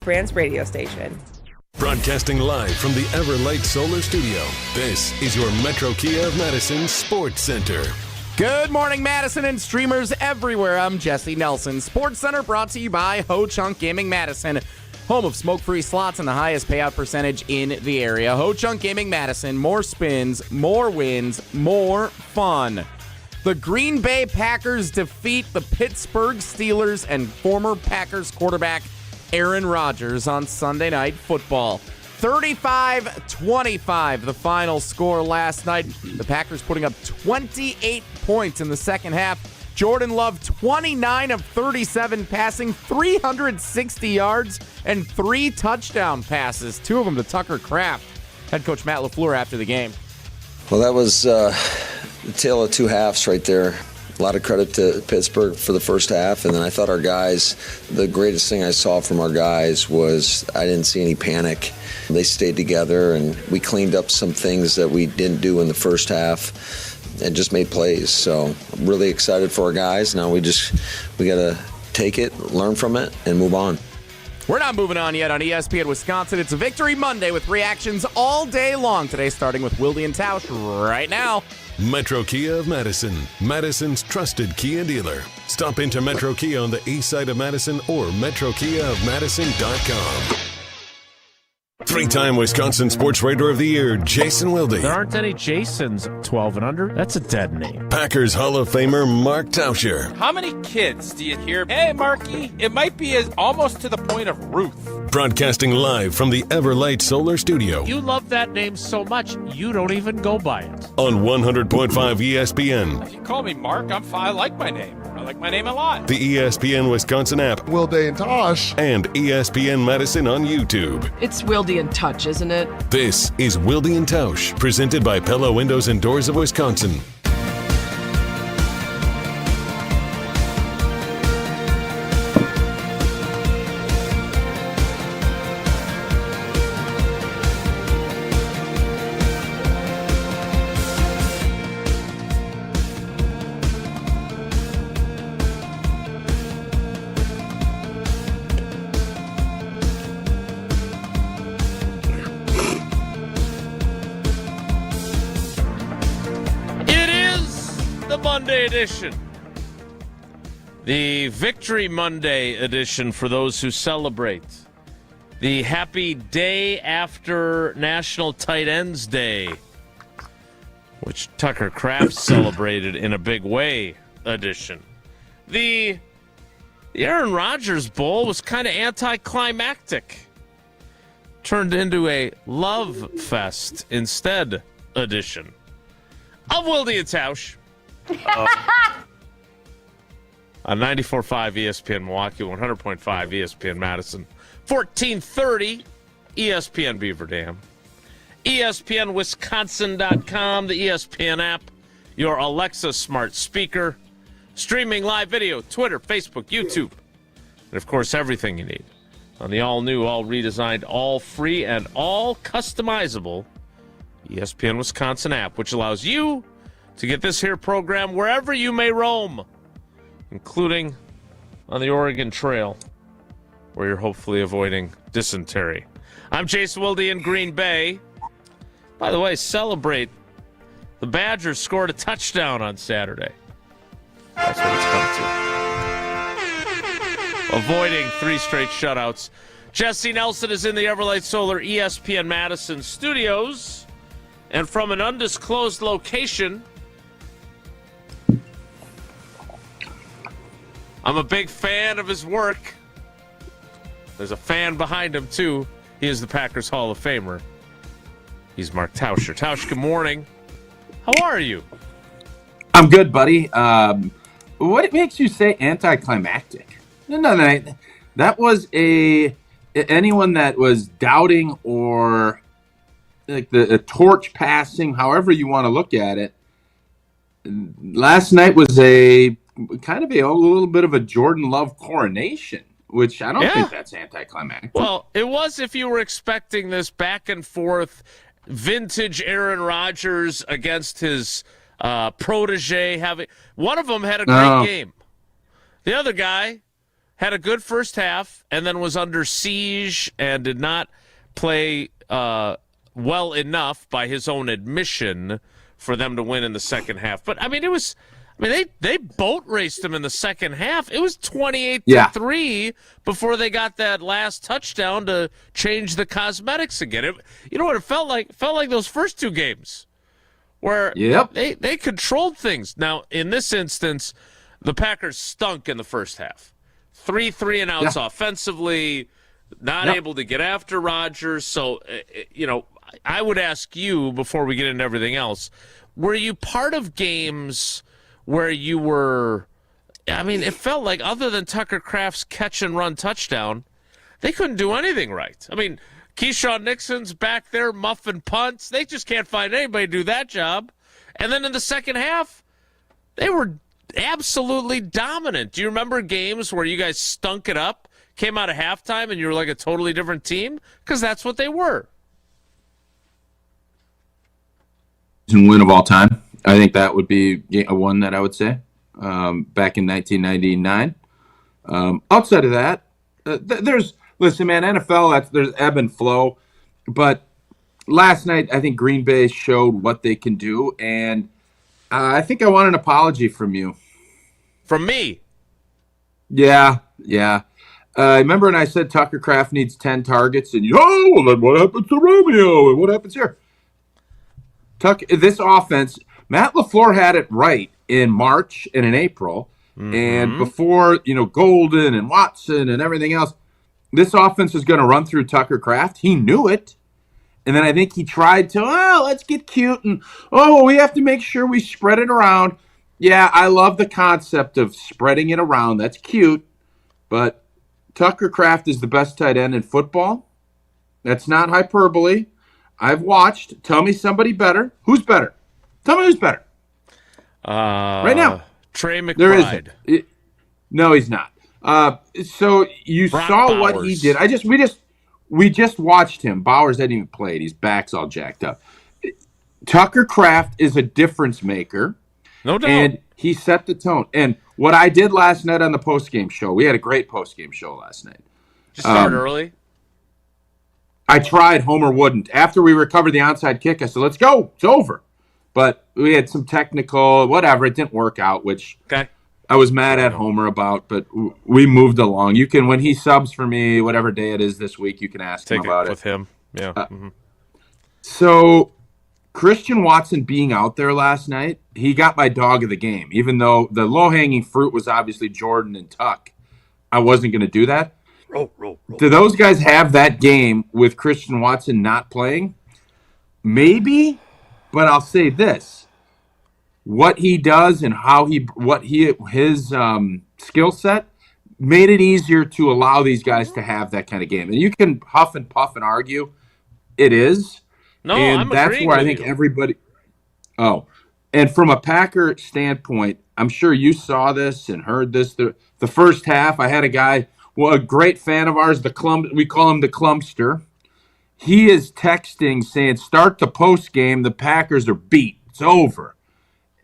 Brand's radio station. Broadcasting live from the Everlight Solar Studio, this is your Metro Kia of Madison Sports Center. Good morning, Madison and streamers everywhere. I'm Jesse Nelson. Sports Center brought to you by Ho Chunk Gaming Madison, home of smoke-free slots and the highest payout percentage in the area. Ho Chunk Gaming Madison, more spins, more wins, more fun. The Green Bay Packers defeat the Pittsburgh Steelers and former Packers quarterback Aaron Rodgers on Sunday Night Football. 35-25, the final score last night. The Packers putting up 28 points in the second half. Jordan Love, 29 of 37 passing, 360 yards, and 3 touchdown passes, 2 of them to Tucker Kraft. Head coach Matt LaFleur after the game. Well, that was the tale of two halves right there. A lot of credit to Pittsburgh for the first half, and then I thought our guys, the greatest thing I saw from our guys was I didn't see any panic. They stayed together, and we cleaned up some things that we didn't do in the first half and just made plays. So I'm really excited for our guys. Now we got to take it, learn from it, and move on. We're not moving on yet on ESPN Wisconsin. It's a Victory Monday with reactions all day long today, starting with Wilde and Tausch right now. Metro Kia of Madison, Madison's trusted Kia dealer. Stop into Metro Kia on the east side of Madison or metrokiaofmadison.com. 3-time Wisconsin Sports Writer of the Year, Jason Wilde. There aren't any Jasons 12 and under. That's a dead name. Packers Hall of Famer Mark Tauscher. How many kids do you hear, hey, Marky? It might be almost to the point of Ruth. Broadcasting live from the Everlight Solar Studio. You love that name so much, you don't even go by it. On 100.5 ESPN. If you call me Mark, I like my name. I like my name a lot. The ESPN Wisconsin app. Wilde and Tausch. And ESPN Madison on YouTube. It's Wilde and Tausch, isn't it? This is Wilde and Tausch, presented by Pella Windows and Doors of Wisconsin. Monday edition. The Victory Monday edition for those who celebrate. The happy day after National Tight Ends Day, which Tucker Kraft celebrated in a big way edition. The Aaron Rodgers Bowl was kind of anticlimactic. Turned into a love fest instead edition of Wilde and Tausch. On 94.5 ESPN Milwaukee, 100.5 ESPN Madison, 1430 ESPN Beaver Dam, ESPNWisconsin.com, the ESPN app, your Alexa smart speaker, streaming live video, Twitter, Facebook, YouTube, and of course everything you need on the all-new, all-redesigned, all-free, and all-customizable ESPN Wisconsin app, which allows you to get this here program wherever you may roam, including on the Oregon Trail, where you're hopefully avoiding dysentery. I'm Jason Wilde in Green Bay. By the way, celebrate. The Badgers scored a touchdown on Saturday. That's what it's come to. Avoiding 3 straight shutouts. Jesse Nelson is in the Everlight Solar ESPN Madison studios. And from an undisclosed location, I'm a big fan of his work. There's a fan behind him, too. He is the Packers Hall of Famer. He's Mark Tauscher. Tausch, good morning. How are you? I'm good, buddy. What makes you say anticlimactic? No. That was anyone that was doubting or like the torch passing, however you want to look at it. Last night was a little bit of a Jordan Love coronation, which I don't think that's anticlimactic. Well, it was if you were expecting this back and forth vintage Aaron Rodgers against his protege. One of them had a great game. The other guy had a good first half and then was under siege and did not play well enough by his own admission for them to win in the second half. But, they boat raced them in the second half. It was 28-3 before they got that last touchdown to change the cosmetics again. You know what it felt like? It felt like those first two games where they controlled things. Now, in this instance, the Packers stunk in the first half. 3 3-and-outs offensively, not able to get after Rodgers. So, I would ask you, before we get into everything else, were you part of games where you were, it felt like other than Tucker Kraft's catch-and-run touchdown, they couldn't do anything right. Keyshawn Nixon's back there muffing punts. They just can't find anybody to do that job. And then in the second half, they were absolutely dominant. Do you remember games where you guys stunk it up, came out of halftime, and you were like a totally different team? Because that's what they were. Win of all time. I think that would be a one that I would say back in 1999. Outside of that, listen, man, NFL, there's ebb and flow. But last night, I think Green Bay showed what they can do, and I think I want an apology from you. From me? Yeah. Remember when I said Tucker Kraft needs 10 targets, and well, then what happens to Romeo, and what happens here? This offense, Matt LaFleur had it right in March and in April, and before, Golden and Watson and everything else, this offense is going to run through Tucker Kraft. He knew it. And then I think he tried to, let's get cute, and, we have to make sure we spread it around. Yeah, I love the concept of spreading it around. That's cute. But Tucker Kraft is the best tight end in football. That's not hyperbole. I've watched. Tell me somebody better. Who's better? Tell me who's better. Right now. Trey McBride. There isn't. No, he's not. So you Brock saw Bowers. what he did. We just watched him. Bowers hadn't even played. His back's all jacked up. Tucker Kraft is a difference maker. No doubt. And he set the tone. And what I did last night on the postgame show, we had a great postgame show last night. Just start early? I tried. Homer wouldn't. After we recovered the onside kick, I said, let's go. It's over. But we had some technical, whatever. It didn't work out, which I was mad at Homer about, but we moved along. You can, when he subs for me, whatever day it is this week, you can ask him about it. With him, yeah. So Christian Watson being out there last night, he got my dog of the game. Even though the low-hanging fruit was obviously Jordan and Tuck, I wasn't going to do that. Roll. Do those guys have that game with Christian Watson not playing? Maybe, but I'll say this. What he does and his skill set made it easier to allow these guys to have that kind of game. And you can huff and puff and argue. It is. No, and I'm that's agreeing where I with think you. everybody. Oh, and from a Packer standpoint, I'm sure you saw this and heard this. The first half, I had a guy, a great fan of ours, we call him the Clumpster. He is texting saying, "Start the post game. The Packers are beat. It's over."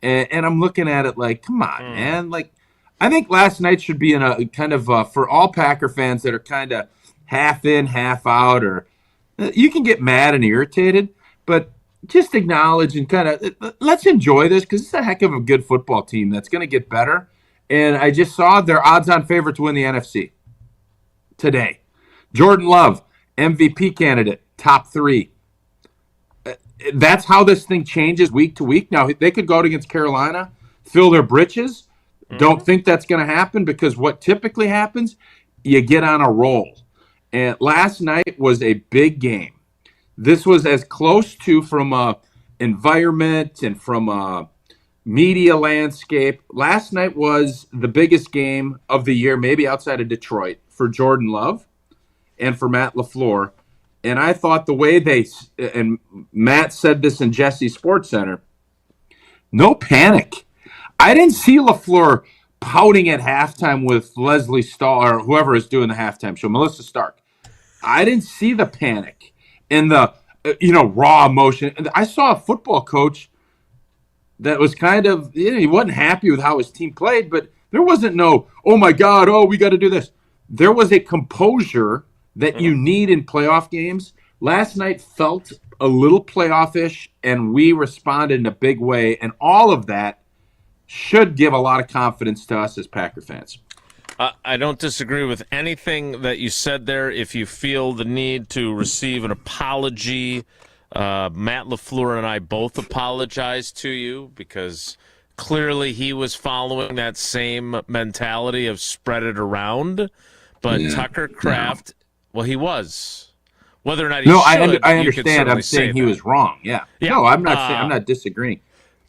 And I'm looking at it like, come on, man. Like, I think last night should be in a kind of for all Packer fans that are kind of half in, half out, or you can get mad and irritated, but just acknowledge and kind of let's enjoy this because it's a heck of a good football team that's going to get better. And I just saw their odds-on favorite to win the NFC today. Jordan Love, MVP candidate, top 3. That's how this thing changes week to week. Now, they could go out against Carolina, fill their britches. Don't think that's going to happen because what typically happens, you get on a roll. And last night was a big game. This was as close to from a environment and from a media landscape. Last night was the biggest game of the year, maybe outside of Detroit, for Jordan Love and for Matt LaFleur. And I thought the way and Matt said this in Jesse Sports Center, no panic. I didn't see LaFleur pouting at halftime with Leslie Stahl or whoever is doing the halftime show, Melissa Stark. I didn't see the panic and the raw emotion. And I saw a football coach that was kind of, he wasn't happy with how his team played, but there wasn't no, oh my God, we got to do this. there was a composure that you need in playoff games. Last night felt a little playoff-ish, and we responded in a big way, and all of that should give a lot of confidence to us as Packer fans. I don't disagree with anything that you said there. If you feel the need to receive an apology, Matt LaFleur and I both apologize to you because clearly he was following that same mentality of spread it around. But Tucker Kraft, well, he was. Whether or not he should, I understand. I'm saying he was wrong. Yeah. No, I'm not. I'm not disagreeing.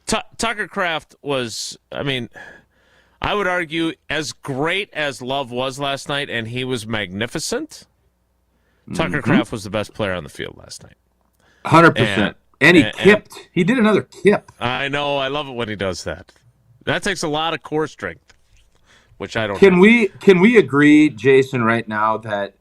Tucker Kraft was. I mean, I would argue as great as Love was last night, and he was magnificent. Tucker Kraft was the best player on the field last night. 100%. And he kipped. He did another kip. I know. I love it when he does that. That takes a lot of core strength, which I don't. Can we agree, Jason, right now that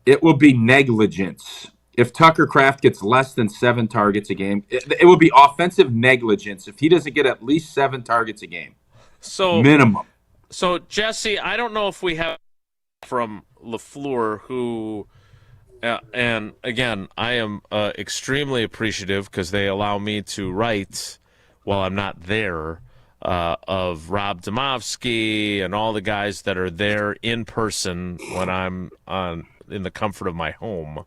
it will be negligence if Tucker Kraft gets less than 7 targets a game? It will be offensive negligence if he doesn't get at least 7 targets a game. So minimum. So Jesse, I don't know if we have from LaFleur who. And again, I am extremely appreciative because they allow me to write while I'm not there of Rob Domofsky and all the guys that are there in person when I'm in the comfort of my home.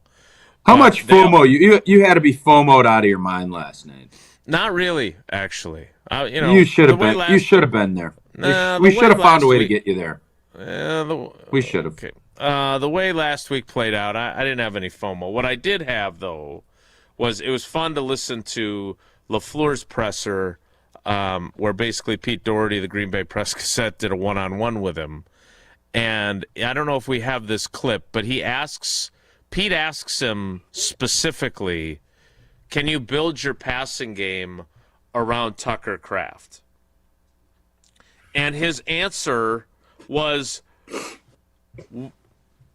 How much FOMO? You had to be FOMO'd out of your mind last night. Not really, actually. You should have been. You should have been there. We should have found a way to get you there. We should have. Okay. The way last week played out, I didn't have any FOMO. What I did have, though, was it was fun to listen to LaFleur's presser, where basically Pete Doherty, the Green Bay Press Gazette, did a one-on-one with him. And I don't know if we have this clip, but Pete asks him specifically, can you build your passing game around Tucker Kraft? And his answer was...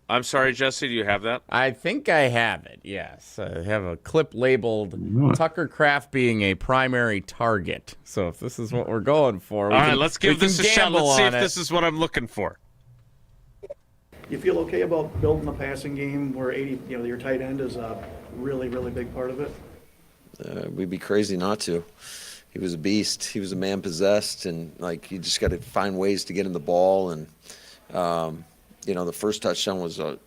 I'm sorry, Jesse, do you have that? I think I have it, yes. I have a clip labeled Tucker Kraft being a primary target. So if this is what we're going for, all right, let's give this a shot. Let's see if this is what I'm looking for. You feel okay about building a passing game where your tight end is a really, really big part of it? We'd be crazy not to. He was a beast. He was a man possessed, and you just got to find ways to get him the ball. And the first touchdown was a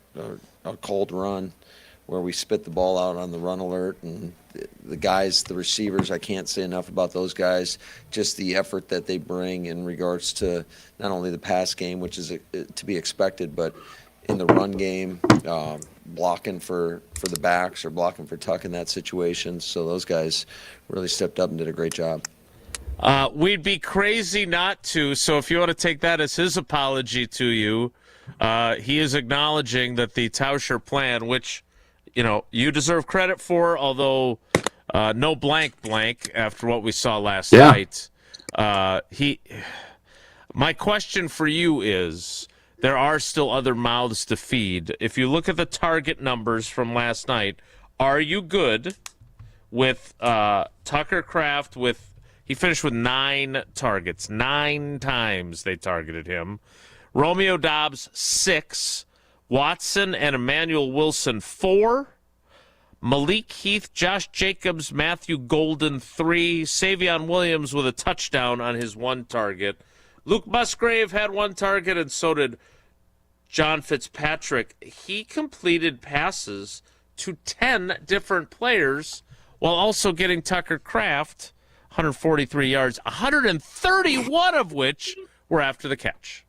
cold run where we spit the ball out on the run alert, and the receivers, I can't say enough about those guys, just the effort that they bring in regards to not only the pass game, which is to be expected, but in the run game, blocking for the backs or blocking for Tuck in that situation. So those guys really stepped up and did a great job. We'd be crazy not to, so if you want to take that as his apology to you, he is acknowledging that the Tauscher plan, which, you deserve credit for, although no blank after what we saw last night. My question for you is, there are still other mouths to feed. If you look at the target numbers from last night, are you good with Tucker Kraft he finished with 9 targets. 9 times they targeted him. Romeo Doubs, 6. Watson and Emmanuel Wilson, 4. Malik Heath, Josh Jacobs, Matthew Golden, 3. Savion Williams with a touchdown on his 1 target. Luke Musgrave had 1 target, and so did John Fitzpatrick. He completed passes to 10 different players while also getting Tucker Kraft 143 yards, 131 of which were after the catch.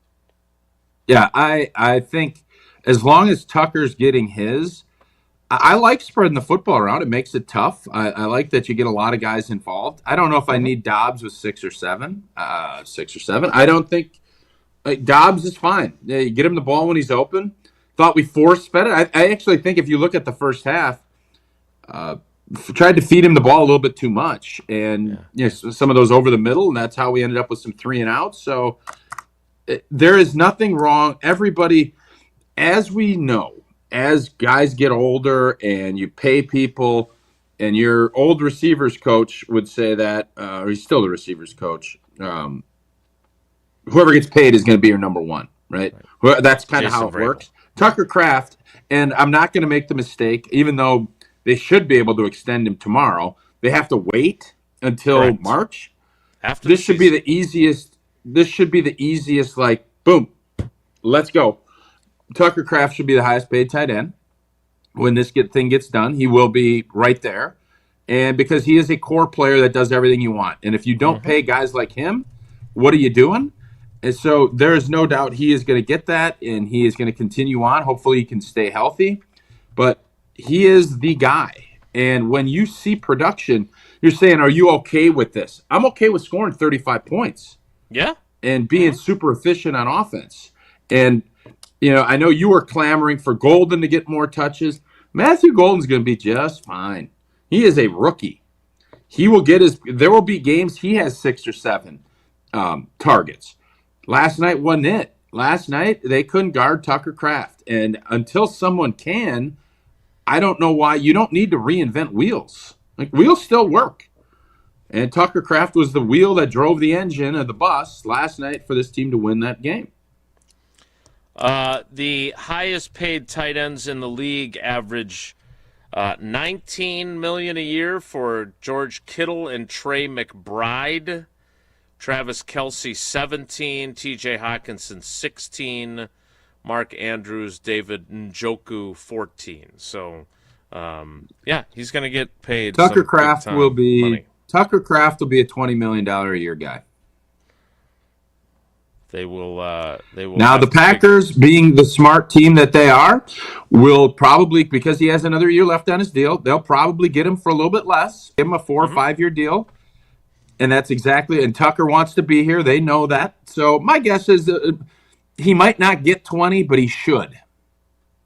Yeah, I think as long as Tucker's getting his, I like spreading the football around. It makes it tough. I like that you get a lot of guys involved. I don't know if I need Dobbs with 6 or 7. I don't think Dobbs is fine. You get him the ball when he's open. Thought we force-fed it. I actually think if you look at the first half, tried to feed him the ball a little bit too much. And some of those over the middle, and that's how we ended up with some 3 and outs. So there is nothing wrong. Everybody, as we know, as guys get older and you pay people, and your old receivers coach would say that, or he's still the receivers coach, whoever gets paid is going to be your number one. right? Well, that's kind of Jason how it Vrabel. works. Tucker Kraft, and I'm not going to make the mistake, even though they should be able to extend him tomorrow. They have to wait until Correct. March. After This the should be season. the easiest. This should be the easiest. Like, boom, let's go. Tucker Kraft should be the highest paid tight end. When this thing gets done, he will be right there. And because he is a core player that does everything you want. And if you don't pay guys like him, what are you doing? And so there is no doubt he is going to get that, and he is going to continue on. Hopefully he can stay healthy. But he is the guy. And when you see production, you're saying, are you okay with this? I'm okay with scoring 35 points. Yeah. And being super efficient on offense. And, I know you were clamoring for Golden to get more touches. Matthew Golden's going to be just fine. He is a rookie. He will get there will be games he has 6 or 7 targets. Last night wasn't it. Last night they couldn't guard Tucker Kraft. And until someone can, I don't know why. You don't need to reinvent wheels. Like, wheels still work. And Tucker Kraft was the wheel that drove the engine of the bus last night for this team to win that game. The highest paid tight ends in the league average $19 million a year for George Kittle and Trey McBride. Travis Kelce, 17. T.J. Hawkinson, 16. Mark Andrews, David Njoku, 14. So, he's going to get paid. Tucker Kraft some will big-time be money. Tucker Kraft will be a $20 million a year guy. They will. Now have the to Packers, being the smart team that they are, will probably, because he has another year left on his deal, they'll probably get him for a little bit less, give him a 4 or 5 year deal, and that's exactly. And Tucker wants to be here; they know that. So my guess is he might not get 20, but he should,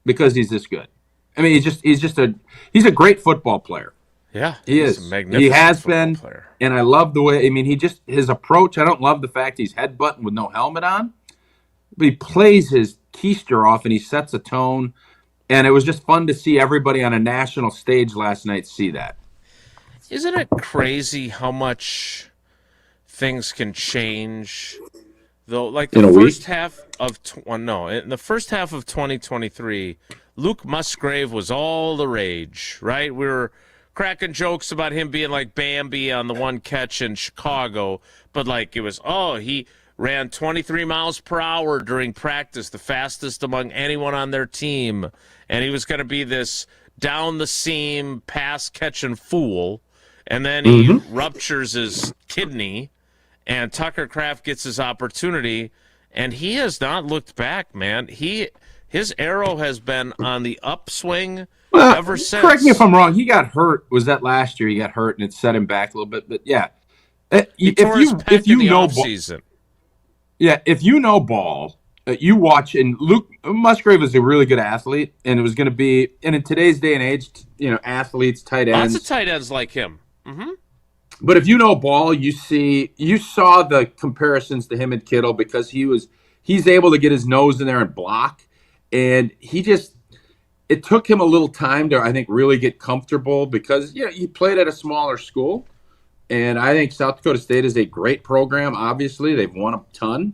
because he's this good. I mean, he's a great football player. Yeah, He he's is. a magnificent He has football been, player. and I love the way. I mean, his approach. I don't love the fact he's headbutting with no helmet on, but he plays his keister off and he sets a tone. And it was just fun to see everybody on a national stage last night see that. Isn't it crazy how much things can change? Though, like In the a first week? half of in the first half of 2023, Luke Musgrave was all the rage, right? We were cracking jokes about him being like Bambi on the one catch in Chicago, but like it was, he ran 23 miles per hour during practice, the fastest among anyone on their team, and he was going to be this down the seam pass catching fool, and then he ruptures his kidney, and Tucker Kraft gets his opportunity, and he has not looked back, man. His arrow has been on the upswing ever since. Correct me if I'm wrong. He got hurt. Was that last year? He got hurt and it set him back a little bit. But yeah, He tore his pec in the offseason. If you know ball, you watch, and Luke Musgrave is a really good athlete, and it was going to be, and in today's day and age, athletes, tight ends. Lots of tight ends like him. But if you know ball, you saw the comparisons to him and Kittle, because he's able to get his nose in there and block, and it took him a little time to, I think, really get comfortable, because he played at a smaller school, and I think South Dakota State is a great program. Obviously, they've won a ton.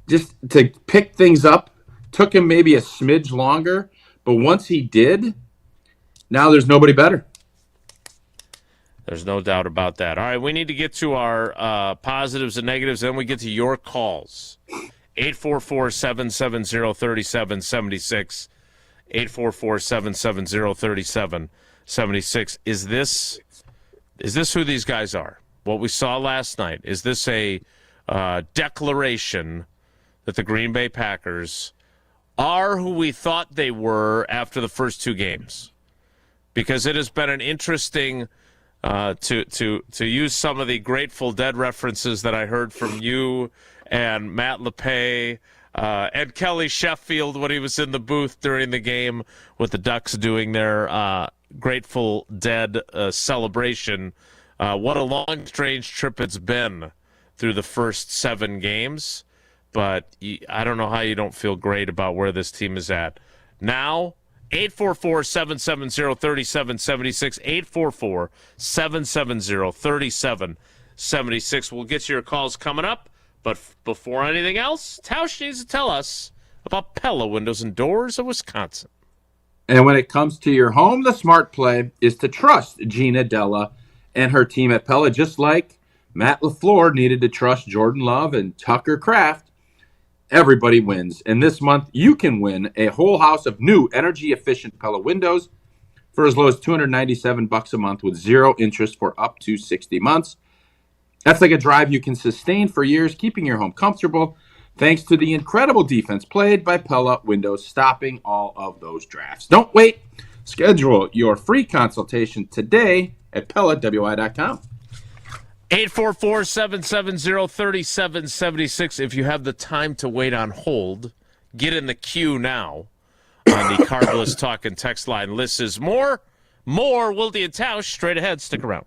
Just to pick things up took him maybe a smidge longer, but once he did, now there's nobody better. There's no doubt about that. All right, we need to get to our positives and negatives, then we get to your calls. 844-770-3776. 844-770-3776. Is this who these guys are? What we saw last night? Is this a declaration that the Green Bay Packers are who we thought they were after the first 2 games? Because it has been an interesting to use some of the Grateful Dead references that I heard from you and Matt LePay and Kelly Sheffield when he was in the booth during the game with the Ducks doing their Grateful Dead celebration. What a long, strange trip it's been through the first 7 games. But I don't know how you don't feel great about where this team is at. Now, 844-770-3776, 844-770-3776. We'll get to your calls coming up. But before anything else, Tausch needs to tell us about Pella Windows and Doors of Wisconsin. And when it comes to your home, the smart play is to trust Gina Della and her team at Pella, just like Matt LaFleur needed to trust Jordan Love and Tucker Kraft. Everybody wins. And this month, you can win a whole house of new energy-efficient Pella windows for as low as $297 a month with zero interest for up to 60 months. That's like a drive you can sustain for years, keeping your home comfortable, thanks to the incredible defense played by Pella Windows, stopping all of those drafts. Don't wait. Schedule your free consultation today at PellaWI.com. 844-770-3776. If you have the time to wait on hold, get in the queue now on the Carbless Talk and Text line. This is more Wilde and Tausch. Straight ahead. Stick around.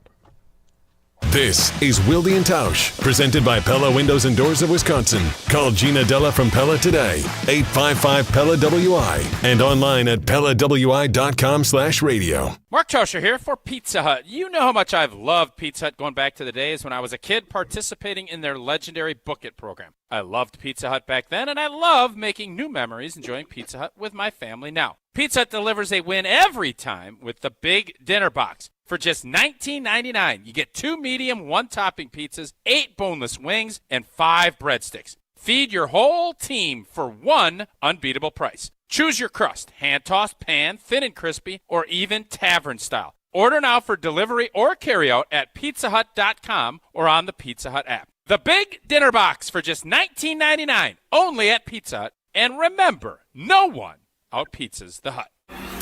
This is Wilde and Tausch, presented by Pella Windows and Doors of Wisconsin. Call Gina Della from Pella today, 855-PELLA-WI, and online at PellaWI.com/radio. Mark Tauscher here for Pizza Hut. You know how much I've loved Pizza Hut going back to the days when I was a kid participating in their legendary Book It program. I loved Pizza Hut back then, and I love making new memories enjoying Pizza Hut with my family now. Pizza Hut delivers a win every time with the Big Dinner Box. For just $19.99, you get 2 medium, 1-topping pizzas, 8 boneless wings, and 5 breadsticks. Feed your whole team for one unbeatable price. Choose your crust, hand-tossed, pan, thin and crispy, or even tavern style. Order now for delivery or carryout at pizzahut.com or on the Pizza Hut app. The Big Dinner Box for just $19.99, only at Pizza Hut. And remember, no one out-pizzas the Hut.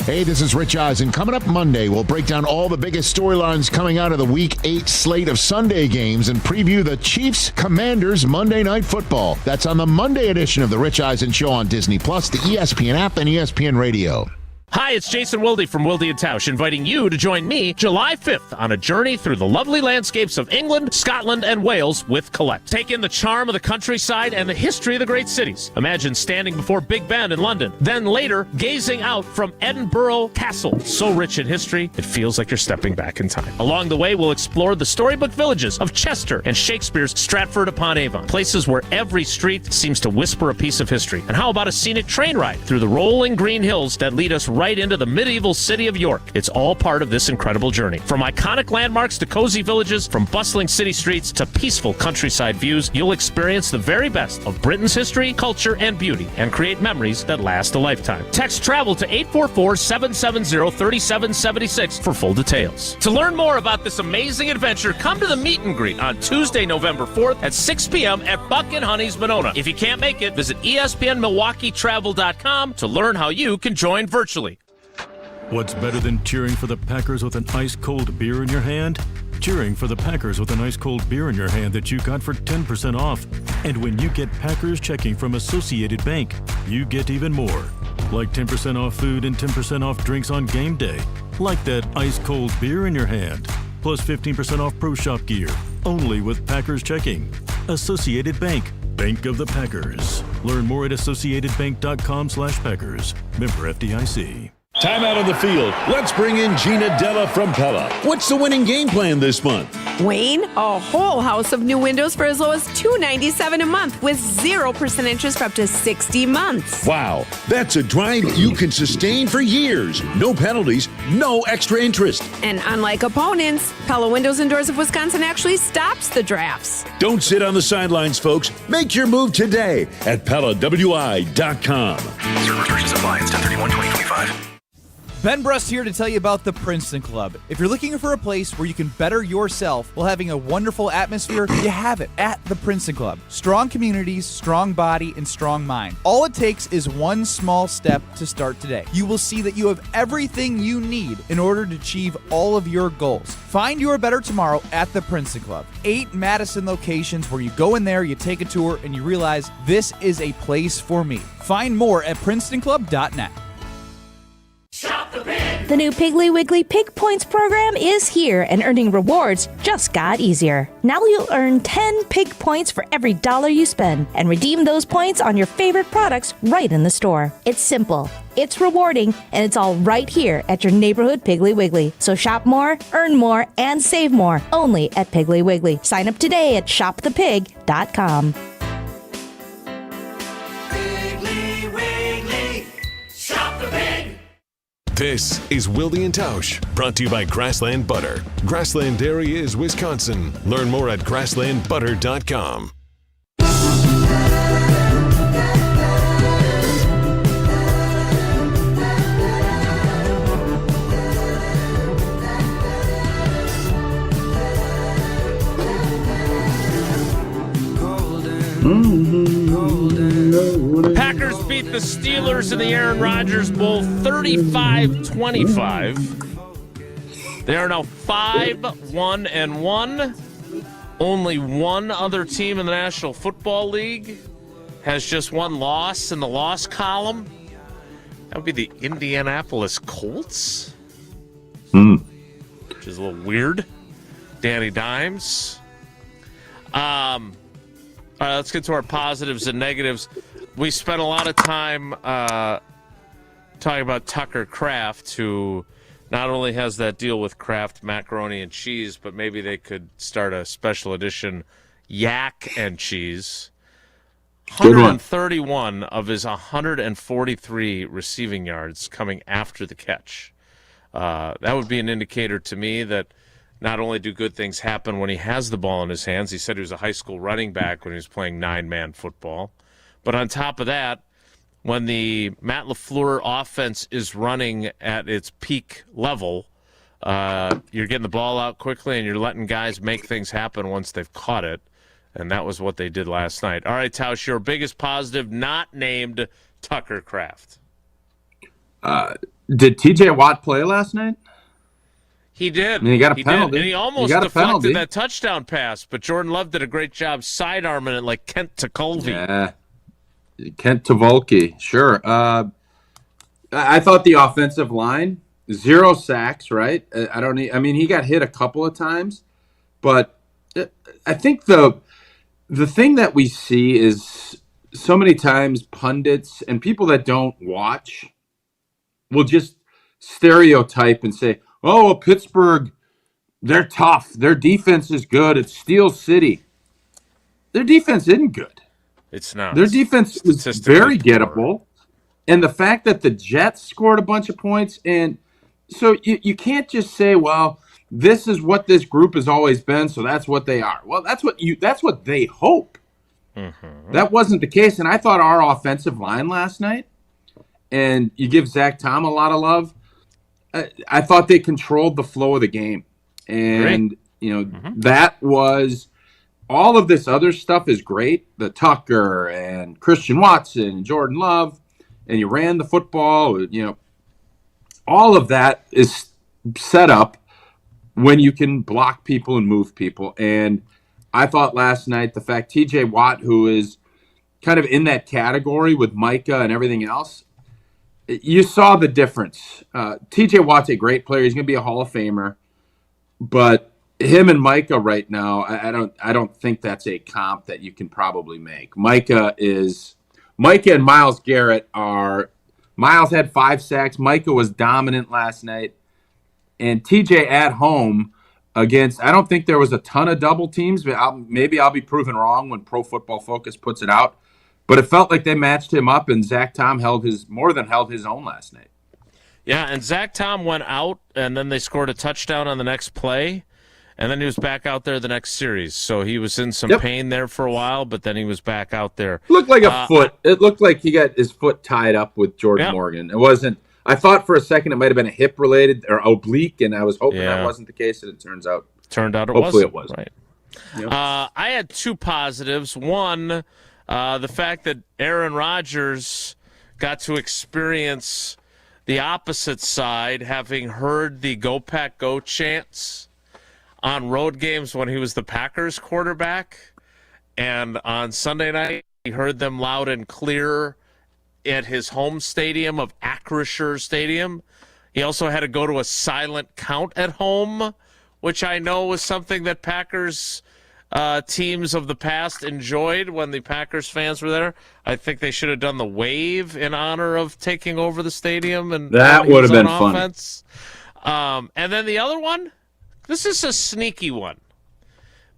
Hey, this is Rich Eisen. Coming up Monday, we'll break down all the biggest storylines coming out of the Week 8 slate of Sunday games and preview the Chiefs-Commanders Monday Night Football. That's on the Monday edition of the Rich Eisen Show on Disney+, the ESPN app, and ESPN Radio. Hi, it's Jason Wilde from Wilde and Tausch, inviting you to join me July 5th on a journey through the lovely landscapes of England, Scotland, and Wales with Colette. Take in the charm of the countryside and the history of the great cities. Imagine standing before Big Ben in London, then later gazing out from Edinburgh Castle, so rich in history, it feels like you're stepping back in time. Along the way, we'll explore the storybook villages of Chester and Shakespeare's Stratford-upon-Avon, places where every street seems to whisper a piece of history. And how about a scenic train ride through the rolling green hills that lead us right into the medieval city of York? It's all part of this incredible journey. From iconic landmarks to cozy villages, from bustling city streets to peaceful countryside views, you'll experience the very best of Britain's history, culture, and beauty, and create memories that last a lifetime. Text TRAVEL to 844-770-3776 for full details. To learn more about this amazing adventure, come to the meet and greet on Tuesday, November 4th at 6 p.m. at Buck and Honey's Monona. If you can't make it, visit ESPNMilwaukeeTravel.com to learn how you can join virtually. What's better than cheering for the Packers with an ice-cold beer in your hand? Cheering for the Packers with an ice-cold beer in your hand that you got for 10% off. And when you get Packers checking from Associated Bank, you get even more. Like 10% off food and 10% off drinks on game day. Like that ice-cold beer in your hand. Plus 15% off Pro Shop gear. Only with Packers checking. Associated Bank. Bank of the Packers. Learn more at associatedbank.com/Packers. Member FDIC. Time out on the field. Let's bring in Gina Della from Pella. What's the winning game plan this month? Wayne, a whole house of new windows for as low as $297 a month with 0% interest for up to 60 months. Wow, that's a drive you can sustain for years. No penalties, no extra interest. And unlike opponents, Pella Windows and Doors of Wisconsin actually stops the drafts. Don't sit on the sidelines, folks. Make your move today at PellaWI.com. Zero restrictions apply. It's 10/31/2025. Ben Brust here to tell you about the Princeton Club. If you're looking for a place where you can better yourself while having a wonderful atmosphere, you have it at the Princeton Club. Strong communities, strong body, and strong mind. All it takes is one small step to start today. You will see that you have everything you need in order to achieve all of your goals. Find your better tomorrow at the Princeton Club. 8 Madison locations where you go in there, you take a tour, and you realize this is a place for me. Find more at PrincetonClub.net. The new Piggly Wiggly Pig Points program is here, and earning rewards just got easier. Now you'll earn 10 pig points for every $1 you spend, and redeem those points on your favorite products right in the store. It's simple, it's rewarding, and it's all right here at your neighborhood Piggly Wiggly. So shop more, earn more, and save more, only at Piggly Wiggly. Sign up today at shopthepig.com. Piggly Wiggly. This is Wilde and Tausch, brought to you by Grassland Butter. Grassland Dairy is Wisconsin. Learn more at grasslandbutter.com. Packers beat the Steelers in the Aaron Rodgers Bowl 35-25. They are now 5-1-1. Only one other team in the National Football League has just one loss in the loss column. That would be the Indianapolis Colts. Which is a little weird. Danny Dimes. All right, let's get to our positives and negatives. We spent a lot of time talking about Tucker Kraft, who not only has that deal with Kraft macaroni and cheese, but maybe they could start a special edition yak and cheese. 131 of his 143 receiving yards coming after the catch. That would be an indicator to me that not only do good things happen when he has the ball in his hands, he said he was a high school running back when he was playing 9-man football, but on top of that, when the Matt LaFleur offense is running at its peak level, you're getting the ball out quickly and you're letting guys make things happen once they've caught it, and that was what they did last night. All right, Tausch, your biggest positive not named Tucker Kraft. Did TJ Watt play last night? He did. And he got a penalty. And he almost deflected that touchdown pass, but Jordan Love did a great job sidearming it like Kent Tucolvy. Yeah, Kent Tuvolke, sure. I thought the offensive line, 0 sacks, right? I mean, he got hit a couple of times, but I think the thing that we see is so many times pundits and people that don't watch will just stereotype and say, oh, well, Pittsburgh, they're tough. Their defense is good. It's Steel City. Their defense isn't good. It's not. Their defense was very gettable. And the fact that the Jets scored a bunch of points, and so you can't just say, well, this is what this group has always been, so that's what they are. Well, that's what they hope. Mm-hmm. That wasn't the case, and I thought our offensive line last night, and you give Zach Tom a lot of love, I thought they controlled the flow of the game. And, that was all of this other stuff is great. The Tucker and Christian Watson and Jordan Love, and you ran the football, all of that is set up when you can block people and move people. And I thought last night the fact TJ Watt, who is kind of in that category with Micah and everything else, you saw the difference. TJ Watt's a great player. He's going to be a Hall of Famer. But him and Micah right now, I don't think that's a comp that you can probably make. Micah and Myles Garrett are – Myles had 5 sacks. Micah was dominant last night. And TJ at home against – I don't think there was a ton of double teams. But maybe I'll be proven wrong when Pro Football Focus puts it out. But it felt like they matched him up, and Zach Tom more than held his own last night. Yeah, and Zach Tom went out, and then they scored a touchdown on the next play, and then he was back out there the next series. So he was in some pain there for a while, but then he was back out there. Looked like a foot. It looked like he got his foot tied up with Jordan Morgan. It wasn't. I thought for a second it might have been a hip-related or oblique, and I was hoping that wasn't the case, and it turns out. Hopefully it was. Right. Yep. I had 2 positives. One, the fact that Aaron Rodgers got to experience the opposite side, having heard the Go Pack Go chants on road games when he was the Packers quarterback. And on Sunday night, he heard them loud and clear at his home stadium of Acrisure Stadium. He also had to go to a silent count at home, which I know was something that Packers teams of the past enjoyed when the Packers fans were there. I think they should have done the wave in honor of taking over the stadium, and that would have been fun. And then the other one, this is a sneaky one,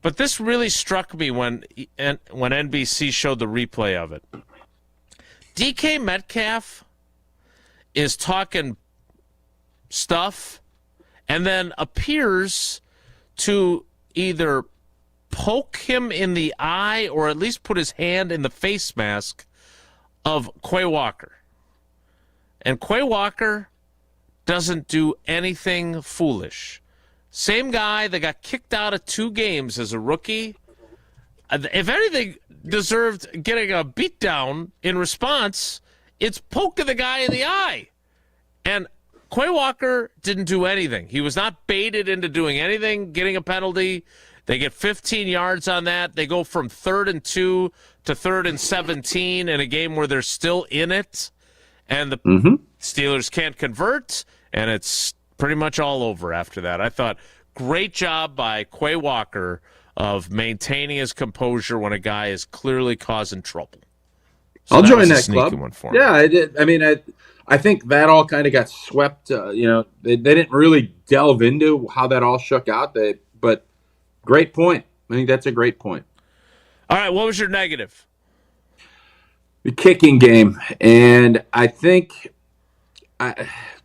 but this really struck me when NBC showed the replay of it. DK Metcalf is talking stuff and then appears to either poke him in the eye or at least put his hand in the face mask of Quay Walker. And Quay Walker doesn't do anything foolish. Same guy that got kicked out of 2 games as a rookie. If anything deserved getting a beatdown in response, it's poking the guy in the eye. And Quay Walker didn't do anything. He was not baited into doing anything, getting a penalty. They get 15 yards on that. They go from 3rd and 2 to 3rd and 17 in a game where they're still in it. And the Steelers can't convert, and it's pretty much all over after that. I thought, great job by Quay Walker of maintaining his composure when a guy is clearly causing trouble. So I'll join was a that sneaky club. One for me. Yeah, I did. I mean, I think that all kind of got swept. They didn't really delve into how that all shook out. But great point. I think that's a great point. All right, what was your negative? The kicking game, and I think,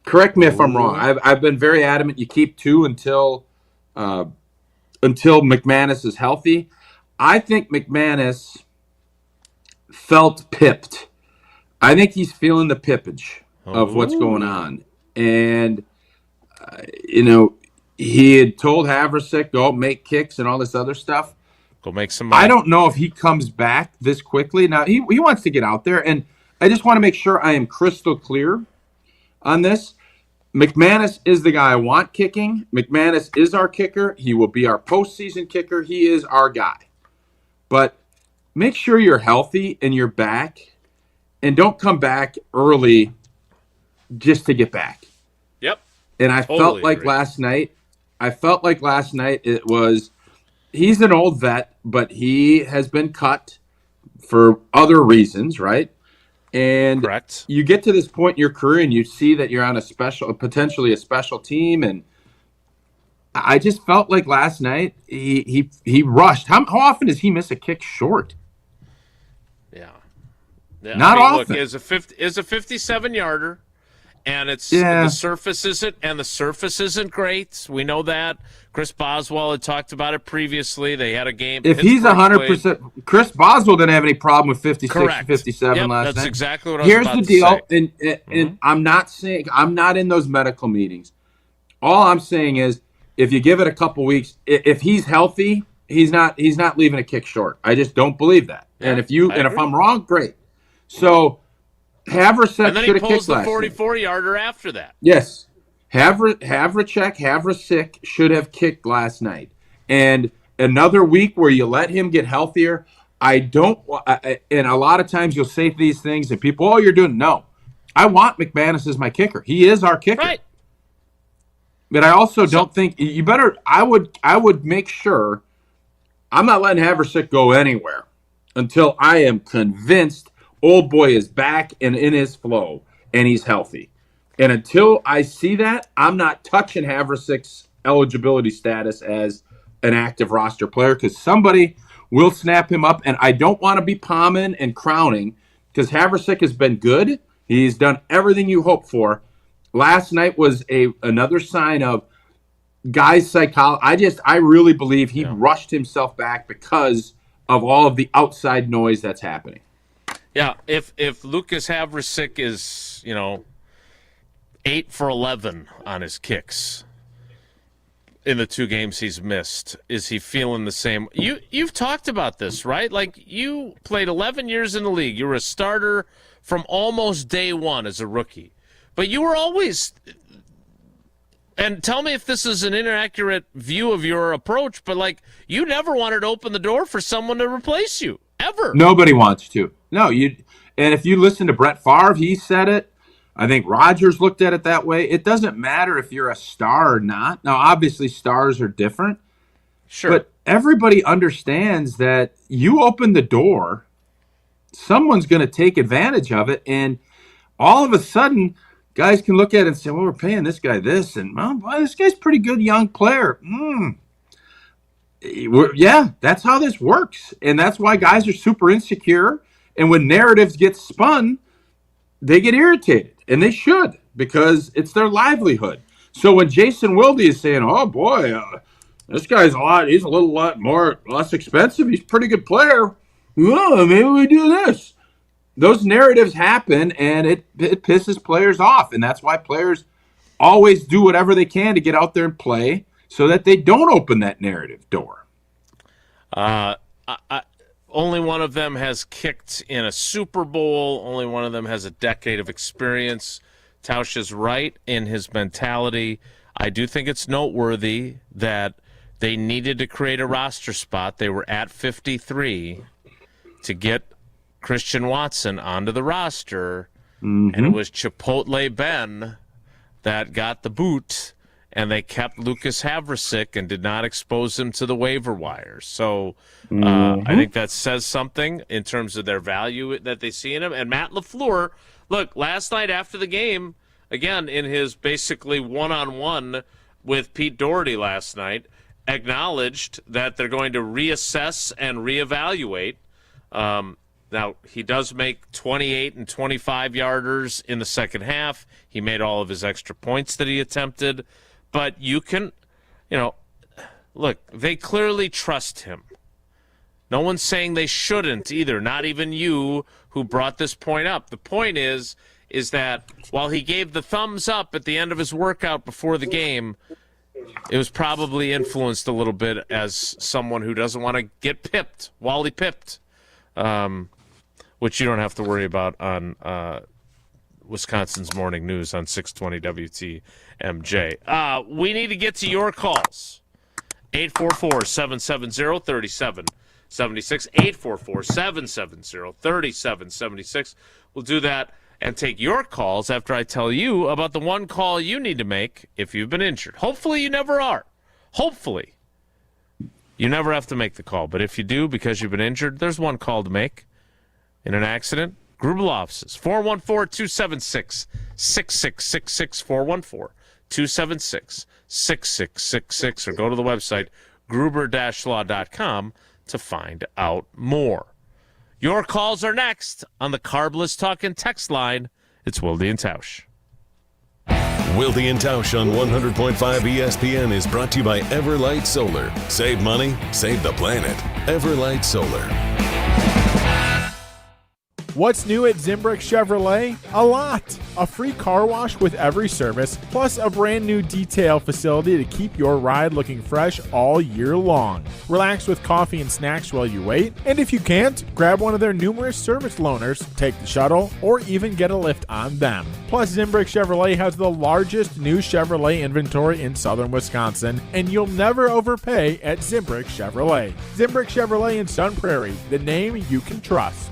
correct me if I'm wrong. I've been very adamant. You keep 2 until McManus is healthy. I think McManus felt pipped. I think he's feeling the pippage of what's going on, and he had told Haversick, go make kicks and all this other stuff. Go make some money. I don't know if he comes back this quickly. Now, he wants to get out there, and I just want to make sure I am crystal clear on this. McManus is the guy I want kicking. McManus is our kicker. He will be our postseason kicker. He is our guy. But make sure you're healthy and you're back, and don't come back early just to get back. Yep. And I felt like last night it was, he's an old vet, but he has been cut for other reasons, right? And correct. You get to this point in your career and you see that you're on potentially a special team. And I just felt like last night he rushed. How often does he miss a kick short? Yeah. Not often. Look, is a 57-yarder. And the surface isn't great. We know that. Chris Boswell had talked about it previously. They had a game. If he's 100%, Chris Boswell didn't have any problem with 56 or 57 last night. That's exactly what I was about to say. Here's the deal, and I'm not in those medical meetings. All I'm saying is, if you give it a couple weeks, if he's healthy, he's not leaving a kick short. I just don't believe that. Yeah, and if I'm wrong, great. So Haversick and then should he have pulls kicked the last night. 44-yarder after that. Yes. Haversick should have kicked last night. And another week where you let him get healthier, and a lot of times you'll say these things and people, you're doing, no. I want McManus as my kicker. He is our kicker. Right. But I also don't think I would make sure I'm not letting Haversick go anywhere until I am convinced old boy is back and in his flow and he's healthy. And until I see that, I'm not touching Haversick's eligibility status as an active roster player because somebody will snap him up. And I don't want to be palming and crowning because Haversick has been good. He's done everything you hope for. Last night was another sign of guys' psychology. I really believe he rushed himself back because of all of the outside noise that's happening. Yeah, if Lucas Haversick is, 8 for 11 on his kicks in the 2 games he's missed, is he feeling the same? You've talked about this, right? Like, you played 11 years in the league. You were a starter from almost day one as a rookie. But you were always, and tell me if this is an inaccurate view of your approach, but you never wanted to open the door for someone to replace you, ever. Nobody wants to. No, and if you listen to Brett Favre, he said it. I think Rodgers looked at it that way. It doesn't matter if you're a star or not. Now, obviously, stars are different. Sure. But everybody understands that you open the door, someone's going to take advantage of it, and all of a sudden, guys can look at it and say, well, we're paying this guy this, and this guy's a pretty good young player. Yeah, that's how this works. And that's why guys are super insecure. And when narratives get spun, they get irritated. And they should, because it's their livelihood. So when Jason Wilde is saying, "Oh boy, this guy's he's a lot less expensive. He's a pretty good player. Oh, maybe we do this." Those narratives happen, and it pisses players off, and that's why players always do whatever they can to get out there and play so that they don't open that narrative door. Only one of them has kicked in a Super Bowl. Only one of them has a decade of experience. Tausch is right in his mentality. I do think it's noteworthy that they needed to create a roster spot. They were at 53 to get Christian Watson onto the roster, and it was Chipotle Ben that got the boot, and they kept Lucas Havrasik and did not expose him to the waiver wire. So I think that says something in terms of their value that they see in him. And Matt LaFleur, look, last night after the game, again, in his basically one-on-one with Pete Doherty last night, acknowledged that they're going to reassess and reevaluate. Now, he does make 28 and 25-yarders in the second half. He made all of his extra points that he attempted. But you can, look, they clearly trust him. No one's saying they shouldn't either, not even you who brought this point up. The point is that while he gave the thumbs up at the end of his workout before the game, it was probably influenced a little bit as someone who doesn't want to get pipped, Wally pipped, which you don't have to worry about on Wisconsin's Morning News on 620 WTMJ. We need to get to your calls. 844-770-3776. 844-770-3776. We'll do that and take your calls after I tell you about the one call you need to make if you've been injured. Hopefully you never are. Hopefully you never have to make the call. But if you do because you've been injured, there's one call to make. In an accident, Grubel offices, 414-276-6666, 414-276-6666, or go to the website, gruber-law.com, to find out more. Your calls are next on the Carbless Talkin' text line. It's Wilde and Tausch. Wilde and Tausch on 100.5 ESPN is brought to you by Everlight Solar. Save money, save the planet. Everlight Solar. What's new at Zimbrick Chevrolet? A lot. A free car wash with every service, plus a brand new detail facility to keep your ride looking fresh all year long. Relax with coffee and snacks while you wait, and if you can't, grab one of their numerous service loaners, take the shuttle, or even get a lift on them. Plus, Zimbrick Chevrolet has the largest new Chevrolet inventory in southern Wisconsin, and you'll never overpay at Zimbrick Chevrolet. Zimbrick Chevrolet in Sun Prairie, the name you can trust.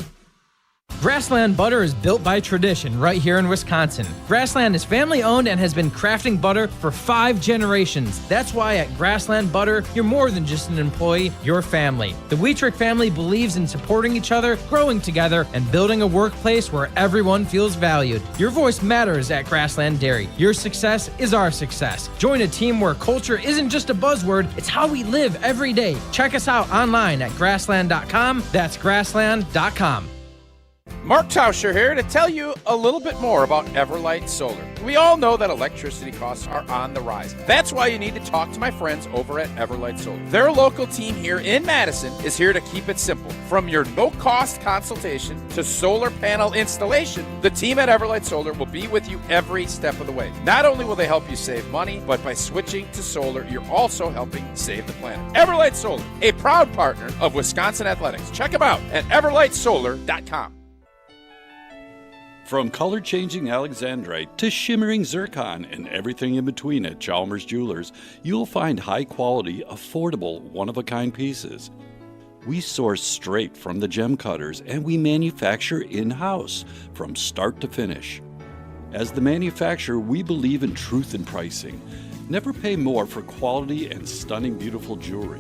Grassland Butter is built by tradition right here in Wisconsin. Grassland is family owned and has been crafting butter for 5 generations. That's why at Grassland Butter, you're more than just an employee, you're family. The Wietrich family believes in supporting each other, growing together, and building a workplace where everyone feels valued. Your voice matters at Grassland Dairy. Your success is our success. Join a team where culture isn't just a buzzword, it's how we live every day. Check us out online at grassland.com. That's grassland.com. Mark Tauscher here to tell you a little bit more about Everlight Solar. We all know that electricity costs are on the rise. That's why you need to talk to my friends over at Everlight Solar. Their local team here in Madison is here to keep it simple. From your no-cost consultation to solar panel installation, the team at Everlight Solar will be with you every step of the way. Not only will they help you save money, but by switching to solar, you're also helping save the planet. Everlight Solar, a proud partner of Wisconsin Athletics. Check them out at everlightsolar.com. From color-changing alexandrite to shimmering zircon and everything in between at Chalmers Jewelers, you'll find high-quality, affordable, one-of-a-kind pieces. We source straight from the gem cutters and we manufacture in-house from start to finish. As the manufacturer, we believe in truth in pricing. Never pay more for quality and stunning, beautiful jewelry.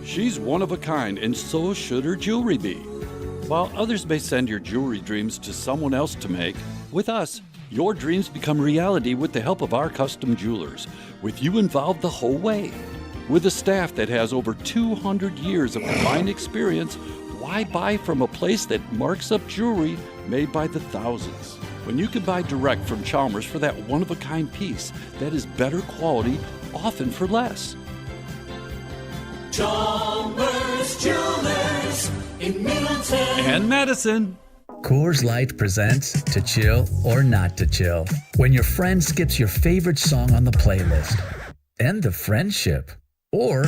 She's one of a kind, and so should her jewelry be. While others may send your jewelry dreams to someone else to make, with us, your dreams become reality with the help of our custom jewelers, with you involved the whole way. With a staff that has over 200 years of combined experience, why buy from a place that marks up jewelry made by the thousands? when you can buy direct from Chalmers for that one-of-a-kind piece that is better quality, often for less. Chalmers Jewelers in Middleton And Madison. Coors Light presents To Chill or Not to Chill. When your friend skips your favorite song on the playlist. End the friendship. Or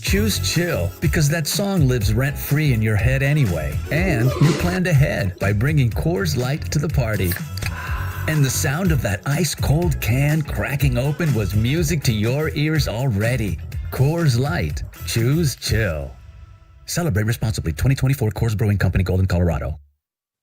choose chill because that song lives rent-free in your head anyway. And you planned ahead by bringing Coors Light to the party. And the sound of that ice-cold can cracking open was music to your ears already. Coors Light. Choose chill. Celebrate responsibly. 2024 Coors Brewing Company, Golden, Colorado.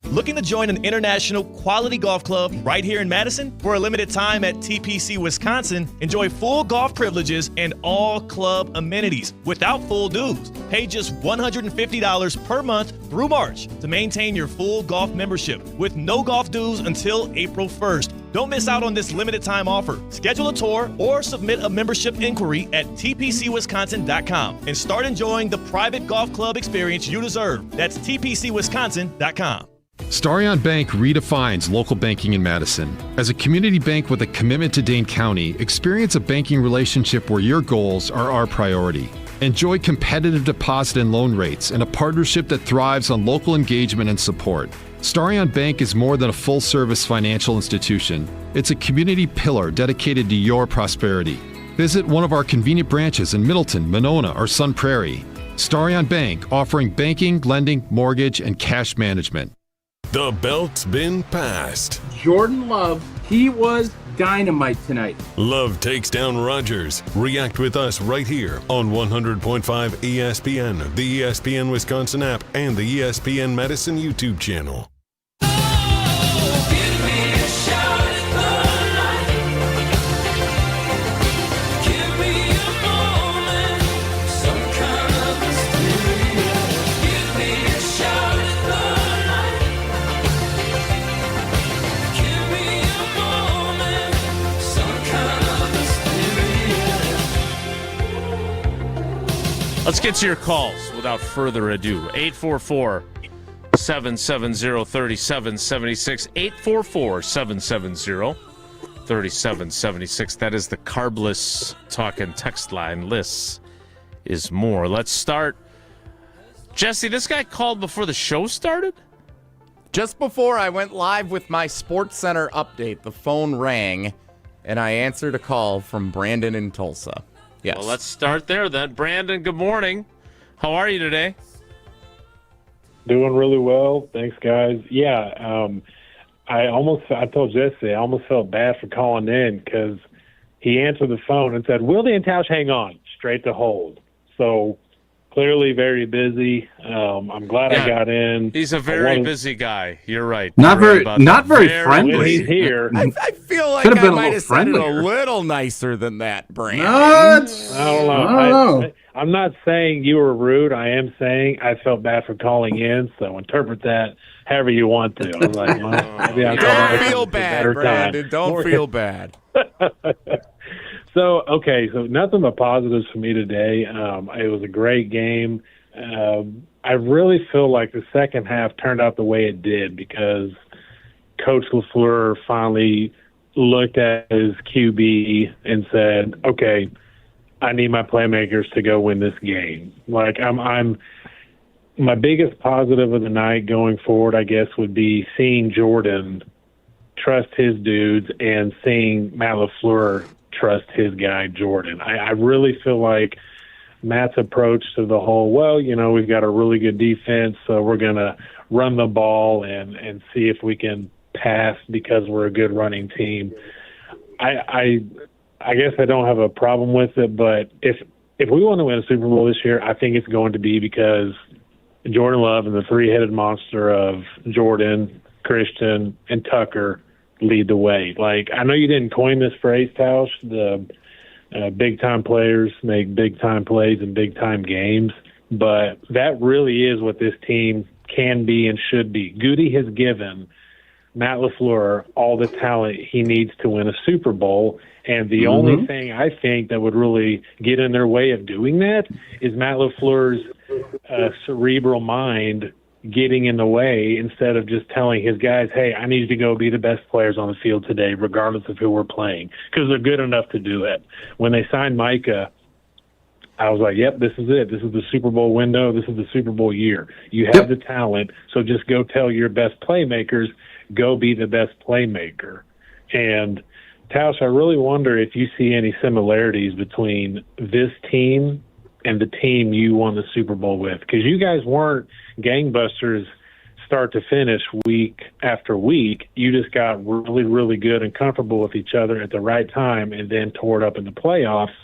Looking to join an international quality golf club right here in Madison? For a limited time at TPC Wisconsin, enjoy full golf privileges and all club amenities without full dues. Pay just $150 per month through March to maintain your full golf membership with no golf dues until April 1st. Don't miss out on this limited time offer. Schedule a tour or submit a membership inquiry at tpcwisconsin.com and start enjoying the private golf club experience you deserve. That's tpcwisconsin.com. Starion Bank redefines local banking in Madison. As a community bank with a commitment to Dane County, experience a banking relationship where your goals are our priority. Enjoy competitive deposit and loan rates and a partnership that thrives on local engagement and support. Starion Bank is more than a full-service financial institution. It's a community pillar dedicated to your prosperity. Visit one of our convenient branches in Middleton, Monona, or Sun Prairie. Starion Bank, offering banking, lending, mortgage, and cash management. The belt's been passed. Jordan Love, he was dynamite tonight. Love takes down Rodgers. React with us right here on 100.5 ESPN, the ESPN Wisconsin app, and the ESPN Madison YouTube channel. Let's get to your calls without further ado. 844-770-3776. 844-770-3776. That is the carbless talk and text line. Lists is more. Let's start. Jesse, this guy called before the show started? Just before I went live with my Sports Center update, the phone rang, and I answered a call from Brandon in Tulsa. Yes. Well, let's start there then. Brandon, good morning. How are you today? Doing really well. Thanks, guys. Yeah, I told Jesse, I almost felt bad for calling in because he answered the phone and said, Wilde and Tausch, hang on, straight to hold. So clearly very busy. I'm glad I got in. He's a very busy guy. You're right. Not very friendly. When he's here. I feel like I might have said it a little nicer than that, Brandon. I don't know. I'm not saying you were rude. I am saying I felt bad for calling in, so interpret that however you want to. I was like, well, maybe I don't feel bad, Brandon. Don't feel bad. So nothing but positives for me today. It was a great game. I really feel like the second half turned out the way it did because Coach LaFleur finally looked at his QB and said, okay, I need my playmakers to go win this game. Like I'm my biggest positive of the night going forward, I guess, would be seeing Jordan trust his dudes and seeing Matt LaFleur trust his guy, Jordan. I really feel like Matt's approach to the whole, we've got a really good defense, so we're going to run the ball and see if we can pass because we're a good running team. I guess I don't have a problem with it, but if we want to win a Super Bowl this year, I think it's going to be because Jordan Love and the three-headed monster of Jordan, Christian, and Tucker lead the way. Like, I know you didn't coin this phrase, Tausch, the big-time players make big-time plays in big-time games, but that really is what this team can be and should be. Goody has given Matt LaFleur all the talent he needs to win a Super Bowl, and the only thing I think that would really get in their way of doing that is Matt LaFleur's cerebral mind getting in the way instead of just telling his guys, hey, I need you to go be the best players on the field today, regardless of who we're playing, because they're good enough to do it. When they signed Micah, I was like, yep, this is it. This is the Super Bowl window. This is the Super Bowl year. You have the talent, so just go tell your best playmakers, go be the best playmaker. And, Tausch, I really wonder if you see any similarities between this team and the team you won the Super Bowl with, because you guys weren't gangbusters start to finish week after week. You just got really, really good and comfortable with each other at the right time and then tore it up in the playoffs.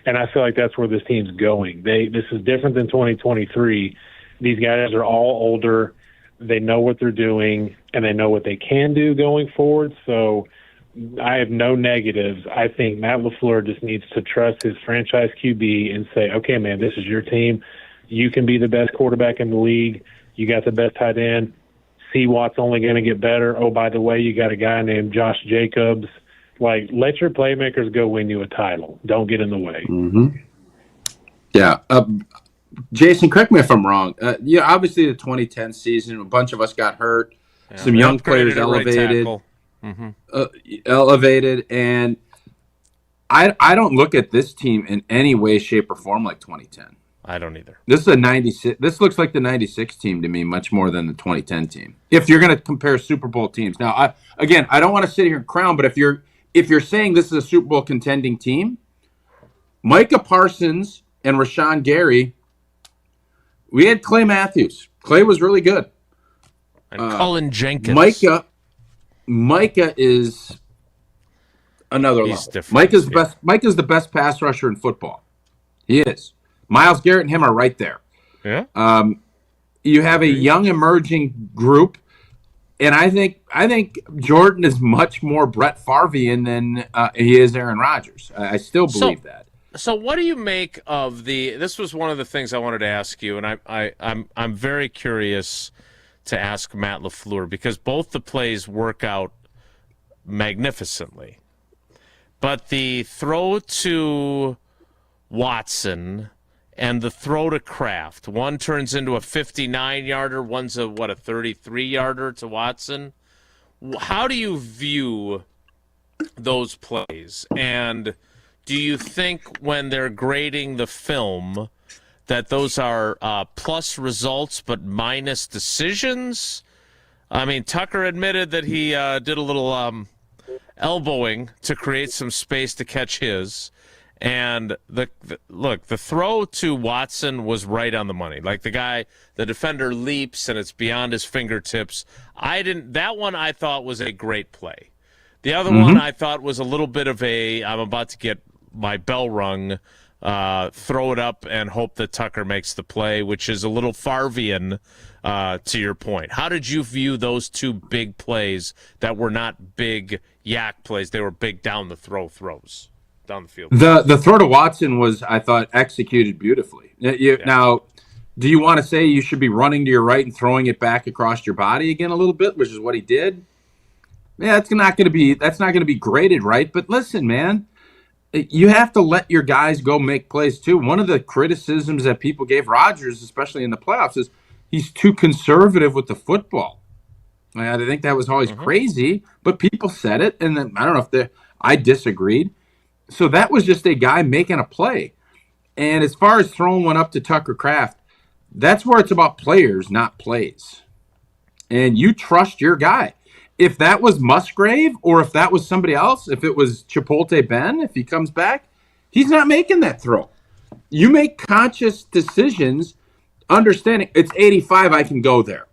And I feel like that's where this team's going. This is different than 2023. These guys are all older. They know what they're doing, and they know what they can do going forward. So I have no negatives. I think Matt LaFleur just needs to trust his franchise QB and say, okay, man, this is your team. You can be the best quarterback in the league. You got the best tight end. See what's only going to get better. Oh, by the way, you got a guy named Josh Jacobs. Like, let your playmakers go win you a title. Don't get in the way. Mm-hmm. Yeah. Jason, correct me if I'm wrong. Obviously the 2010 season, a bunch of us got hurt. Yeah, some young players elevated. Elevated, and I don't look at this team in any way, shape, or form like 2010. I don't either. This is a 96. This looks like the 96 team to me, much more than the 2010 team. If you're going to compare Super Bowl teams, now I don't want to sit here and crown, but if you're saying this is a Super Bowl contending team, Micah Parsons and Rashawn Gary, we had Clay Matthews. Clay was really good. And Cullen Jenkins. Micah is another level. Micah's the best pass rusher in football. He is. Myles Garrett and him are right there. Yeah. You have a young emerging group, and I think Jordan is much more Brett Favre-ian than he is Aaron Rodgers. I still believe that. So what do you make of this was one of the things I wanted to ask you, and I'm very curious to ask Matt LaFleur, because both the plays work out magnificently. But the throw to Watson and the throw to Kraft, one turns into a 59-yarder, one's a 33-yarder to Watson. How do you view those plays? And do you think when they're grading the film that those are plus results but minus decisions? I mean, Tucker admitted that he did a little elbowing to create some space to catch his. And the throw to Watson was right on the money. Like the defender leaps and it's beyond his fingertips. That one I thought was a great play. The other one I thought was a little bit of I'm about to get my bell rung, throw it up and hope that Tucker makes the play, which is a little Favre-ian, to your point. How did you view those two big plays that were not big yak plays? They were big down the throws, down the field. The throw to Watson was, I thought, executed beautifully. Now, do you want to say you should be running to your right and throwing it back across your body again a little bit, which is what he did? Yeah, that's not going to be graded right. But listen, man, you have to let your guys go make plays too. One of the criticisms that people gave Rodgers, especially in the playoffs, is he's too conservative with the football. I think that was always crazy, but people said it, and then I don't know if I disagreed. So that was just a guy making a play. And as far as throwing one up to Tucker Kraft, that's where it's about players, not plays. And you trust your guy. If that was Musgrave or if that was somebody else, if it was Chipotle Ben, if he comes back, he's not making that throw. You make conscious decisions, understanding it's 85, I can go there.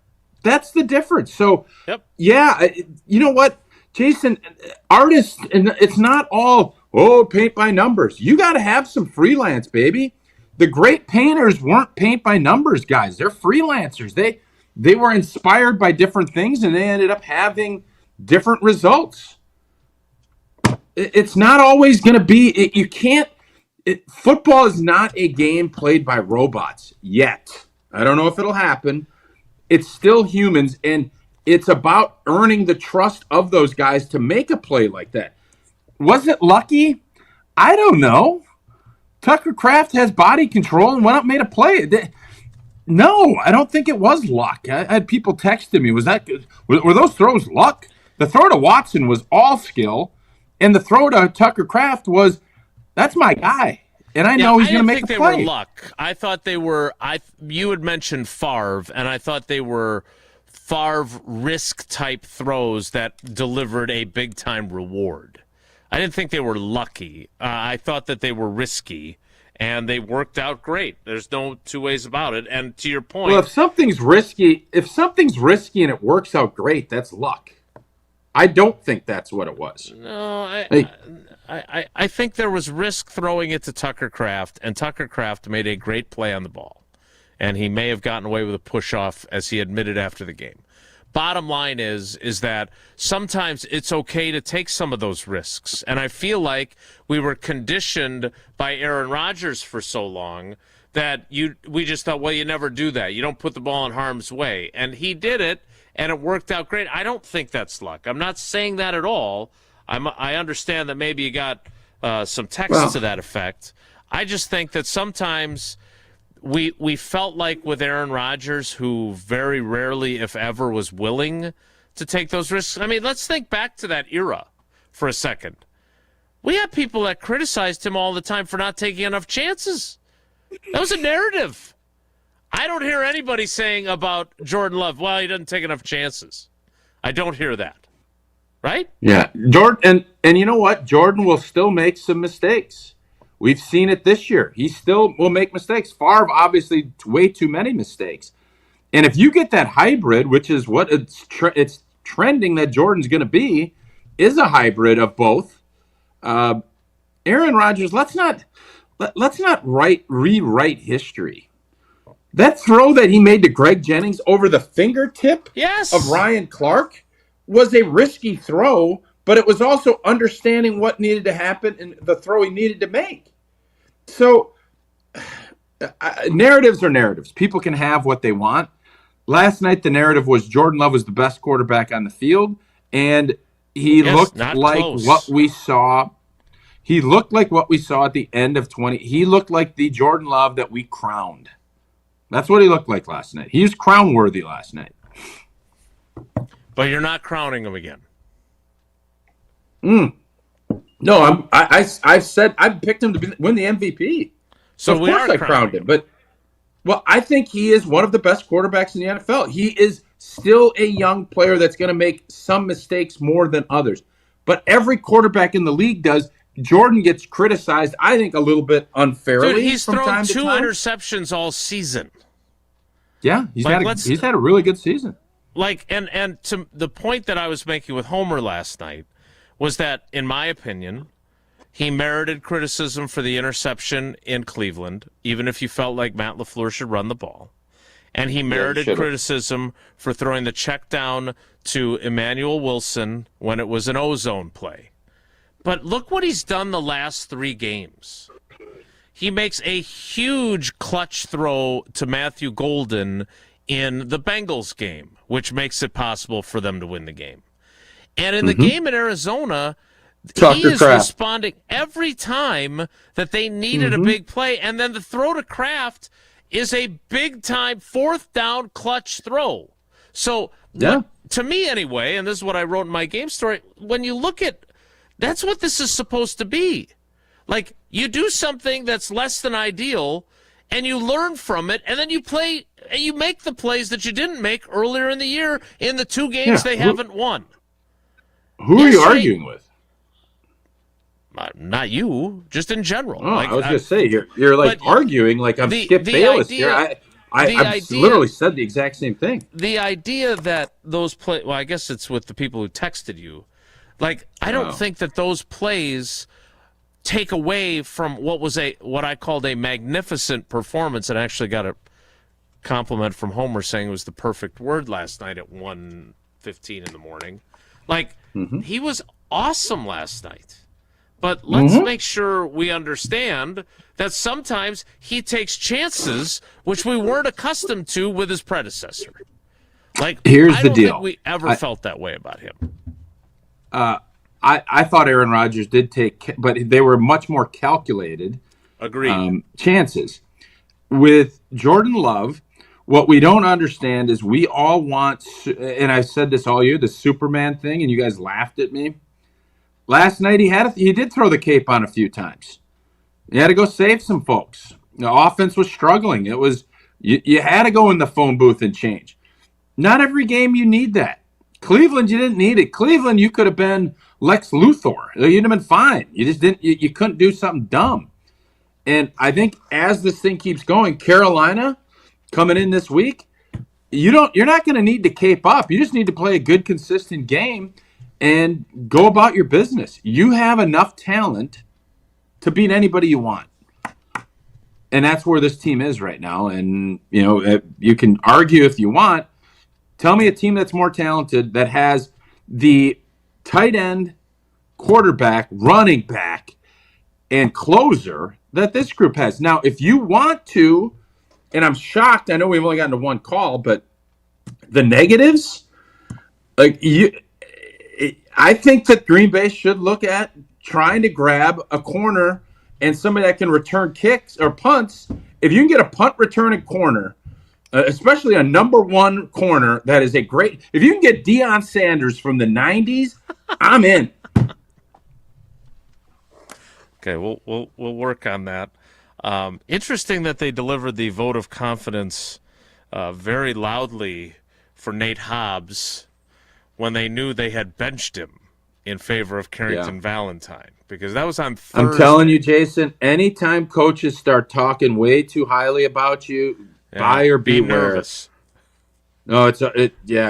That's the difference. So, yeah, you know what, Jason, artists, and it's not all, paint by numbers. You got to have some freelance, baby. The great painters weren't paint by numbers guys. They're freelancers. They were inspired by different things, and they ended up having different results. It's not always going to be – you can't – football is not a game played by robots yet. I don't know if it'll happen. It's still humans, and it's about earning the trust of those guys to make a play like that. Was it lucky? I don't know. Tucker Kraft has body control and went up and made a play. No, I don't think it was luck. I had people texting me. Was that good? Were those throws luck? The throw to Watson was all skill, and the throw to Tucker Kraft was, that's my guy. And I know he's going to make a play. I didn't think they were luck. I thought they were. You had mentioned Favre, and I thought they were Favre risk type throws that delivered a big time reward. I didn't think they were lucky. I thought that they were risky, and they worked out great. There's no two ways about it. And to your point, well, if something's risky and it works out great, that's luck. I don't think that's what it was. No, I think there was risk throwing it to Tucker Kraft, and Tucker Kraft made a great play on the ball. And he may have gotten away with a push-off, as he admitted after the game. Bottom line is that sometimes it's okay to take some of those risks. And I feel like we were conditioned by Aaron Rodgers for so long that we just thought, well, you never do that. You don't put the ball in harm's way. And he did it, and it worked out great. I don't think that's luck. I'm not saying that at all. I understand that maybe you got some text to that effect. I just think that sometimes we felt like with Aaron Rodgers, who very rarely, if ever, was willing to take those risks. I mean, let's think back to that era for a second. We had people that criticized him all the time for not taking enough chances. That was a narrative. I don't hear anybody saying about Jordan Love, well, he doesn't take enough chances. I don't hear that. Right? Yeah. Jordan, and you know what? Jordan will still make some mistakes. We've seen it this year. He still will make mistakes. Favre, obviously, way too many mistakes. And if you get that hybrid, which is what it's trending that Jordan's going to be, is a hybrid of both. Aaron Rodgers, let's not rewrite history. That throw that he made to Greg Jennings over the fingertip of Ryan Clark was a risky throw, but it was also understanding what needed to happen and the throw he needed to make. So narratives are narratives. People can have what they want. Last night, the narrative was Jordan Love was the best quarterback on the field, and he looked like what we saw. He looked like what we saw at the end of 20. He looked like the Jordan Love that we crowned. That's what he looked like last night. He was crown-worthy last night. But you're not crowning him again. No, I've said I've picked him to win the MVP. So of course I crowned him. But I think he is one of the best quarterbacks in the NFL. He is still a young player that's going to make some mistakes more than others. But every quarterback in the league does. Jordan gets criticized, I think, a little bit unfairly. Dude, he's from thrown time 2 to time. interceptions all season. Yeah, he's had a really good season. And to the point that I was making with Homer last night was that, in my opinion, he merited criticism for the interception in Cleveland, even if you felt like Matt LaFleur should run the ball. And he merited criticism for throwing the check down to Emmanuel Wilson when it was an O-zone play. But look what he's done the last 3 games. He makes a huge clutch throw to Matthew Golden in the Bengals game, which makes it possible for them to win the game. And in the game in Arizona, he is responding every time that they needed a big play. And then the throw to Kraft is a big-time 4th down clutch throw. So to me anyway, and this is what I wrote in my game story, when you look at that's what this is supposed to be. Like, you do something that's less than ideal, and you learn from it, and then you play, and you make the plays that you didn't make earlier in the year in the 2 games they haven't won. Who are you arguing with? Not you, just in general. Oh, I was going to say, you're like arguing like I'm Skip Bayless here. I literally said the exact same thing. The idea that those plays, well, I guess it's with the people who texted you. Like, I don't think that those plays take away from what I called a magnificent performance, and I actually got a compliment from Homer saying it was the perfect word last night at 1:15 in the morning. Like, he was awesome last night. But let's make sure we understand that sometimes he takes chances which we weren't accustomed to with his predecessor. Like, here's I the don't deal. think we ever felt that way about him. I thought Aaron Rodgers did take, but they were much more calculated Agreed. Chances. With Jordan Love, What we don't understand is we all want, and I've said this all year, the Superman thing, and you guys laughed at me. Last night he did throw the cape on a few times. He had to go save some folks. The offense was struggling. It was you had to go in the phone booth and change. Not every game you need that. Cleveland, you didn't need it. Cleveland, you could have been Lex Luthor. You'd have been fine. You just didn't. You couldn't do something dumb. And I think as this thing keeps going, Carolina coming in this week, you're not going to need to cape up. You just need to play a good, consistent game and go about your business. You have enough talent to beat anybody you want. And that's where this team is right now. And, you can argue if you want. Tell me a team that's more talented that has the tight end, quarterback, running back, and closer that this group has. Now, if you want to, and I'm shocked, I know we've only gotten to one call, but the negatives, I think that Green Bay should look at trying to grab a corner and somebody that can return kicks or punts. If you can get a punt returning corner, especially a number one corner, that is a great. If you can get Deion Sanders from the 90s, I'm in. Okay, we'll work on that. Interesting that they delivered the vote of confidence very loudly for Nate Hobbs when they knew they had benched him in favor of Carrington Valentine, because that was on Thursday. I'm telling you, Jason, anytime coaches start talking way too highly about you, buyer beware. Nervous. No,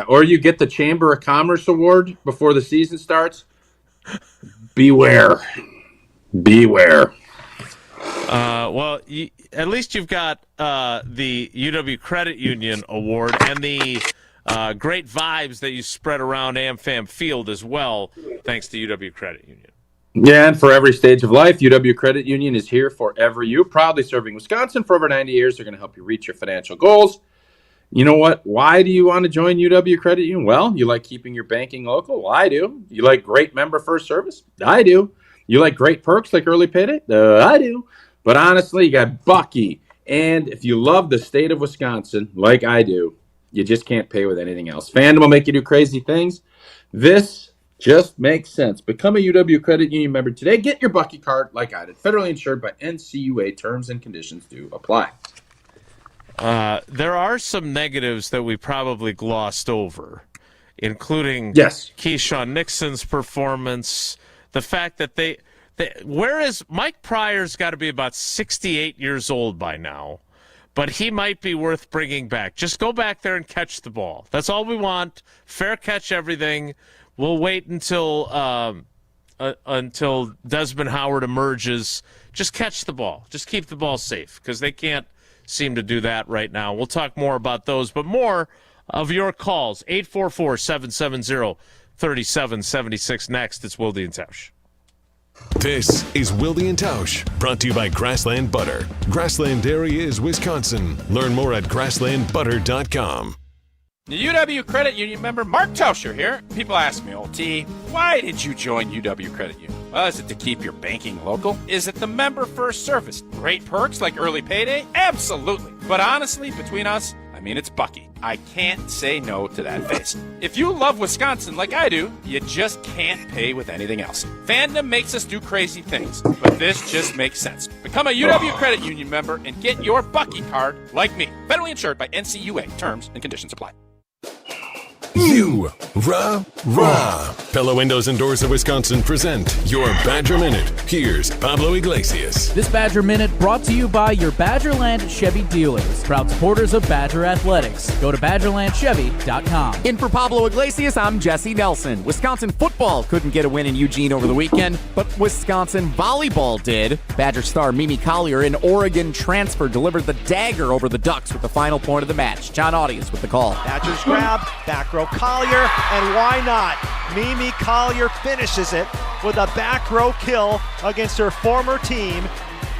or you get the Chamber of Commerce award before the season starts. Beware. Well, at least you've got the UW Credit Union Award and the great vibes that you spread around AmFam Field as well, thanks to UW Credit Union. Yeah, and for every stage of life, UW Credit Union is here forever. You, proudly serving Wisconsin for over 90 years. They're going to help you reach your financial goals. You know what? Why do you want to join UW Credit Union? Well, you like keeping your banking local? Well, I do. You like great member first service? I do. You like great perks like early payday? I do. But honestly, you got Bucky. And if you love the state of Wisconsin, like I do, you just can't pay with anything else. Fandom will make you do crazy things. This just makes sense. Become a UW Credit Union member today. Get your Bucky card like I did. Federally insured by NCUA. Terms and conditions do apply. There are some negatives that we probably glossed over, including Keyshawn Nixon's performance, the fact that whereas Mike Pryor's got to be about 68 years old by now, but he might be worth bringing back. Just go back there and catch the ball. That's all we want. Fair catch everything. We'll wait until Desmond Howard emerges. Just catch the ball. Just keep the ball safe, because they can't seem to do that right now. We'll talk more about those, but more of your calls. 844-770-3776 next. It's Wilde and Tausch. This is Wilde and Tausch, brought to you by Grassland Butter. Grassland Dairy is Wisconsin. Learn more at grasslandbutter.com. The UW Credit Union member Mark Tauscher here. People ask me, T, why did you join UW Credit Union? Well, is it to keep your banking local? Is it the member first service? Great perks like early payday? Absolutely. But honestly, between us, it's Bucky. I can't say no to that face. If you love Wisconsin like I do, you just can't pay with anything else. Fandom makes us do crazy things, but this just makes sense. Become a UW Credit Union member and get your Bucky card like me. Federally insured by NCUA. Terms and conditions apply. Pella Windows and Doors of Wisconsin present your Badger Minute. Here's Pablo Iglesias. This Badger Minute brought to you by your Badgerland Chevy dealers, proud supporters of Badger Athletics. Go to BadgerlandChevy.com. In for Pablo Iglesias, I'm Jesse Nelson. Wisconsin football couldn't get a win in Eugene over the weekend, but Wisconsin volleyball did. Badger star Mimi Collier, an Oregon transfer, delivered the dagger over the Ducks with the final point of the match. John Audience with the call. Badgers grab, back row Collier, and why not? Mimi Collier finishes it with a back row kill against her former team,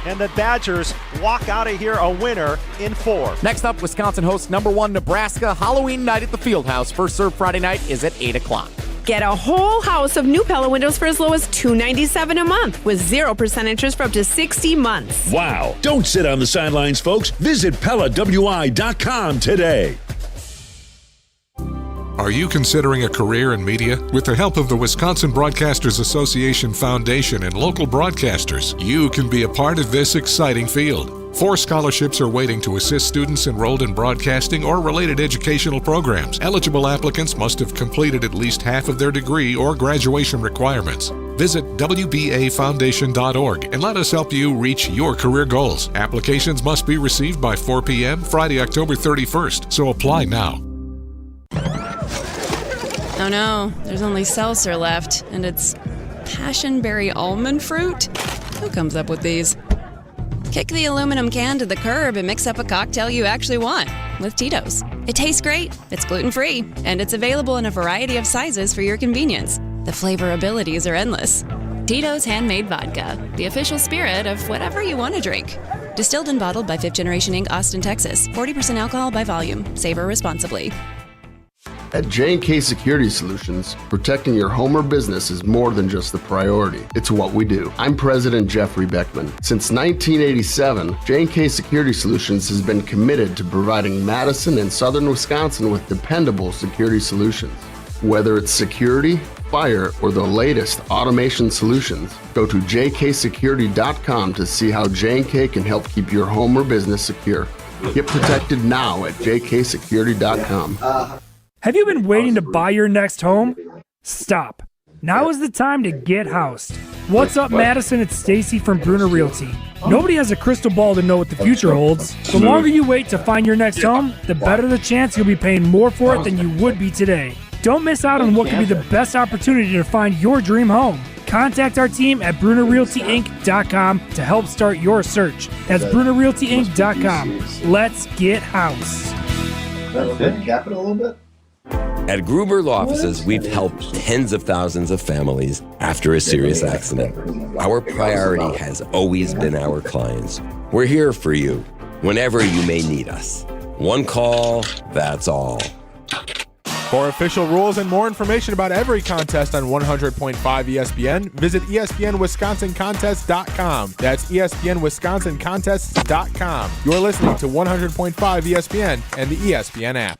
and the Badgers walk out of here a winner in 4. Next up, Wisconsin hosts number 1 Nebraska. Halloween night at the Fieldhouse. First serve Friday night is at 8 o'clock. Get a whole house of new Pella windows for as low as $297 a month with 0% interest for up to 60 months. Wow. Don't sit on the sidelines, folks. Visit PellaWI.com today. Are you considering a career in media? With the help of the Wisconsin Broadcasters Association Foundation and local broadcasters, you can be a part of this exciting field. 4 scholarships are waiting to assist students enrolled in broadcasting or related educational programs. Eligible applicants must have completed at least half of their degree or graduation requirements. Visit WBAFoundation.org and let us help you reach your career goals. Applications must be received by 4 p.m. Friday, October 31st, so apply now. Oh no, there's only seltzer left, and it's passionberry almond fruit? Who comes up with these? Kick the aluminum can to the curb and mix up a cocktail you actually want with Tito's. It tastes great, it's gluten-free, and it's available in a variety of sizes for your convenience. The flavor abilities are endless. Tito's Handmade Vodka, the official spirit of whatever you want to drink. Distilled and bottled by 5th Generation Inc., Austin, Texas. 40% alcohol by volume. Savor responsibly. At J&K Security Solutions, protecting your home or business is more than just a priority. It's what we do. I'm President Jeffrey Beckman. Since 1987, J&K Security Solutions has been committed to providing Madison and Southern Wisconsin with dependable security solutions. Whether it's security, fire, or the latest automation solutions, go to jksecurity.com to see how J&K can help keep your home or business secure. Get protected now at jksecurity.com. Have you been waiting to buy your next home? Stop. Now is the time to get housed. What's up, Madison? It's Stacy from Bruner Realty. Nobody has a crystal ball to know what the future holds. The longer you wait to find your next home, the better the chance you'll be paying more for it than you would be today. Don't miss out on what could be the best opportunity to find your dream home. Contact our team at BrunerRealtyInc.com to help start your search. That's BrunerRealtyInc.com. Let's get house. Cap it a little bit. At Gruber Law Offices, we've helped tens of thousands of families after a serious accident. Our priority has always been our clients. We're here for you whenever you may need us. One call, that's all. For official rules and more information about every contest on 100.5 ESPN, visit ESPNWisconsinContests.com. That's ESPNWisconsinContests.com. You're listening to 100.5 ESPN and the ESPN app.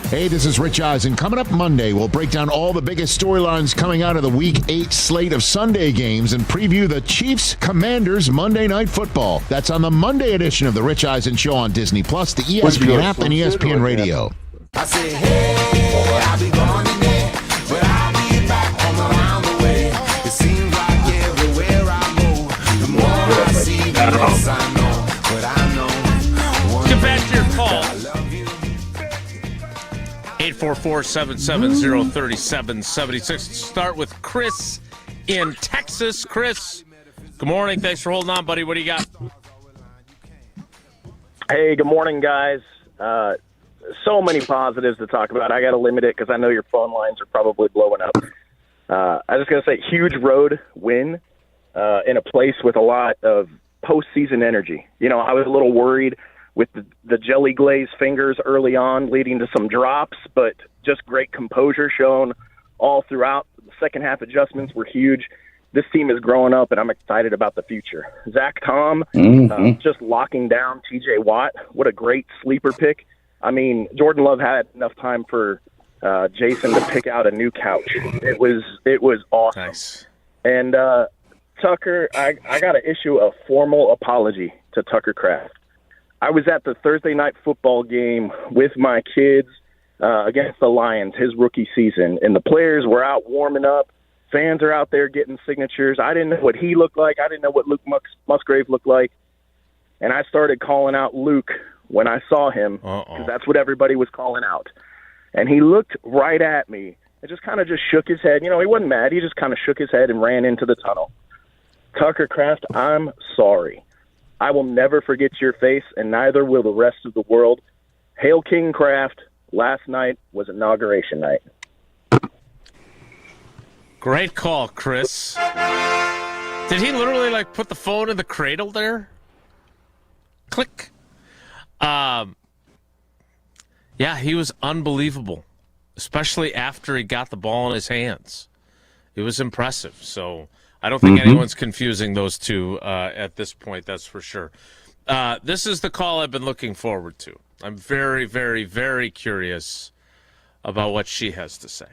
Hey, this is Rich Eisen. Coming up Monday, we'll break down all the biggest storylines coming out of the Week 8 slate of Sunday games and preview the Chiefs-Commanders Monday Night Football. That's on the Monday edition of the Rich Eisen Show on Disney+, the ESPN app, and ESPN Radio. I say, hey, I'll be gone today, but I'll be back home around the way. It seems like everywhere I go, the more I see, the less I know. But I know. Get back to your call. 844-770-3776. Start with Chris in Texas. Chris, good morning. Thanks for holding on, buddy. What do you got? Hey, good morning, guys. So many positives to talk about. I got to limit it because I know your phone lines are probably blowing up. I was just going to say, huge road win in a place with a lot of postseason energy. You know, I was a little worried with the jelly glazed fingers early on, leading to some drops, but just great composure shown all throughout. The second half adjustments were huge. This team is growing up, and I'm excited about the future. Zach Tom, just locking down TJ Watt. What a great sleeper pick. I mean, Jordan Love had enough time for Jason to pick out a new couch. It was awesome. Nice. And Tucker, I got to issue a formal apology to Tucker Kraft. I was at the Thursday night football game with my kids against the Lions, his rookie season, and the players were out warming up. Fans are out there getting signatures. I didn't know what he looked like. I didn't know what Luke Musgrave looked like. And I started calling out Luke when I saw him, because that's what everybody was calling out. And he looked right at me and just kind of shook his head. You know, he wasn't mad. He just kind of shook his head and ran into the tunnel. Tucker Kraft, I'm sorry. I will never forget your face, and neither will the rest of the world. Hail King Kraft. Last night was inauguration night. Great call, Chris. Did he literally, put the phone in the cradle there? Click. Yeah, he was unbelievable. especially after he got the ball in his hands. It was impressive. So I don't think anyone's confusing those two at this point, that's for sure. This is the call I've been looking forward to. I'm very, very, very curious about what she has to say.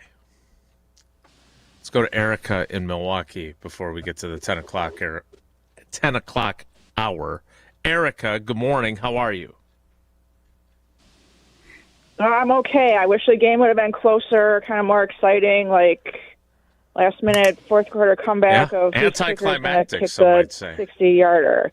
Let's go to Erica in Milwaukee before we get to the 10 o'clock hour. Erica, good morning. How are you? I'm okay. I wish the game would have been closer, kind of more exciting, like last-minute fourth-quarter comeback of anticlimactic, some might say. 60-yarder.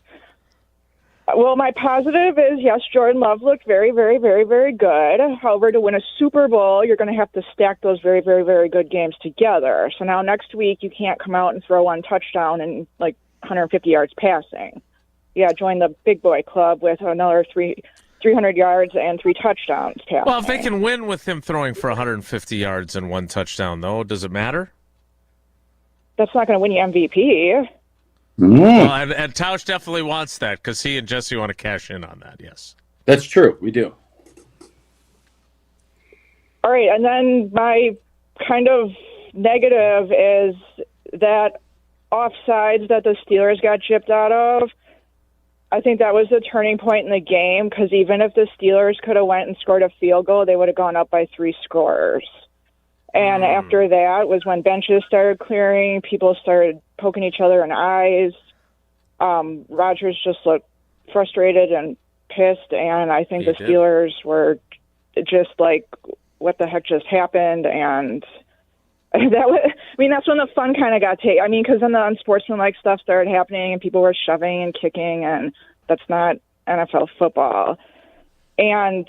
Well, my positive is, yes, Jordan Love looked very, very, very, very good. However, to win a Super Bowl, you're going to have to stack those very, very, very good games together. So now next week, you can't come out and throw one touchdown and, 150 yards passing. Yeah, join the big boy club with another 300 yards and 3 touchdowns passing. Well, if they can win with him throwing for 150 yards and 1 touchdown, though, does it matter? That's not going to win you MVP. Well, and Tausch definitely wants that because he and Jesse want to cash in on that, yes. That's true. We do. All right, and then my kind of negative is that offsides that the Steelers got chipped out of. I think that was the turning point in the game because even if the Steelers could have went and scored a field goal, they would have gone up by 3 scores. And after that was when benches started clearing, people started poking each other in the eyes. Rodgers just looked frustrated and pissed, and I think the Steelers were just like, what the heck just happened? And that's when the fun kind of got taken. I mean, because then the unsportsmanlike stuff started happening, and people were shoving and kicking, and that's not NFL football. And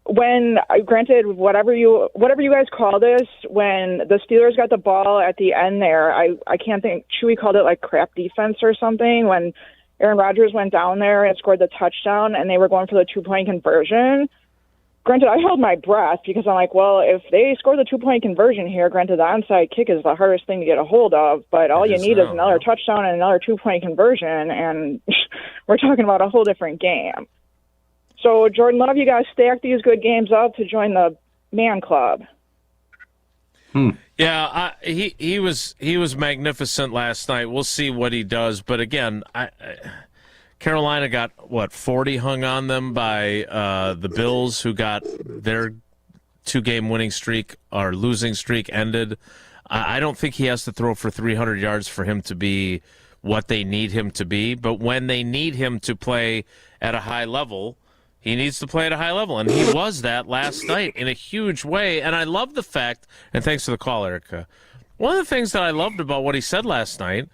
when, granted, whatever you guys call this, when the Steelers got the ball at the end there, I can't think, Chewy called it like crap defense or something, when Aaron Rodgers went down there and scored the touchdown and they were going for the 2-point conversion. Granted, I held my breath because I'm like, well, if they score the 2-point conversion here, granted, the onside kick is the hardest thing to get a hold of, but all you need is another touchdown and another 2-point conversion, and we're talking about a whole different game. So, Jordan Love, you guys stack these good games up to join the man club. Yeah, he was magnificent last night. We'll see what he does. But again, Carolina got, 40 hung on them by the Bills, who got their 2-game winning streak or losing streak ended. I don't think he has to throw for 300 yards for him to be what they need him to be. But when they need him to play at a high level, he needs to play at a high level, and he was that last night in a huge way. And I love the fact, and thanks for the call, Erica, one of the things that I loved about what he said last night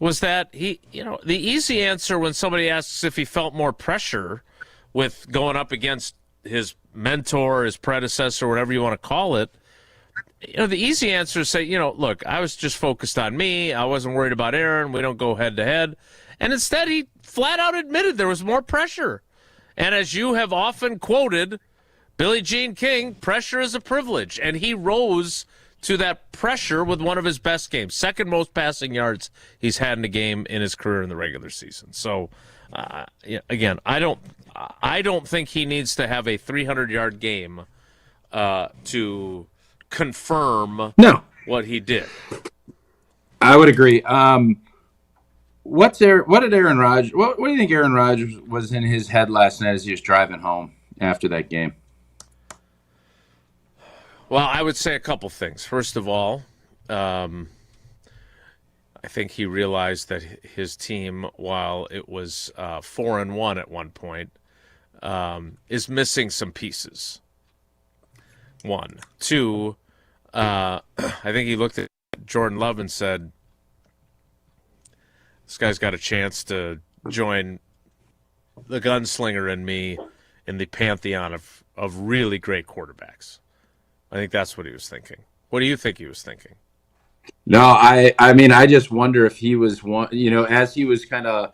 was that the easy answer when somebody asks if he felt more pressure with going up against his mentor, his predecessor, whatever you want to call it, the easy answer is say, look, I was just focused on me. I wasn't worried about Aaron. We don't go head to head. And instead, he flat out admitted there was more pressure. And as you have often quoted, Billie Jean King, pressure is a privilege. And he rose to that pressure with one of his best games, second most passing yards he's had in a game in his career in the regular season. So, again, I don't think he needs to have a 300-yard game to confirm what he did. I would agree. What do you think Aaron Rodgers was in his head last night as he was driving home after that game? Well, I would say a couple things. First of all, I think he realized that his team, while it was 4-1 at one point, is missing some pieces. 1. 2, I think he looked at Jordan Love and said, this guy's got a chance to join the gunslinger in me in the pantheon of really great quarterbacks. I think that's what he was thinking. What do you think he was thinking? No, I mean, I just wonder if he was as he was kind of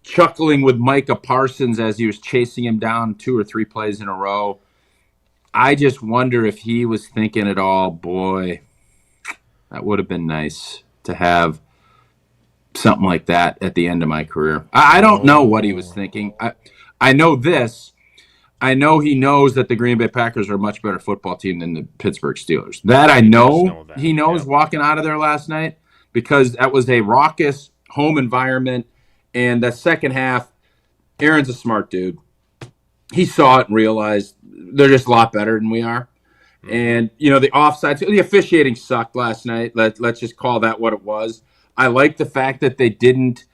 chuckling with Micah Parsons as he was chasing him down 2 or 3 plays in a row. I just wonder if he was thinking at all, boy, that would have been nice to have something like that at the end of my career. I don't know what he was thinking. I know this. I know he knows that the Green Bay Packers are a much better football team than the Pittsburgh Steelers. That I know he knows walking out of there last night, because that was a raucous home environment. And that second half, Aaron's a smart dude. He saw it and realized they're just a lot better than we are. And, the offsides, the officiating sucked last night. Let's just call that what it was. I like the fact that they didn't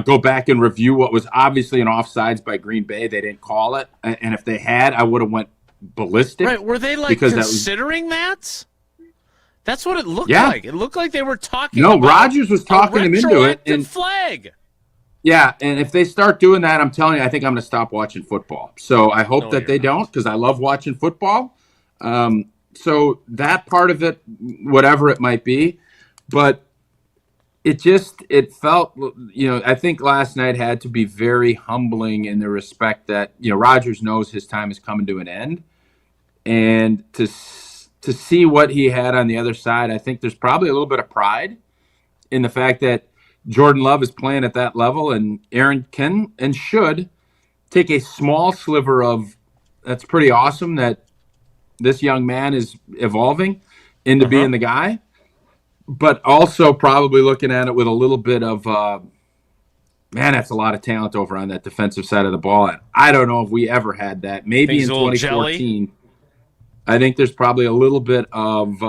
go back and review what was obviously an offsides by Green Bay. They didn't call it. And if they had, I would have went ballistic. Right, were they considering that? That's what it looked like. It looked like they were talking about Rodgers was talking him into it. And flag. Yeah, and if they start doing that, I'm telling you, I think I'm going to stop watching football. So I hope that they don't, because I love watching football. So that part of it, whatever it might be, but it felt, I think last night had to be very humbling in the respect that, Rodgers knows his time is coming to an end. And to see what he had on the other side, I think there's probably a little bit of pride in the fact that Jordan Love is playing at that level, and Aaron can and should take a small sliver of that's pretty awesome that this young man is evolving into being the guy, but also probably looking at it with a little bit of, that's a lot of talent over on that defensive side of the ball. And I don't know if we ever had that. Maybe in 2014. I think there's probably a little bit of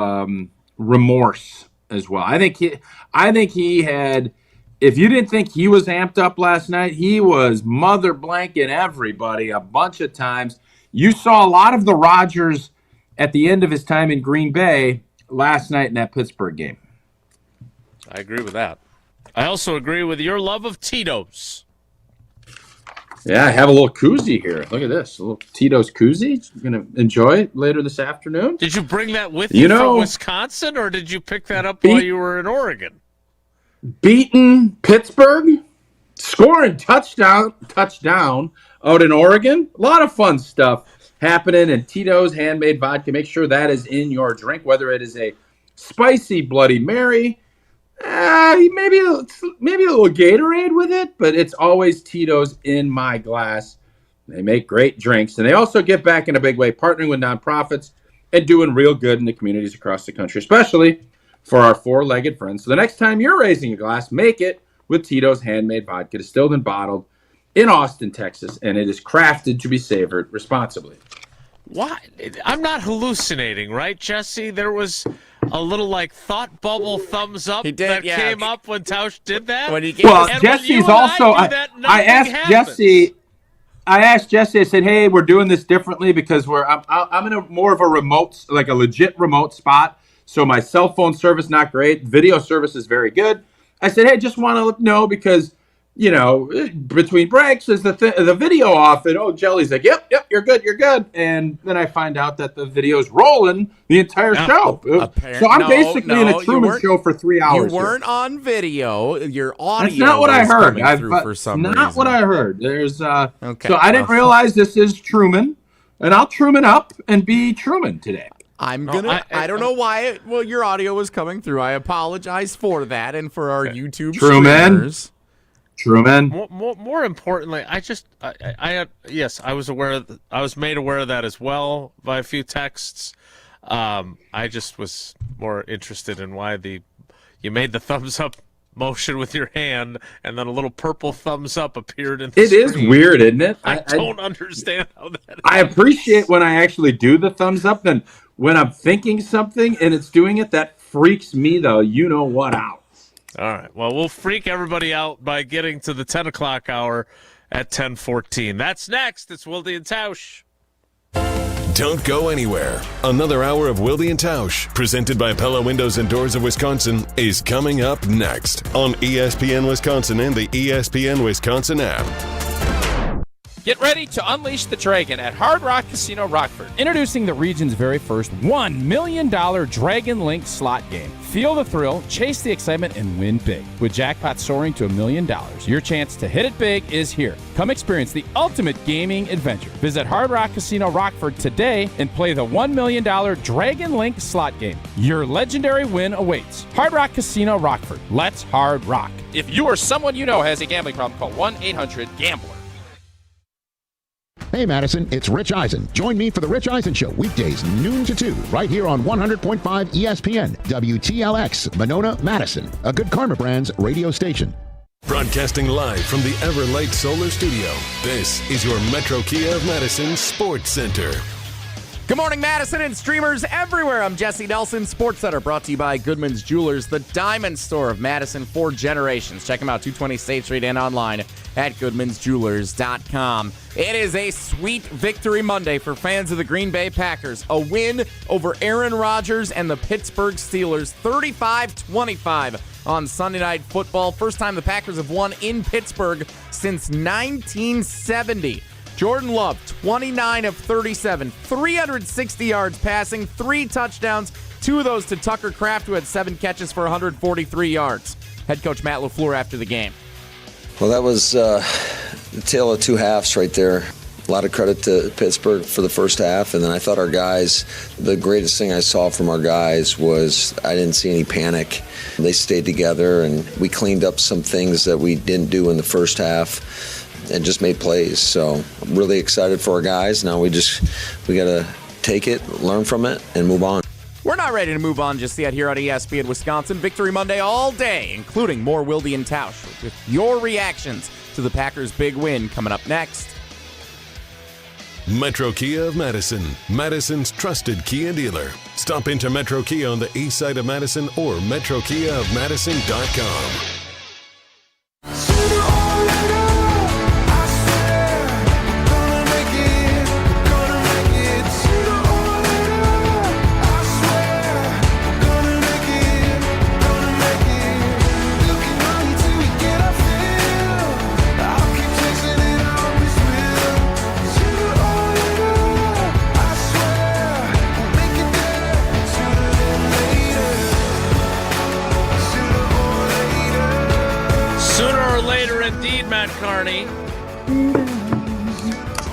remorse as well. I think he had. If you didn't think he was amped up last night, he was mother blanking everybody a bunch of times. You saw a lot of the Rodgers at the end of his time in Green Bay last night in that Pittsburgh game. I agree with that. I also agree with your love of Tito's. Yeah, I have a little koozie here. Look at this. A little Tito's koozie. You're going to enjoy it later this afternoon. Did you bring that with you from Wisconsin, or did you pick that up while you were in Oregon? Beating Pittsburgh, scoring touchdown out in Oregon. A lot of fun stuff happening, and Tito's handmade vodka. Make sure that is in your drink, whether it is a spicy Bloody Mary, maybe a little Gatorade with it, but it's always Tito's in my glass. They make great drinks, and they also give back in a big way, partnering with nonprofits and doing real good in the communities across the country, especially for our four-legged friends. So the next time you're raising a glass, make it with Tito's handmade vodka, distilled and bottled in Austin, Texas, and it is crafted to be savored responsibly. Why? I'm not hallucinating, right, Jesse? There was a little thought bubble thumbs up came up when Tausch did that. Jesse's also. I asked Jesse. I said, "Hey, we're doing this differently because I'm in a more of a remote, like a legit remote spot. So my cell phone service not great. Video service is very good." I said, "Hey, just want to know because between breaks is the video off?" And Jelly's like, "Yep, you're good." And then I find out that the video's rolling the entire show. So I'm basically in a Truman Show for 3 hours. You weren't on video. Your audio. That's not what I heard. For some reason. Not what I heard. There's So I didn't realize this is Truman, and I'll Truman up and be Truman today. I don't know why. Your audio was coming through. I apologize for that, and for our YouTube streamers. Truman. More importantly, I was made aware of that as well by a few texts. I just was more interested in why you made the thumbs up motion with your hand, and then a little purple thumbs up appeared in the screen. It is weird, isn't it? I don't understand how that is. I appreciate when I actually do the thumbs up, then when I'm thinking something and it's doing it, that freaks me out. All right. Well, we'll freak everybody out by getting to the 10 o'clock hour at 10:14. That's next. It's Wilde and Tausch. Don't go anywhere. Another hour of Wilde and Tausch, presented by Pella Windows and Doors of Wisconsin, is coming up next on ESPN Wisconsin and the ESPN Wisconsin app. Get ready to unleash the dragon at Hard Rock Casino Rockford. Introducing the region's very first $1 million Dragon Link slot game. Feel the thrill, chase the excitement, and win big. With jackpots soaring to $1 million, your chance to hit it big is here. Come experience the ultimate gaming adventure. Visit Hard Rock Casino Rockford today and play the $1 million Dragon Link slot game. Your legendary win awaits. Hard Rock Casino Rockford. Let's hard rock. If you or someone you know has a gambling problem, call 1-800-GAMBLER. Hey, Madison, it's Rich Eisen. Join me for The Rich Eisen Show, weekdays noon to 2, right here on 100.5 ESPN, WTLX, Monona, Madison, a Good Karma Brands radio station. Broadcasting live from the Everlight Solar Studio, this is your Metro Kia of Madison Sports Center. Good morning, Madison and streamers everywhere. I'm Jesse Nelson, Sports Center, brought to you by Goodman's Jewelers, the diamond store of Madison for generations. Check them out, 220 State Street and online at goodmansjewelers.com. It is a sweet victory Monday for fans of the Green Bay Packers. A win over Aaron Rodgers and the Pittsburgh Steelers, 35-25 on Sunday Night Football. First time the Packers have won in Pittsburgh since 1970. Jordan Love, 29 of 37, 360 yards passing, 3 touchdowns, 2 of those to Tucker Kraft, who had 7 catches for 143 yards. Head coach Matt LaFleur after the game. Well, that was the tale of two halves right there. A lot of credit to Pittsburgh for the first half, and then I thought our guys, the greatest thing I saw from our guys was I didn't see any panic. They stayed together, and we cleaned up some things that we didn't do in the first half and just made plays. So I'm really excited for our guys. Now we got to take it, learn from it, and move on. We're not ready to move on just yet here on ESPN Wisconsin. Victory Monday all day, including more Wilde and Tausch with your reactions to the Packers' big win coming up next. Metro Kia of Madison, Madison's trusted Kia dealer. Stop into Metro Kia on the east side of Madison or metrokiaofmadison.com. Carney.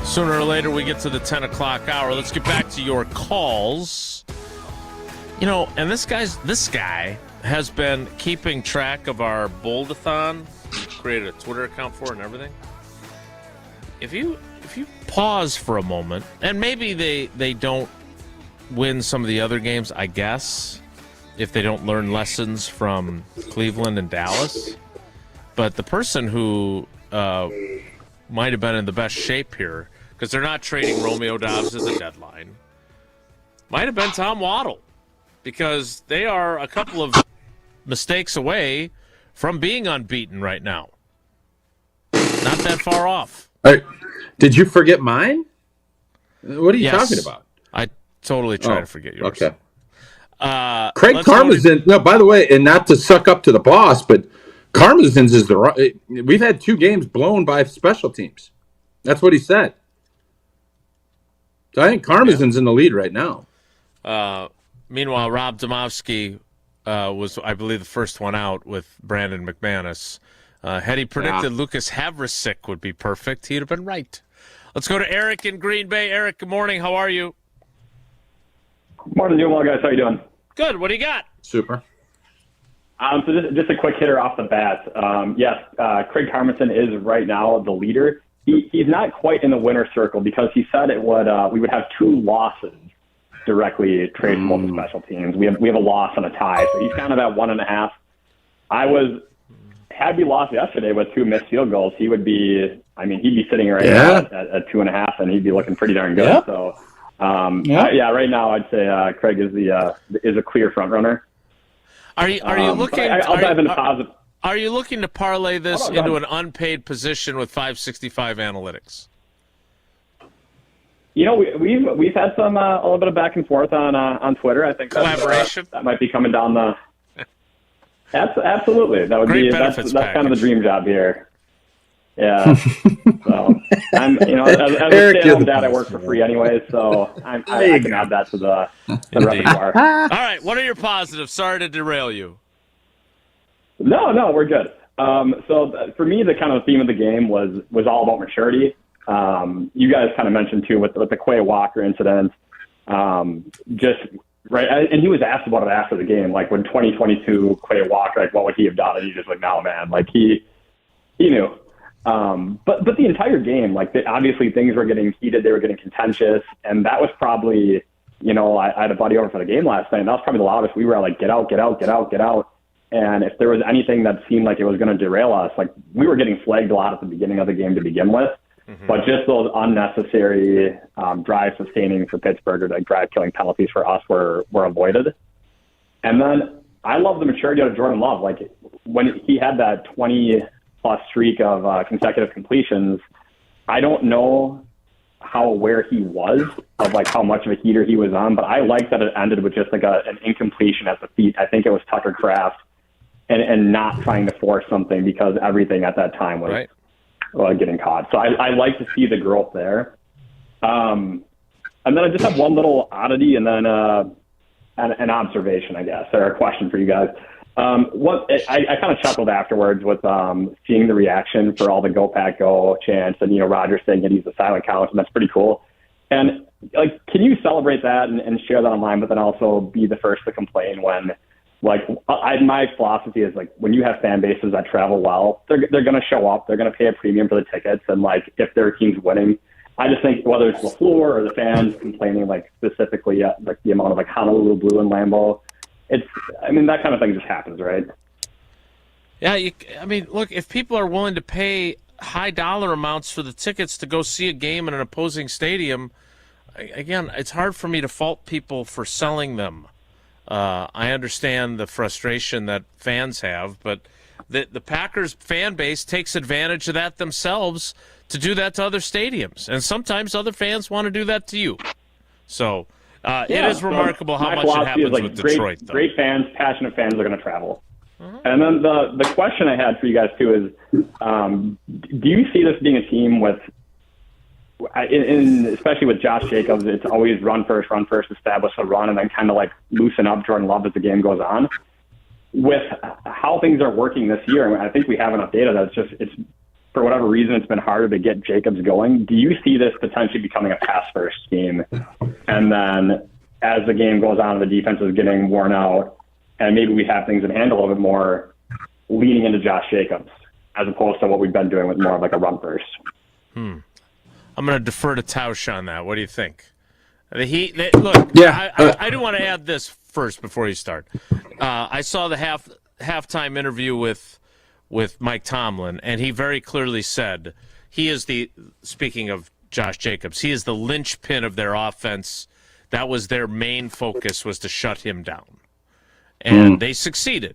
Sooner or later, we get to the 10 o'clock hour. Let's get back to your calls. You know, and this guy has been keeping track of our Bold-a-thon. Created a Twitter account for it and everything. If you pause for a moment, and maybe they don't win some of the other games, I guess, if they don't learn lessons from Cleveland and Dallas. But the person who might have been in the best shape here, because they're not trading Romeo Doubs at the deadline, might have been Tom Waddle, because they are a couple of mistakes away from being unbeaten right now. Not that far off. Did you forget mine? What are you talking about? I totally try to forget yours. Okay. Craig Karmazin, no, by the way, and not to suck up to the boss, but Karmazin's is we've had 2 games blown by special teams. That's what he said. So I think Karmazin's in the lead right now. Meanwhile, Rob Domofsky was, I believe, the first one out with Brandon McManus. Had he predicted Lucas Havrisik would be perfect, he'd have been right. Let's go to Eric in Green Bay. Eric, good morning. How are you? Morning, doing well, guys. How you doing? Good. What do you got? Super. So just a quick hitter off the bat. Yes, Craig Karmazin is right now the leader. He's not quite in the winner's circle because he said it would we would have 2 losses directly tradable to special teams. We have a loss and a tie, so he's kind of at 1.5. Had we lost yesterday with 2 missed field goals, he'd be sitting right now at 2.5, and he'd be looking pretty darn good. Yeah. So right now I'd say Craig is a clear front runner. Are you looking? I'll dive into positive. Are you looking to parlay this into an unpaid position with 565 analytics? You know, we've had some a little bit of back and forth on Twitter. I think collaboration that might be coming down the. Absolutely, that would be that's kind of the dream job here. Yeah. So I'm as a stay-at-home dad, I work for free anyway, so I can add that to the repertoire. All right, what are your positives? Sorry to derail you. No, we're good. So for me, the kind of theme of the game was all about maturity. You guys kind of mentioned too with the Quay Walker incident. Just right, and he was asked about it after the game, like when 2022 Quay Walker, like what would he have done? And he's just like, no, man, like he knew. But the entire game, like obviously things were getting heated, they were getting contentious, and that was probably, I had a buddy over for the game last night, and that was probably the loudest. We were like, get out, get out, get out, get out. And if there was anything that seemed like it was going to derail us, like we were getting flagged a lot at the beginning of the game to begin with. But just those unnecessary drive sustaining for Pittsburgh or like drive killing penalties for us were avoided. And then I love the maturity out of Jordan Love. Like when he had that 20-plus streak of consecutive completions, I don't know how aware he was of like how much of a heater he was on, but I like that it ended with just like an incompletion at the feet. I think it was Tucker Kraft and not trying to force something because everything at that time was getting caught. So I like to see the growth there. And then I just have one little oddity and then an observation, I guess, or a question for you guys. I kind of chuckled afterwards with seeing the reaction for all the "Go Pack Go" chants and Rodgers saying that he's a silent couch, and that's pretty cool. And like, can you celebrate that and share that online, but then also be the first to complain when, like, my philosophy is like when you have fan bases that travel well, they're going to show up, they're going to pay a premium for the tickets, and like if their team's winning, I just think whether it's LaFleur or the fans complaining, like specifically like the amount of like Honolulu Blue and Lambeau. That kind of thing just happens, right? Yeah, look, if people are willing to pay high dollar amounts for the tickets to go see a game in an opposing stadium, again, it's hard for me to fault people for selling them. I understand the frustration that fans have, but the Packers fan base takes advantage of that themselves to do that to other stadiums, and sometimes other fans want to do that to you. So it is remarkable how much it happens with Detroit, though. Great fans, passionate fans are going to travel. And then the question I had for you guys, too, is do you see this being a team with, especially with Josh Jacobs, it's always run first, establish a run, and then kind of like loosen up Jordan Love as the game goes on? With how things are working this year, I think we have enough data that it's for whatever reason, it's been harder to get Jacobs going. Do you see this potentially becoming a pass-first game? And then as the game goes on, the defense is getting worn out, and maybe we have things in hand a little bit more leading into Josh Jacobs, as opposed to what we've been doing with more of like a run-first. I'm going to defer to Tausch on that. What do you think? I do want to add this first before you start. I saw the halftime interview with Mike Tomlin, and he very clearly said he is speaking of Josh Jacobs, he is the linchpin of their offense. That was their main focus, was to shut him down. And they succeeded.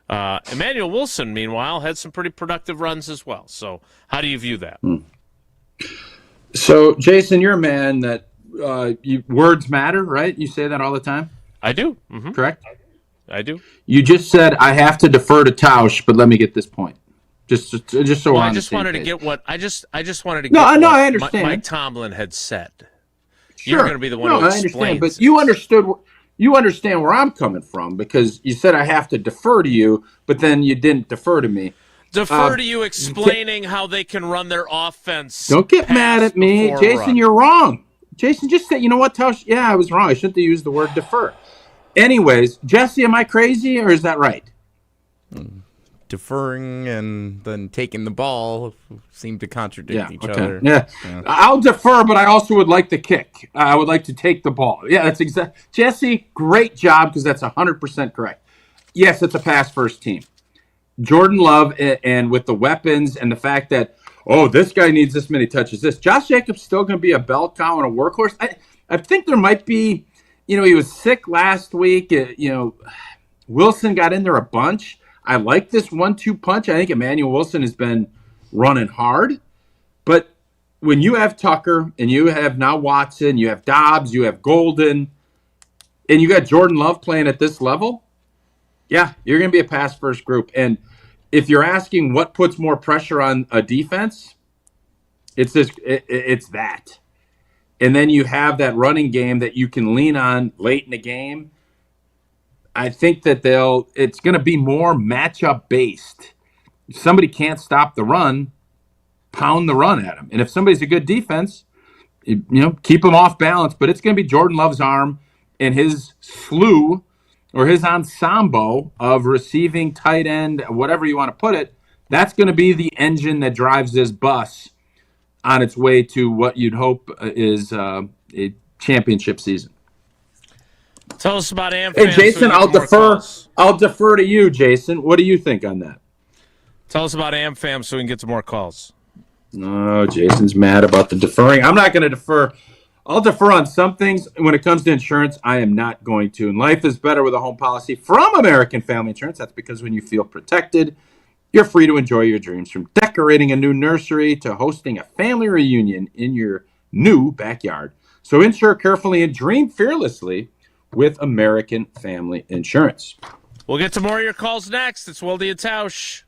Emmanuel Wilson, meanwhile, had some pretty productive runs as well. So how do you view that? So, Jason, you're a man that words matter, right? You say that all the time? I do. Correct? I do. You just said I have to defer to Tausch, but let me get this point. Just so I just wanted to get what I just wanted to get. No, I understand. Mike Tomlin had said. Sure. You're going to be the one who explains. I understand, but you understand where I'm coming from, because you said I have to defer to you, but then you didn't defer to me. Defer to you explaining how they can run their offense. Don't get mad at me, Jason. You're wrong. Jason, just say, you know what, Tausch? Yeah, I was wrong. I shouldn't have used the word defer. Anyways, Jesse, am I crazy, or is that right? Deferring and then taking the ball seem to contradict each other. Yeah, I'll defer, but I also would like the kick. I would like to take the ball. Yeah, that's exactly. Jesse, great job, because that's 100% correct. Yes, it's a pass-first team. Jordan Love, and with the weapons and the fact that, this guy needs this many touches. Josh Jacobs still going to be a bell cow and a workhorse. I think there might be. He was sick last week. Wilson got in there a bunch. I like this 1-2 punch. I think Emmanuel Wilson has been running hard. But when you have Tucker and you have now Watson, you have Dobbs, you have Golden, and you got Jordan Love playing at this level, yeah, you're going to be a pass-first group. And if you're asking what puts more pressure on a defense, it's that. And then you have that running game that you can lean on late in the game. I think that it's going to be more matchup based. If somebody can't stop the run, pound the run at them. And if somebody's a good defense, keep them off balance. But it's going to be Jordan Love's arm and his slew or his ensemble of receiving, tight end, whatever you want to put it, That's going to be the engine that drives this bus on its way to what you'd hope is a championship season. Tell us about AmFam. Hey, Jason, I'll defer to you, Jason. What do you think on that? Tell us about AmFam so we can get some more calls. No, Jason's mad about the deferring. I'm not going to defer. I'll defer on some things. When it comes to insurance, I am not going to. And life is better with a home policy from American Family Insurance. That's because when you feel protected, you're free to enjoy your dreams, from decorating a new nursery to hosting a family reunion in your new backyard. So insure carefully and dream fearlessly with American Family Insurance. We'll get to more of your calls next. It's Wilde and Tausch.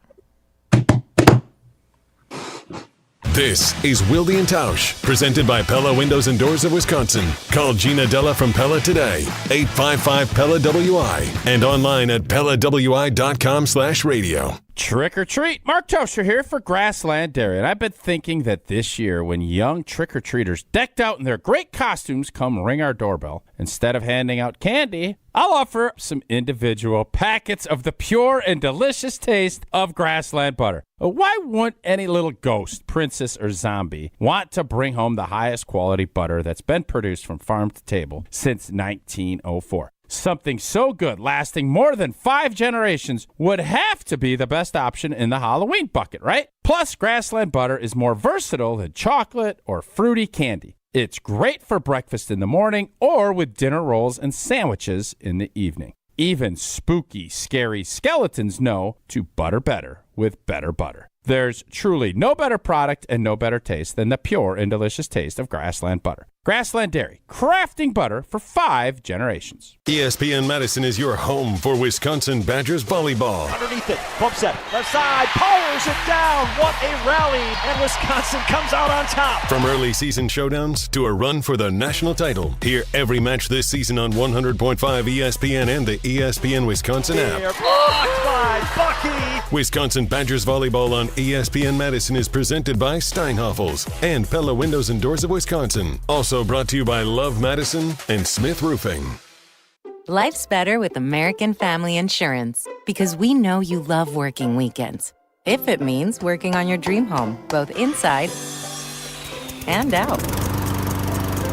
This is Wilde and Tausch, presented by Pella Windows and Doors of Wisconsin. Call Gina Della from Pella today, 855-PELLA-WI, and online at PellaWI.com/radio. Trick or treat. Mark Toscher here for Grassland Dairy. And I've been thinking that this year, when young trick-or-treaters decked out in their great costumes come ring our doorbell, instead of handing out candy, I'll offer some individual packets of the pure and delicious taste of Grassland butter. Why wouldn't any little ghost, princess, or zombie want to bring home the highest quality butter that's been produced from farm to table since 1904? Something so good, lasting more than 5 generations, would have to be the best option in the Halloween bucket, right? Plus, Grassland butter is more versatile than chocolate or fruity candy. It's great for breakfast in the morning or with dinner rolls and sandwiches in the evening. Even spooky, scary skeletons know to butter better with better butter. There's truly no better product and no better taste than the pure and delicious taste of Grassland butter. Grassland Dairy, crafting butter for 5 generations. ESPN Madison is your home for Wisconsin Badgers volleyball. Underneath it, bump set, left side, powers it down. What a rally, and Wisconsin comes out on top. From early season showdowns to a run for the national title, hear every match this season on 100.5 ESPN and the ESPN Wisconsin app. Blocked by Bucky. Wisconsin Badgers volleyball on ESPN Madison is presented by Steinhoffels and Pella Windows and Doors of Wisconsin. Also brought to you by Love Madison and Smith Roofing. Life's better with American Family Insurance because we know you love working weekends. If it means working on your dream home, both inside and out.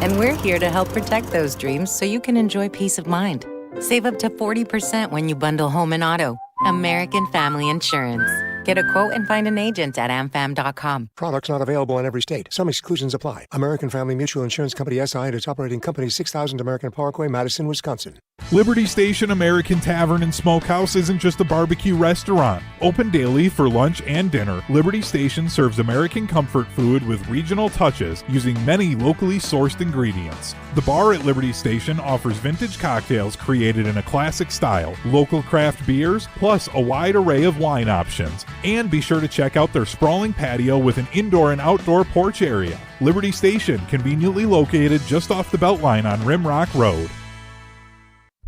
And we're here to help protect those dreams so you can enjoy peace of mind. Save up to 40% when you bundle home and auto. American Family Insurance. Get a quote and find an agent at amfam.com. Products not available in every state. Some exclusions apply. American Family Mutual Insurance Company SI and its operating company 6000 American Parkway, Madison, Wisconsin. Liberty Station American Tavern and Smokehouse isn't just a barbecue restaurant. Open daily for lunch and dinner, Liberty Station serves American comfort food with regional touches using many locally sourced ingredients. The bar at Liberty Station offers vintage cocktails created in a classic style, local craft beers, plus a wide array of wine options. And be sure to check out their sprawling patio with an indoor and outdoor porch area. Liberty Station, conveniently located just off the Beltline on Rimrock Road.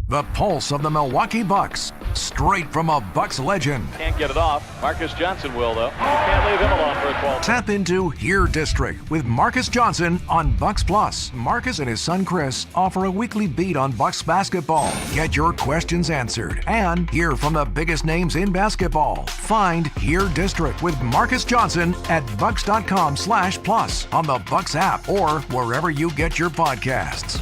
The pulse of the Milwaukee Bucks, straight from a Bucks legend. Can't get it off. Marcus Johnson will, though. Can't leave him alone for a 12. Tap into Here District with Marcus Johnson on Bucks Plus. Marcus and his son Chris offer a weekly beat on Bucks basketball. Get your questions answered and hear from the biggest names in basketball. Find Here District with Marcus Johnson at bucks.com/plus on the Bucks app or wherever you get your podcasts.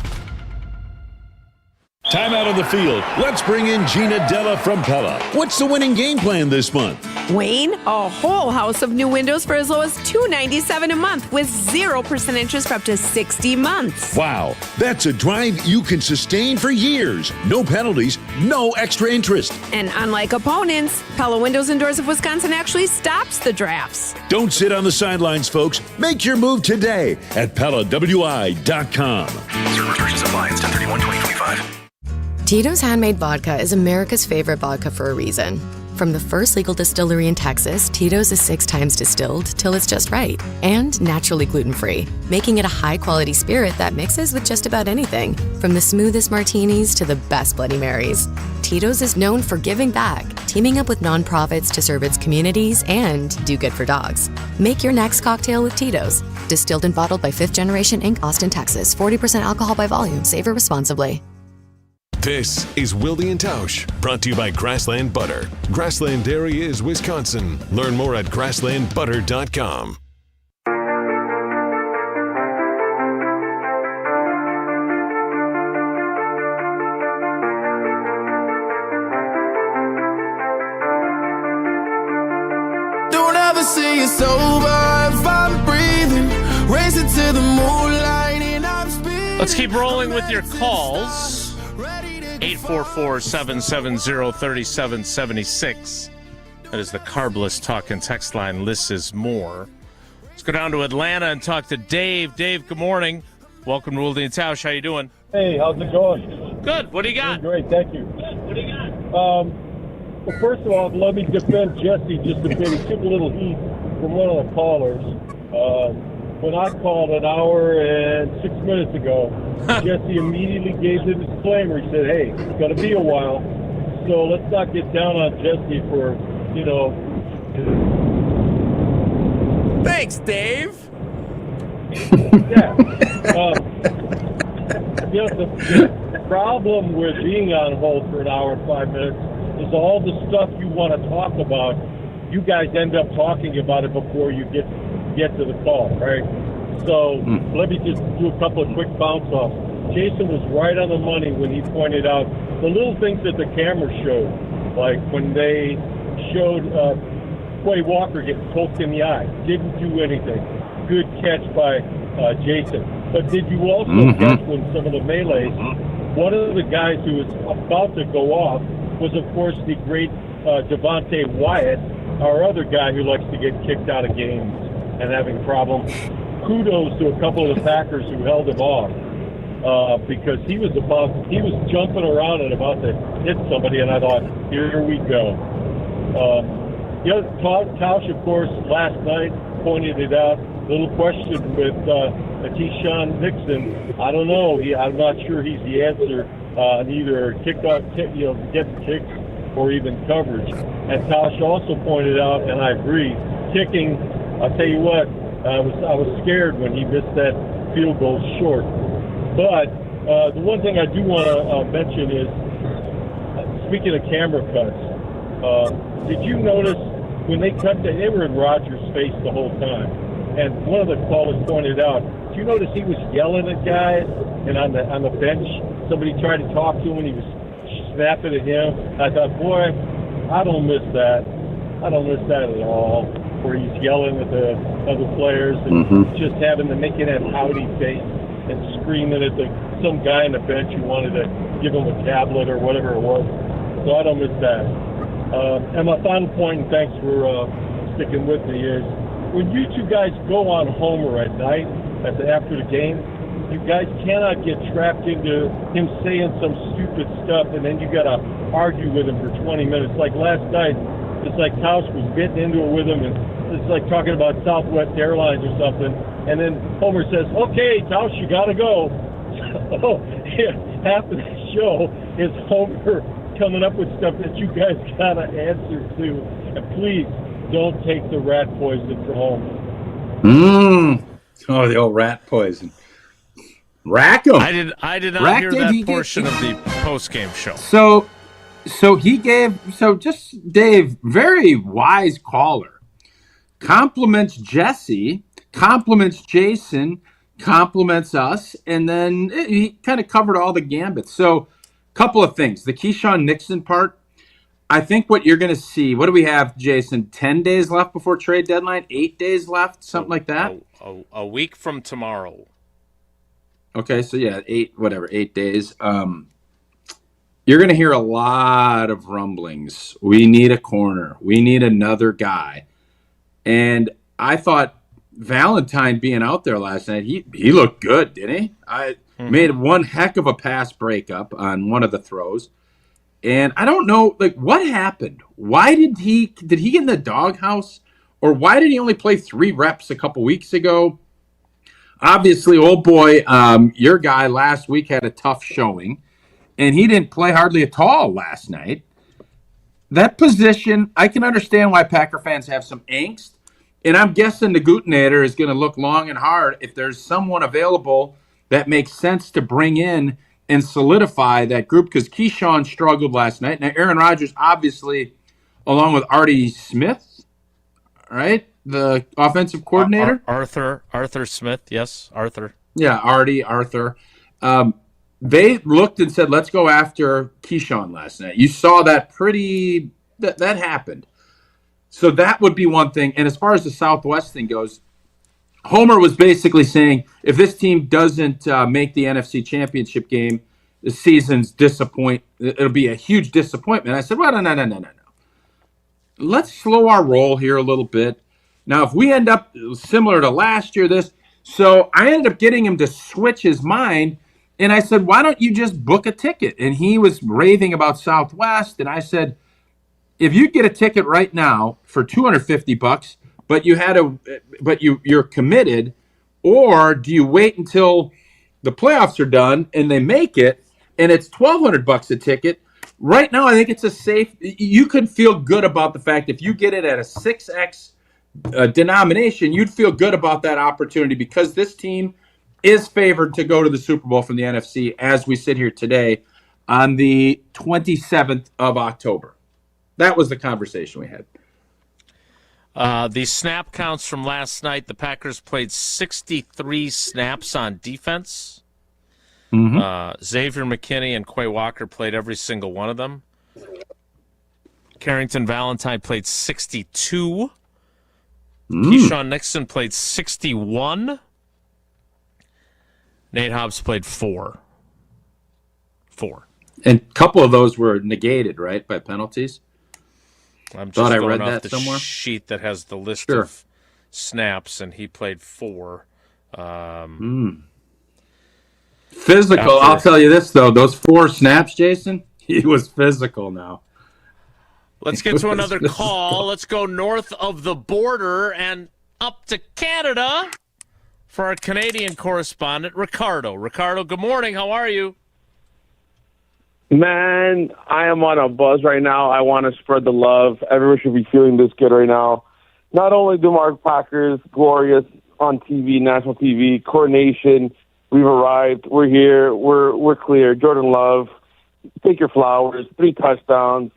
Time out on the field. Let's bring in Gina Della from Pella. What's the winning game plan this month? Wayne, a whole house of new windows for as low as $297 a month with 0% interest for up to 60 months. Wow, that's a drive you can sustain for years. No penalties, no extra interest. And unlike opponents, Pella Windows and Doors of Wisconsin actually stops the drafts. Don't sit on the sidelines, folks. Make your move today at PellaWI.com. Certain restrictions apply. It's 10/31/2025. Tito's Handmade Vodka is America's favorite vodka for a reason. From the first legal distillery in Texas, Tito's is 6 times distilled till it's just right and naturally gluten-free, making it a high-quality spirit that mixes with just about anything, from the smoothest martinis to the best Bloody Marys. Tito's is known for giving back, teaming up with nonprofits to serve its communities and do good for dogs. Make your next cocktail with Tito's. Distilled and bottled by 5th Generation Inc., Austin, Texas. 40% alcohol by volume. Savor responsibly. This is Wilde and Tausch, brought to you by Grassland Butter. Grassland Dairy is Wisconsin. Learn more at grasslandbutter.com. Don't ever see it's over if I'm breathing. Racing to the moonlight and I'm speeding. Let's keep rolling with your calls. 844-770-3776. That is the Carbless Talk and Text line. Lists is more. Let's go down to Atlanta and talk to Dave. Dave, good morning. Welcome to Wilde and Tausch. How you doing? Hey, how's it going? Good. What do you got? Great, thank you. What do you got? Well, first of all, let me defend Jesse just a bit. He took a little heat from one of the callers. When I called an hour and 6 minutes ago, Jesse immediately gave the disclaimer. He said, hey, it's going to be a while, so let's not get down on Jesse for, Thanks, Dave. Yeah. The problem with being on hold for an hour and 5 minutes is all the stuff you want to talk about, you guys end up talking about it before you get to the call, right? So let me just do a couple of quick bounce offs. Jason was right on the money when he pointed out the little things that the camera showed, like when they showed Quay Walker get poked in the eye, didn't do anything. Good catch by Jason. But did you also catch when some of the melees, one of the guys who was about to go off was, of course, the great Devontae Wyatt, our other guy who likes to get kicked out of games and having problems. Kudos to a couple of the Packers who held him off because he was jumping around and about to hit somebody, and I thought, here we go. Tausch, of course, last night pointed it out. Little question with Keyshawn Nixon. I don't know. I'm not sure he's the answer on either getting kicked or even coverage. And Tausch also pointed out, and I agree, kicking. I'll tell you what, I was scared when he missed that field goal short. But the one thing I do want to mention is, speaking of camera cuts, did you notice when they cut to Aaron Rodgers' face the whole time? And one of the callers pointed out, did you notice he was yelling at guys? And on the bench, somebody tried to talk to him and he was snapping at him. I thought, boy, I don't miss that. I don't miss that at all, where he's yelling at the other players and just having to make it that howdy face and screaming at some guy on the bench who wanted to give him a tablet or whatever it was. So I don't miss that. And my final point, and thanks for sticking with me, is when you two guys go on Homer at night after the game, you guys cannot get trapped into him saying some stupid stuff and then you got to argue with him for 20 minutes. Like last night, it's like Tausch was getting into it with him, and it's like talking about Southwest Airlines or something. And then Homer says, okay, Tausch, you got to go. So half of the show is Homer coming up with stuff that you guys got to answer to. And please don't take the rat poison from Homer. Oh, the old rat poison. Rack 'em. I did not hear that portion of the post-game show. Dave, very wise caller, compliments Jesse, compliments Jason, compliments us, and then he kind of covered all the gambits. So, couple of things. The Keyshawn Nixon part, I think what you're going to see, what do we have, Jason? 10 days left before trade deadline? 8 days left? Something like that? A week from tomorrow. Okay, so yeah, 8 days. You're going to hear a lot of rumblings. We need a corner. We need another guy. And I thought Valentine being out there last night, he looked good, didn't he? Made one heck of a pass breakup on one of the throws. And I don't know, what happened? Why did he get in the doghouse? Or why did he only play 3 reps a couple weeks ago? Obviously, old boy, your guy last week had a tough showing. And he didn't play hardly at all last night. That position, I can understand why Packer fans have some angst. And I'm guessing the Gutenator is going to look long and hard if there's someone available that makes sense to bring in and solidify that group because Keyshawn struggled last night. Now, Aaron Rodgers, obviously, along with Artie Smith, right, the offensive coordinator. Arthur Smith, yes, Arthur. Yeah, Arthur. They looked and said, let's go after Keyshawn last night. You saw that that happened. So that would be one thing. And as far as the Southwest thing goes, Homer was basically saying, if this team doesn't make the NFC Championship game, the season's it'll be a huge disappointment. I said, well, no. Let's slow our roll here a little bit. Now, if we end up similar to last year, so I ended up getting him to switch his mind. And I said, why don't you just book a ticket? And he was raving about Southwest. And I said, if you get a ticket right now for $250, but you're committed, or do you wait until the playoffs are done and they make it and it's $1,200 a ticket? Right now, I think it's a safe. You could feel good about the fact if you get it at a 6X denomination, you'd feel good about that opportunity because this team is favored to go to the Super Bowl from the NFC as we sit here today on the 27th of October. That was the conversation we had. The snap counts from last night, the Packers played 63 snaps on defense. Mm-hmm. Xavier McKinney and Quay Walker played every single one of them. Carrington Valentine played 62. Keyshawn Nixon played 61. Nate Hobbs played 4. And a couple of those were negated, right, by penalties? I'm just Thought I going read off that the somewhere. sheet that has the list of snaps, and he played 4. Physical. I'll tell you this, though. Those 4 snaps, Jason, he was physical now. Let's get to another call. Let's go north of the border and up to Canada for our Canadian correspondent, Ricardo. Ricardo, good morning. How are you? Man, I am on a buzz right now. I want to spread the love. Everyone should be feeling this good right now. Not only do our Packers glorious on TV, national TV, coronation, we've arrived. We're here. We're clear. Jordan Love, take your flowers. 3 touchdowns,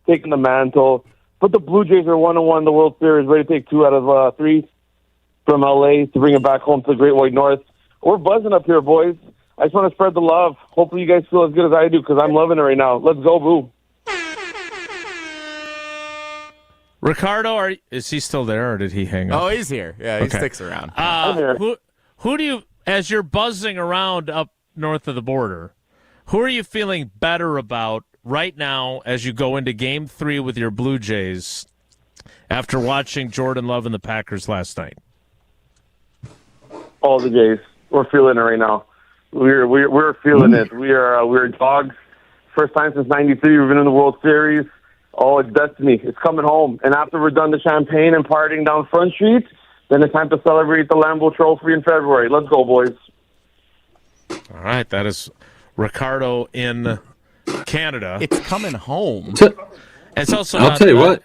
taking the mantle. But the Blue Jays are 1-1 the World Series, ready to take 2 out of 3 from LA to bring it back home to the Great White North. We're buzzing up here, boys. I just want to spread the love. Hopefully you guys feel as good as I do because I'm loving it right now. Let's go, Boo. Ricardo, is he still there or did he hang up? Oh, he's here. Yeah, he sticks around. Who do you, as you're buzzing around up north of the border, who are you feeling better about right now as you go into Game 3 with your Blue Jays after watching Jordan Love and the Packers last night? All the Jays. We're feeling it right now. We're feeling it. We're dogs. First time since '93 we've been in the World Series. Oh, it's destiny. It's coming home. And after we're done the champagne and partying down Front Street, then it's time to celebrate the Lambeau Trophy in February. Let's go, boys. All right, that is Ricardo in Canada. It's coming home. It's also. I'll tell you what.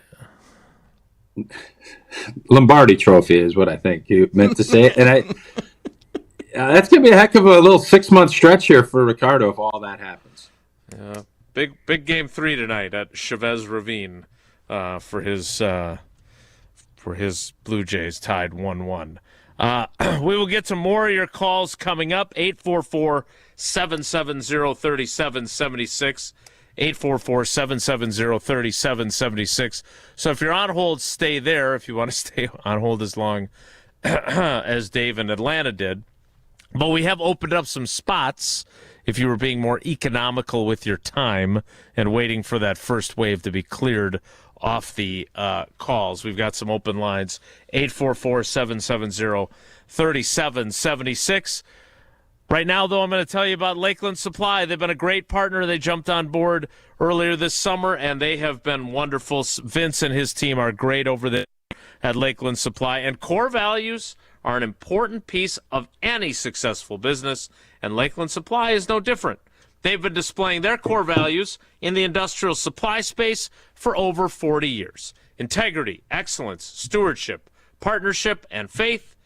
Lombardi Trophy is what I think you meant to say, and that's gonna be a heck of a little 6-month stretch here for Ricardo if all that happens. Big Game 3 tonight at Chavez Ravine for his Blue Jays tied 1-1. We will get to more of your calls coming up. 844-770-3776. 844-770-3776. So if you're on hold, stay there if you want to stay on hold as long as Dave in Atlanta did. But we have opened up some spots if you were being more economical with your time and waiting for that first wave to be cleared off the calls. We've got some open lines. 844-770-3776. Right now, though, I'm going to tell you about Lakeland Supply. They've been a great partner. They jumped on board earlier this summer, and they have been wonderful. Vince and his team are great over there at Lakeland Supply. And core values are an important piece of any successful business, and Lakeland Supply is no different. They've been displaying their core values in the industrial supply space for over 40 years. Integrity, excellence, stewardship, partnership, and faith.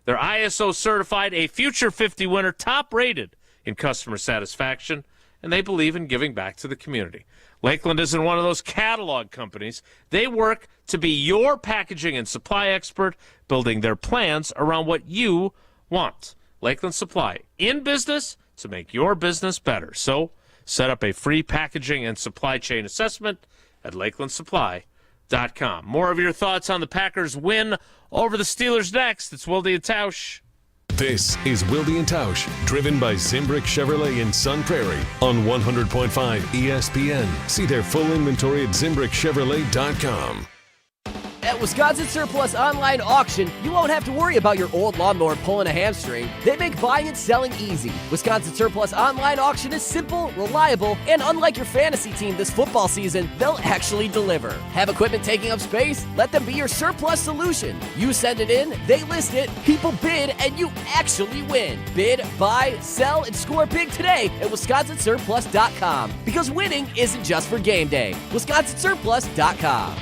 They're ISO certified, a Future 50 winner, top rated in customer satisfaction. and they believe in giving back to the community. Lakeland isn't one of those catalog companies. They work to be your packaging and supply expert, building their plans around what you want. Lakeland Supply, in business to make your business better. So set up a free packaging and supply chain assessment at lakelandsupply.com. More of your thoughts on the Packers' win over the Steelers next. It's Wilde and Tausch. This is Wilde and Tausch, driven by Zimbrick Chevrolet in Sun Prairie on 100.5 ESPN. See their full inventory at ZimbrickChevrolet.com. At Wisconsin Surplus Online Auction, you won't have to worry about your old lawnmower pulling a hamstring. They make buying and selling easy. Wisconsin Surplus Online Auction is simple, reliable, and unlike your fantasy team this football season, they'll actually deliver. Have equipment taking up space? Let them be your surplus solution. You send it in, they list it, people bid, and you actually win. Bid, buy, sell, and score big today at WisconsinSurplus.com. Because winning isn't just for game day. WisconsinSurplus.com.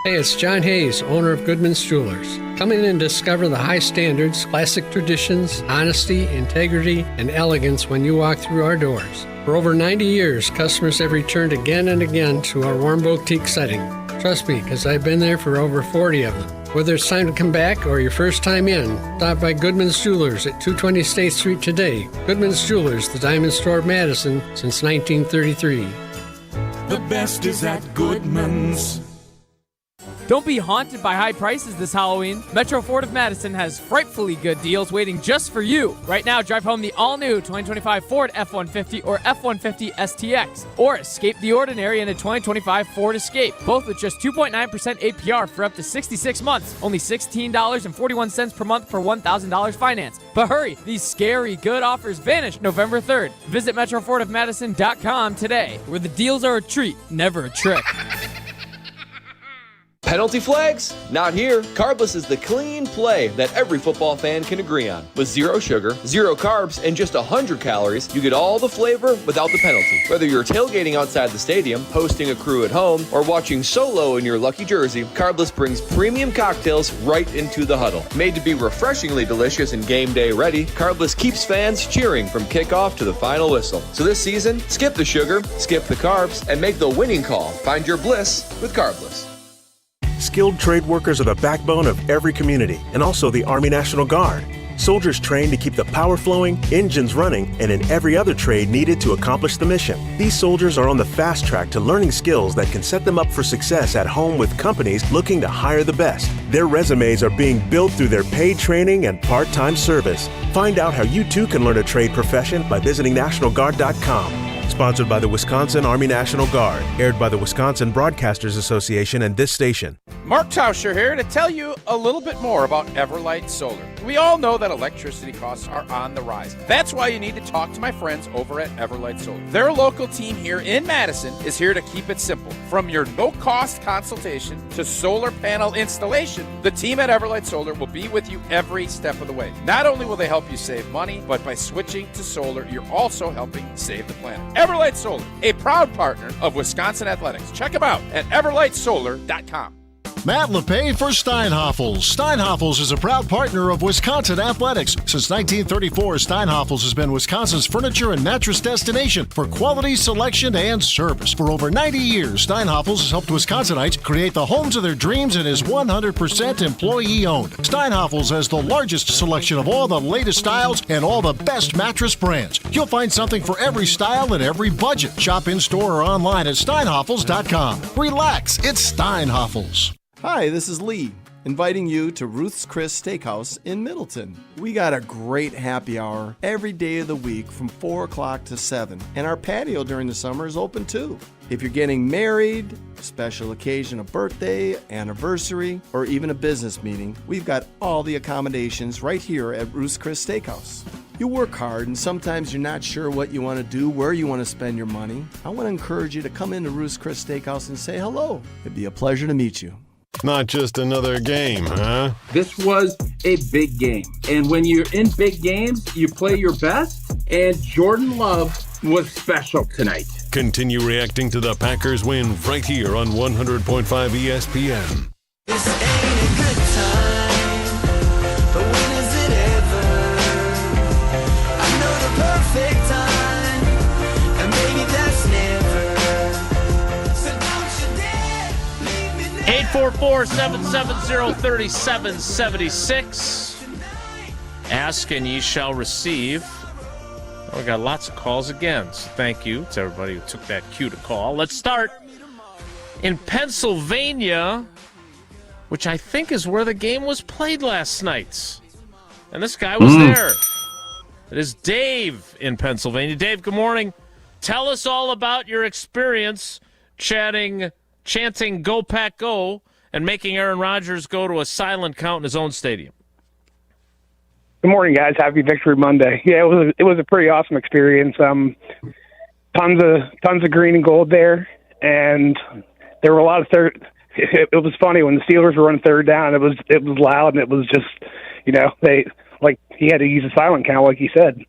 Hey, it's John Hayes, owner of Goodman's Jewelers. Come in and discover the high standards, classic traditions, honesty, integrity, and elegance when you walk through our doors. For over 90 years, customers have returned again and again to our warm boutique setting. Trust me, because I've been there for over 40 of them. Whether it's time to come back or your first time in, stop by Goodman's Jewelers at 220 State Street today. Goodman's Jewelers, the diamond store of Madison since 1933. The best is at Goodman's. Don't be haunted by high prices this Halloween. Metro Ford of Madison has frightfully good deals waiting just for you. Right now, drive home the all-new 2025 Ford F-150 or F-150 STX, or escape the ordinary in a 2025 Ford Escape, both with just 2.9% APR for up to 66 months, only $16.41 per month for $1,000 finance. But hurry, these scary good offers vanish November 3rd. Visit MetroFordOfMadison.com today, where the deals are a treat, never a trick. Penalty flags? Not here. Carbless is the clean play that every football fan can agree on. With zero sugar, zero carbs, and just 100 calories, you get all the flavor without the penalty. Whether you're tailgating outside the stadium, hosting a crew at home, or watching solo in your lucky jersey, Carbless brings premium cocktails right into the huddle. Made to be refreshingly delicious and game day ready, Carbless keeps fans cheering from kickoff to the final whistle. So this season, skip the sugar, skip the carbs, and make the winning call. Find your bliss with Carbless. Skilled trade workers are the backbone of every community, and also the Army National Guard. Soldiers trained to keep the power flowing, engines running, and in every other trade needed to accomplish the mission. These soldiers are on the fast track to learning skills that can set them up for success at home with companies looking to hire the best. Their resumes are being built through their paid training and part-time service. Find out how you too can learn a trade profession by visiting NationalGuard.com. Sponsored by the Wisconsin Army National Guard. Aired by the Wisconsin Broadcasters Association and this station. Mark Tauscher here to tell you a little bit more about Everlight Solar. We all know that electricity costs are on the rise. That's why you need to talk to my friends over at Everlight Solar. Their local team here in Madison is here to keep it simple. From your no-cost consultation to solar panel installation, the team at Everlight Solar will be with you every step of the way. Not only will they help you save money, but by switching to solar, you're also helping save the planet. Everlight Solar, a proud partner of Wisconsin Athletics. Check them out at everlightsolar.com. Matt LePay for Steinhoffels. Steinhoffels is a proud partner of Wisconsin Athletics. Since 1934, Steinhoffels has been Wisconsin's furniture and mattress destination for quality, selection, and service. For over 90 years, Steinhoffels has helped Wisconsinites create the homes of their dreams and is 100% employee-owned. Steinhoffels has the largest selection of all the latest styles and all the best mattress brands. You'll find something for every style and every budget. Shop in-store or online at steinhoffels.com. Relax, it's Steinhoffels. Hi, this is Lee, inviting you to Ruth's Chris Steakhouse in Middleton. We got a great happy hour every day of the week from 4 o'clock to 7, and our patio during the summer is open too. If you're getting married, special occasion, a birthday, anniversary, or even a business meeting, we've got all the accommodations right here at Ruth's Chris Steakhouse. You work hard and sometimes you're not sure what you want to do, where you want to spend your money. I want to encourage you to come into Ruth's Chris Steakhouse and say hello. It'd be a pleasure to meet you. Not just another game, huh? This was a big game. And when you're in big games, you play your best. And Jordan Love was special tonight. Continue reacting to the Packers win right here on 100.5 ESPN. This ain't a good time, but when is it ever? I know the perfect time 844-770-3776. Ask and ye shall receive. We got lots of calls again, so thank you to everybody who took that cue to call. Let's start in Pennsylvania, which I think is where the game was played last night. And this guy was there. It is Dave in Pennsylvania. Dave, good morning. Tell us all about your experience chanting Go Pack Go and making Aaron Rodgers go to a silent count in his own stadium. Good morning, guys. Happy Victory Monday. Yeah, it was a pretty awesome experience. Tons of green and gold there, and there were a lot of third. It was funny when the Steelers were on third down. It was loud, and it was just, he had to use a silent count, like he said.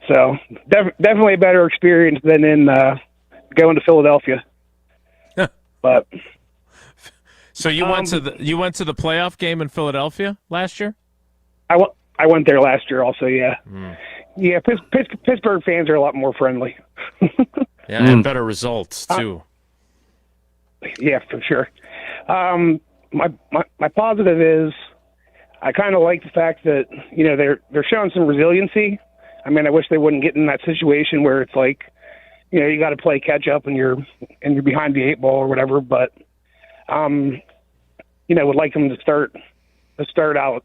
So definitely a better experience than in going to Philadelphia. But so you went to the playoff game in Philadelphia last year? I went there last year also, yeah. Yeah, Pittsburgh fans are a lot more friendly. Yeah, and better results, too. Yeah, for sure. My positive is I kind of like the fact that, they're showing some resiliency. I mean, I wish they wouldn't get in that situation where it's like, you got to play catch up and you're behind the 8 ball or whatever, but would like them to start out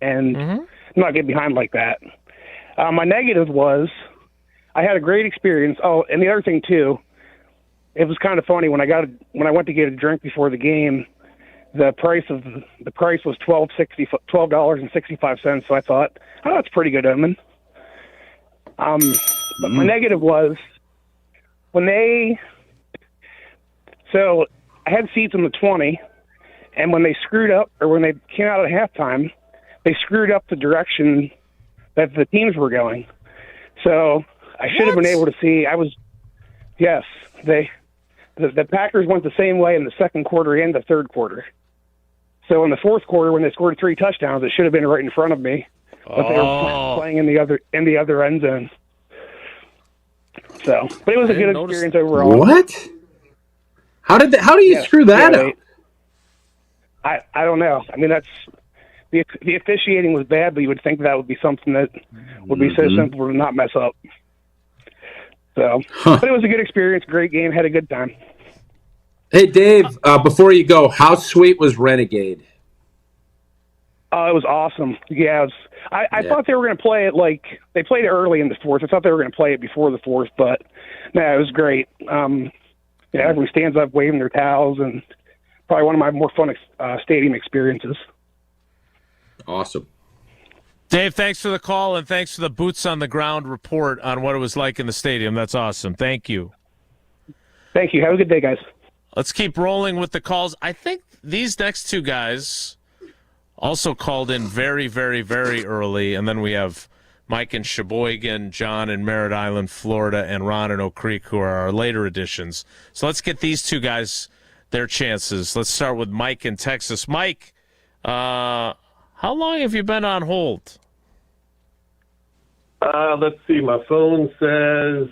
and not get behind like that. My negative was I had a great experience. Oh, and the other thing too, it was kind of funny when I went to get a drink before the game. The price was $12.65. So I thought, oh, that's pretty good omen. But my negative was so I had seats in the 20, and when they screwed up, or when they came out at halftime, they screwed up the direction that the teams were going. So I should have been able to see. The Packers went the same way in the second quarter and the third quarter. So in the fourth quarter, when they scored 3 touchdowns, it should have been right in front of me, but they were playing in the other end zone. So, but it was a good experience overall. What? How do you screw that up? I don't know. I mean, that's the officiating was bad, but you would think that would be something that would be so simple to not mess up. So, but it was a good experience, great game, had a good time. Hey, Dave, before you go, how sweet was Renegade? Oh, it was awesome. Yeah, I thought they were going to play it they played it early in the fourth. I thought they were going to play it before the fourth, but no, it was great. Everyone stands up waving their towels, and probably one of my more fun stadium experiences. Awesome. Dave, thanks for the call, and thanks for the boots-on-the-ground report on what it was like in the stadium. That's awesome. Thank you. Thank you. Have a good day, guys. Let's keep rolling with the calls. I think these next two guys also called in very, very, very early, and then we have Mike in Sheboygan, John in Merritt Island, Florida, and Ron in Oak Creek, who are our later additions. So let's get these two guys their chances. Let's start with Mike in Texas. Mike, how long have you been on hold? Let's see. My phone says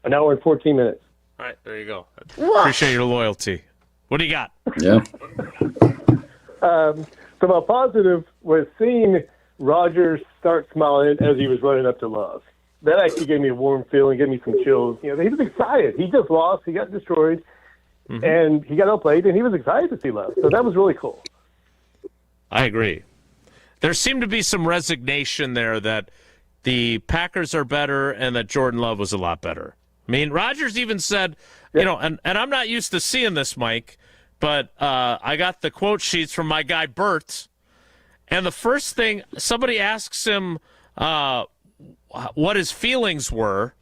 an hour and 14 minutes. All right, there you go. Appreciate your loyalty. What do you got? Yeah. So my positive was seeing Rodgers start smiling as he was running up to Love. That actually gave me a warm feeling, gave me some chills. He was excited. He just lost. He got destroyed. And he got outplayed, and he was excited to see Love. So that was really cool. I agree. There seemed to be some resignation there that the Packers are better and that Jordan Love was a lot better. I mean, Rodgers even said, and I'm not used to seeing this, Mike, but I got the quote sheets from my guy Bert, and the first thing, somebody asks him what his feelings were.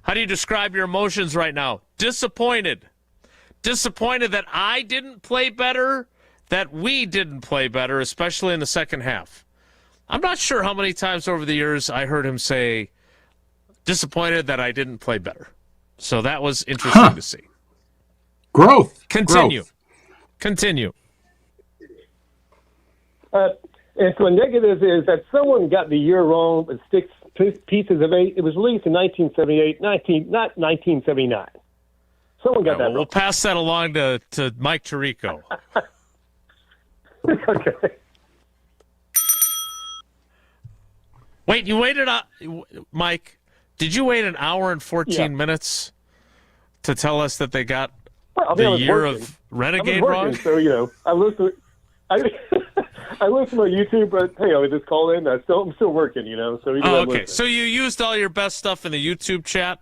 How do you describe your emotions right now? Disappointed. Disappointed that I didn't play better, that we didn't play better, especially in the second half. I'm not sure how many times over the years I heard him say, disappointed that I didn't play better. So that was interesting to see. Growth. Continue. Growth. Continue. And so a negative is that someone got the year wrong, but 6 pieces of 8. It was released in 1978, not 1979. Someone got that wrong. We'll pass that along to Mike Tirico. Okay. Wait, you waited, Mike, did you wait an hour and 14 minutes to tell us that they got the year of Renegade wrong? So, I listen I listen on YouTube, but hey, I just call in. I'm still working, so you okay. Listen. So you used all your best stuff in the YouTube chat?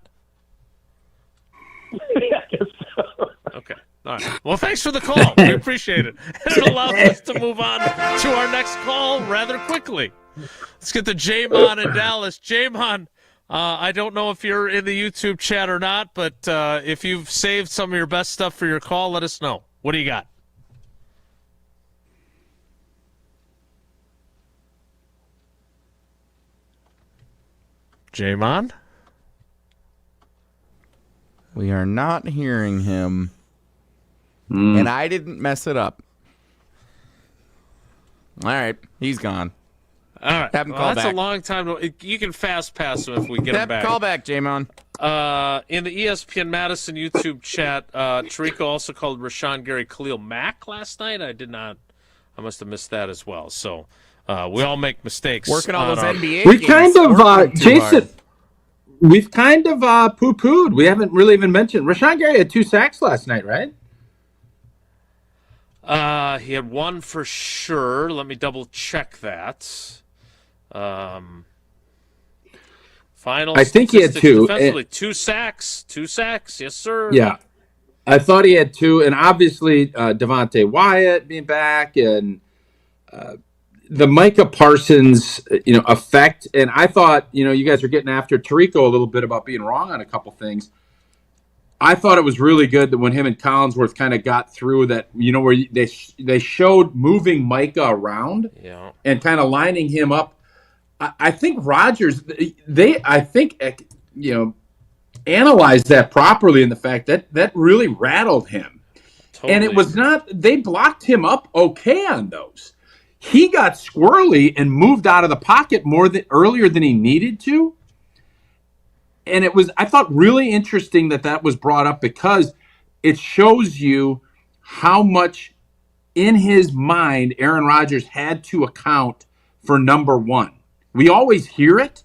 Yeah, I guess so. Okay. All right. Well, thanks for the call. We appreciate it. It allows us to move on to our next call rather quickly. Let's get to Jamon in Dallas. Jamon, I don't know if you're in the YouTube chat or not, but if you've saved some of your best stuff for your call, let us know. What do you got? Jamon? We are not hearing him. And I didn't mess it up. All right, he's gone. All right, have him call that's back. A long time. You can fast pass him if we get him back. Call back, Jamon. In the ESPN Madison YouTube chat, Tirico also called Rashawn Gary Khalil Mack last night. I must have missed that as well. So we all make mistakes. Working all those NBA we games. Kind of, Jason, we've kind of poo-pooed. We haven't really even mentioned. Rashawn Gary had 2 sacks last night, right? He had 1 for sure. Let me double check that. Final. I think he had 2. Defensively, 2 sacks. 2 sacks. Yes, sir. Yeah. I thought he had 2, and obviously Devontae Wyatt being back and the Micah Parsons, effect. And I thought, you guys were getting after Tirico a little bit about being wrong on a couple things. I thought it was really good that when him and Collinsworth kind of got through that, where they showed moving Micah around and kind of lining him up. I think Rodgers, analyzed that properly in the fact that really rattled him. Totally. And it was not, they blocked him up okay on those. He got squirrely and moved out of the pocket earlier than he needed to. And it was, I thought, really interesting that was brought up because it shows you how much in his mind Aaron Rodgers had to account for number 1. We always hear it,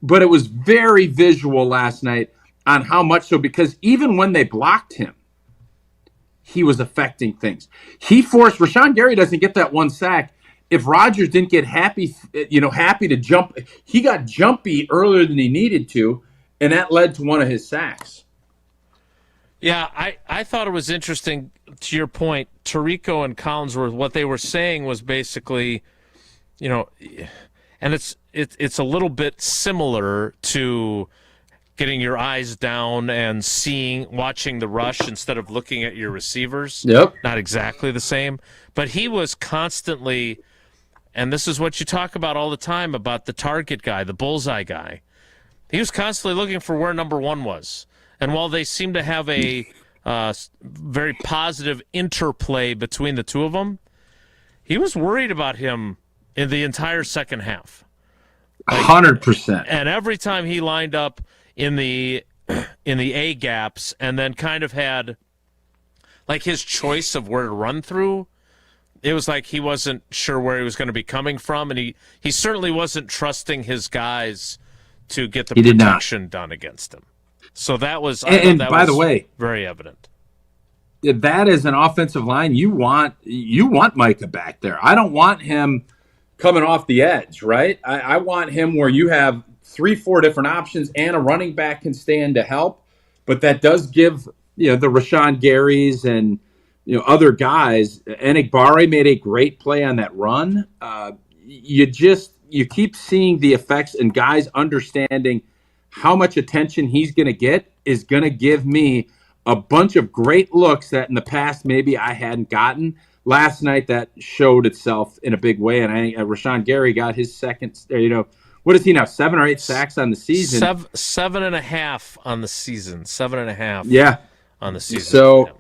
but it was very visual last night on how much so, because even when they blocked him, he was affecting things. Rashawn Gary doesn't get that 1 sack. If Rodgers didn't get happy to jump, he got jumpy earlier than he needed to. And that led to 1 of his sacks. Yeah, I thought it was interesting, to your point, Tirico and Collinsworth, what they were saying was basically, and it's a little bit similar to getting your eyes down and watching the rush instead of looking at your receivers. Yep. Not exactly the same. But he was constantly, and this is what you talk about all the time about the target guy, the bullseye guy. He was constantly looking for where number 1 was. And while they seem to have a very positive interplay between the two of them, he was worried about him in the entire second half. 100%. And every time he lined up in the A gaps and then kind of had like his choice of where to run through, it was like he wasn't sure where he was going to be coming from. And he certainly wasn't trusting his guys to get the protection done against him. So that was, and by the way, very evident. That is an offensive line. You want Micah back there. I don't want him coming off the edge, right? I want him where you have 3-4 different options and a running back can stand to help. But that does give the Rashawn Garys and other guys. Enigbare made a great play on that run. You keep seeing the effects and guys understanding how much attention he's going to get is going to give me a bunch of great looks that in the past maybe I hadn't gotten. Last night that showed itself in a big way, and I think Rashawn Gary got his second. What is he now? 7 or 8 sacks on the season. 7.5 on the season. 7.5. Yeah, on the season. So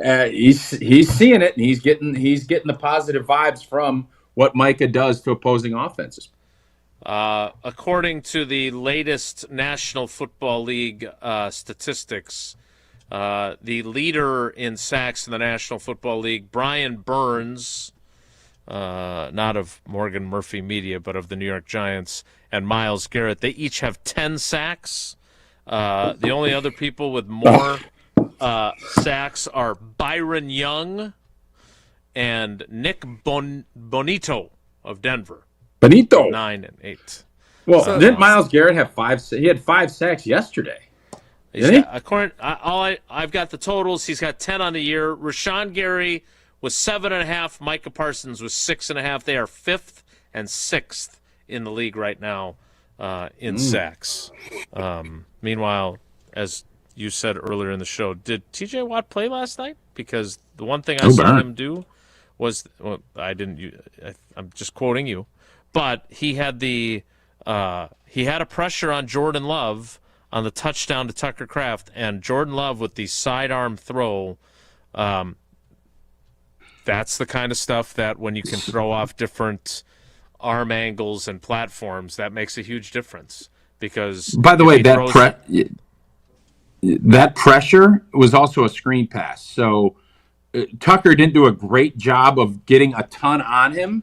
he's seeing it, and he's getting the positive vibes from what Micah does to opposing offenses. According to the latest National Football League statistics, the leader in sacks in the National Football League, Brian Burns, not of Morgan Murphy Media, but of the New York Giants, and Myles Garrett. They each have 10 sacks. The only other people with more sacks are Byron Young and Nick Bonito of Denver. Bonito. 9 and 8. Well, didn't Myles Garrett have 5? He had 5 sacks yesterday. I've got the totals. He's got 10 on the year. Rashawn Gary was 7.5. Micah Parsons was 6.5. They are 5th and 6th in the league right now in sacks. Meanwhile, as you said earlier in the show, did T.J. Watt play last night? Because the one thing I saw him do was, I'm just quoting you, but he had a pressure on Jordan Love on the touchdown to Tucker Kraft, and Jordan Love with the sidearm throw. That's the kind of stuff that when you can throw off different arm angles and platforms, that makes a huge difference. Because by the way, that pressure was also a screen pass. So Tucker didn't do a great job of getting a ton on him.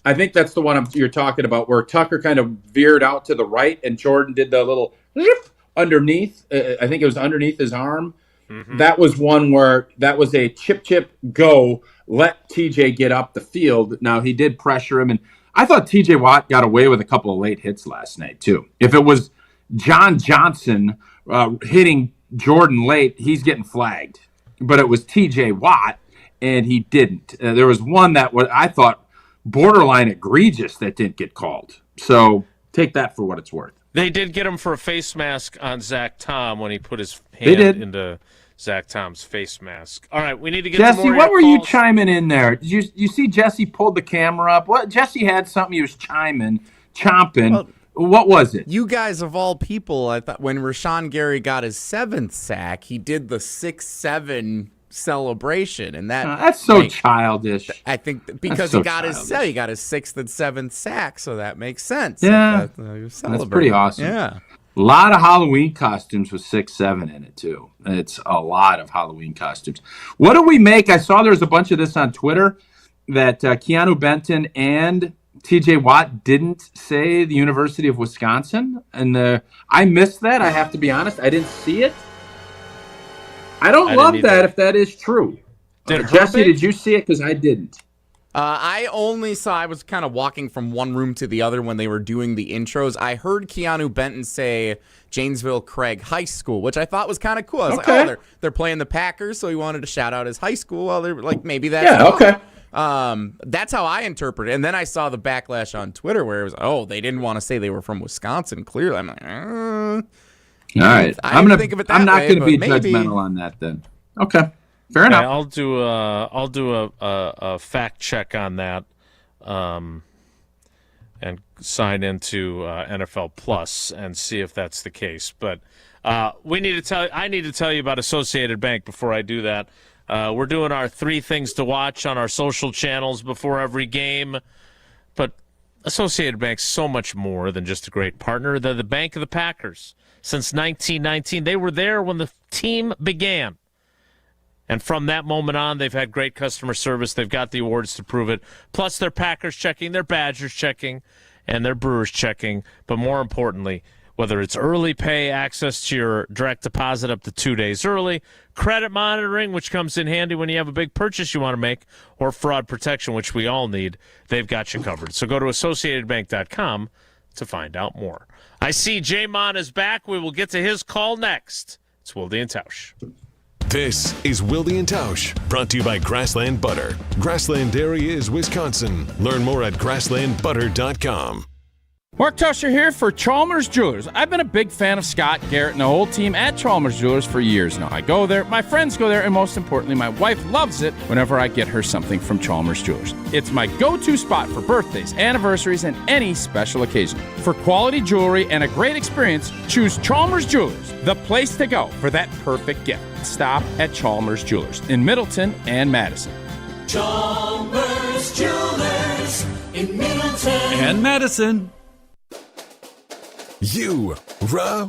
I think that's the one you're talking about, where Tucker kind of veered out to the right and Jordan did the little underneath. I think it was underneath his arm. Mm-hmm. That was one where that was a chip go. Let TJ get up the field. Now he did pressure him, and I thought TJ Watt got away with a couple of late hits last night too. If it was John Johnson hitting Jordan late, he's getting flagged. But it was TJ Watt, and he didn't. There was one that I thought borderline egregious that didn't get called. So take that for what it's worth. They did get him for a face mask on Zach Tom when he put his hand into Zach Tom's face mask. All right, we need to get Jesse, to more what were calls. You chiming in there? Did you see Jesse pulled the camera up? What Jesse had something he was chomping. Well, what was it? You guys of all people, I thought when Rashawn Gary got his 7th sack, he did the 6-7 celebration, and that's so childish. I think because he got his 6th and 7th sack, so that makes sense. Yeah, that's pretty awesome. Yeah. A lot of Halloween costumes with 6-7 in it, too. It's a lot of Halloween costumes. What do we make? I saw there's a bunch of this on Twitter that Keanu Benton and TJ Watt didn't say the University of Wisconsin. And I missed that. I have to be honest. I didn't see it. I don't love that if that is true. Jesse, did you see it? Because I didn't. I only saw, I was kind of walking from one room to the other when they were doing the intros. I heard Keanu Benton say Janesville Craig High School, which I thought was kind of cool. I was like, oh, they're playing the Packers, so he wanted to shout out his high school. Well, they're like, maybe that's that's how I interpret it. And then I saw the backlash on Twitter where it was, they didn't want to say they were from Wisconsin. Clearly, I'm like, all right. I'm not going to be judgmental on that then. Okay. Fair enough. I'll do a fact check on that, and sign into NFL Plus and see if that's the case. But I need to tell you about Associated Bank before I do that. We're doing our 3 things to watch on our social channels before every game, but Associated Bank's so much more than just a great partner. They're the bank of the Packers. Since 1919, they were there when the team began. And from that moment on, they've had great customer service. They've got the awards to prove it. Plus, their Packers checking, their Badgers checking, and their Brewers checking. But more importantly, whether it's early pay, access to your direct deposit up to 2 days early, credit monitoring, which comes in handy when you have a big purchase you want to make, or fraud protection, which we all need, they've got you covered. So go to AssociatedBank.com to find out more. I see J-Mon is back. We will get to his call next. It's Wilde and Tausch. This is Wilde and Tausch, brought to you by Grassland Butter. Grassland Dairy is Wisconsin. Learn more at grasslandbutter.com. Mark Tusher here for Chalmers Jewelers. I've been a big fan of Scott, Garrett, and the whole team at Chalmers Jewelers for years now. I go there, my friends go there, and most importantly, my wife loves it whenever I get her something from Chalmers Jewelers. It's my go-to spot for birthdays, anniversaries, and any special occasion. For quality jewelry and a great experience, choose Chalmers Jewelers, the place to go for that perfect gift. Stop at Chalmers Jewelers in Middleton and Madison. Chalmers Jewelers in Middleton and Madison. You Rah!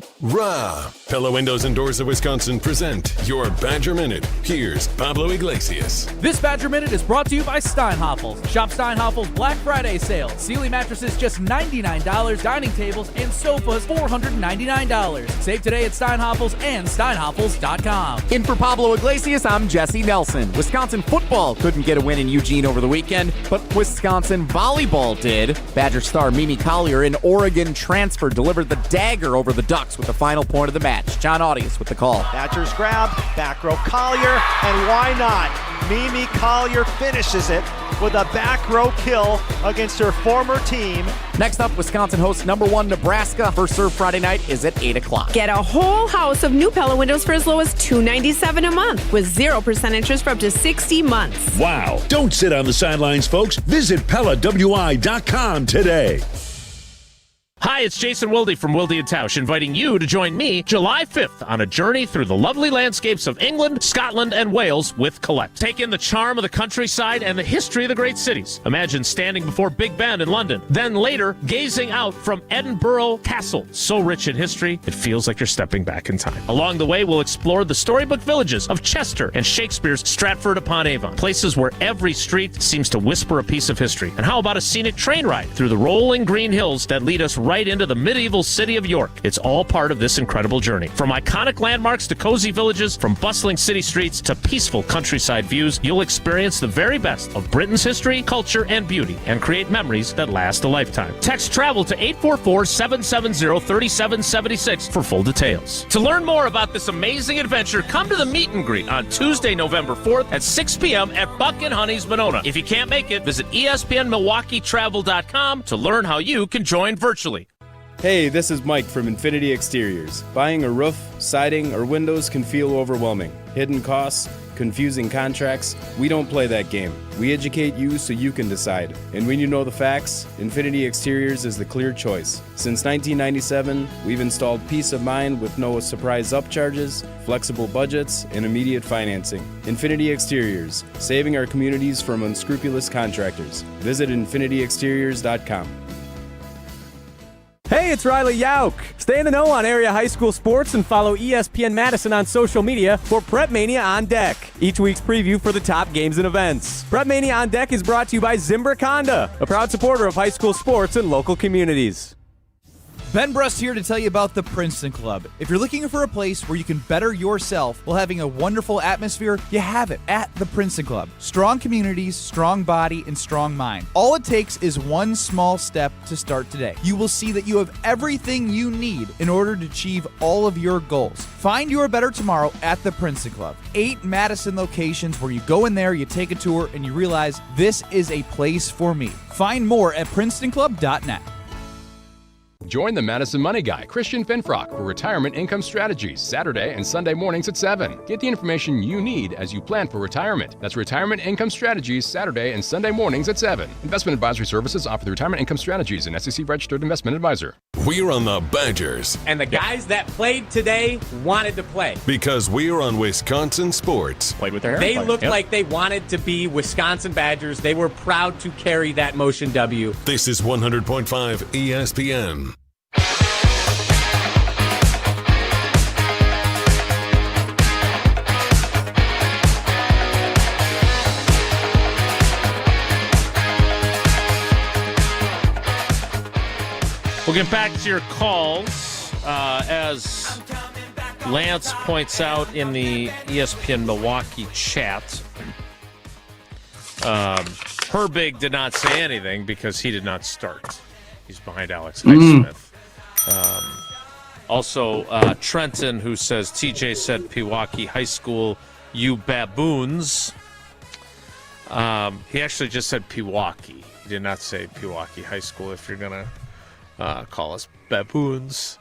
Pella Windows and Doors of Wisconsin present your Badger Minute. Here's Pablo Iglesias. This Badger Minute is brought to you by Steinhoffels. Shop Steinhoffels Black Friday sale. Sealy mattresses just $99. Dining tables and sofas $499. Save today at Steinhoffels and Steinhoffels.com. In for Pablo Iglesias, I'm Jesse Nelson. Wisconsin football couldn't get a win in Eugene over the weekend, but Wisconsin volleyball did. Badger star Mimi Collier, an Oregon transfer, delivered the dagger over the Ducks with the final point of the match. John Audius with the call. Badgers grab, back row Collier, and why not? Mimi Collier finishes it with a back row kill against her former team. Next up, Wisconsin hosts number 1 Nebraska. First serve Friday night is at 8 o'clock. Get a whole house of new Pella windows for as low as $297 a month with 0% interest for up to 60 months. Wow. Don't sit on the sidelines, folks. Visit PellaWI.com today. Hi, it's Jason Wilde from Wilde and Tausch, inviting you to join me July 5th on a journey through the lovely landscapes of England, Scotland, and Wales with Colette. Take in the charm of the countryside and the history of the great cities. Imagine standing before Big Ben in London, then later gazing out from Edinburgh Castle. So rich in history, it feels like you're stepping back in time. Along the way, we'll explore the storybook villages of Chester and Shakespeare's Stratford-upon-Avon, places where every street seems to whisper a piece of history. And how about a scenic train ride through the rolling green hills that lead us right into the medieval city of York? It's all part of this incredible journey. From iconic landmarks to cozy villages, from bustling city streets to peaceful countryside views, you'll experience the very best of Britain's history, culture, and beauty, and create memories that last a lifetime. Text TRAVEL to 844-770-3776 for full details. To learn more about this amazing adventure, come to the meet and greet on Tuesday, November 4th at 6 p.m. at Buck and Honey's Monona. If you can't make it, visit ESPNMilwaukeeTravel.com to learn how you can join virtually. Hey, this is Mike from Infinity Exteriors. Buying a roof, siding, or windows can feel overwhelming. Hidden costs, confusing contracts. We don't play that game. We educate you so you can decide. And when you know the facts, Infinity Exteriors is the clear choice. Since 1997, we've installed peace of mind with no surprise upcharges, flexible budgets, and immediate financing. Infinity Exteriors, saving our communities from unscrupulous contractors. Visit infinityexteriors.com. Hey, it's Riley Yauk. Stay in the know on area high school sports and follow ESPN Madison on social media for Prep Mania on Deck, each week's preview for the top games and events. Prep Mania on Deck is brought to you by Zimbrick Honda, a proud supporter of high school sports and local communities. Ben Brust here to tell you about the Princeton Club. If you're looking for a place where you can better yourself while having a wonderful atmosphere, you have it at the Princeton Club. Strong communities, strong body, and strong mind. All it takes is one small step to start today. You will see that you have everything you need in order to achieve all of your goals. Find your better tomorrow at the Princeton Club. 8 Madison locations where you go in there, you take a tour, and you realize this is a place for me. Find more at PrincetonClub.net. Join the Madison Money Guy, Christian Finfrock, for Retirement Income Strategies, Saturday and Sunday mornings at 7. Get the information you need as you plan for retirement. That's Retirement Income Strategies, Saturday and Sunday mornings at 7. Investment advisory services offered through Retirement Income Strategies, an SEC-registered investment advisor. We're on the Badgers. And the guys that played today wanted to play. Because we're on Wisconsin sports. Played with their hair. They looked like they wanted to be Wisconsin Badgers. They were proud to carry that Motion W. This is 100.5 ESPN. We'll get back to your calls as Lance points out in the ESPN Milwaukee chat. Herbig did not say anything because he did not start. He's behind Alex Highsmith. Also, Trenton, who says, TJ said Pewaukee High School, you baboons. He actually just said Pewaukee. He did not say Pewaukee High School, if you're going to call us baboons.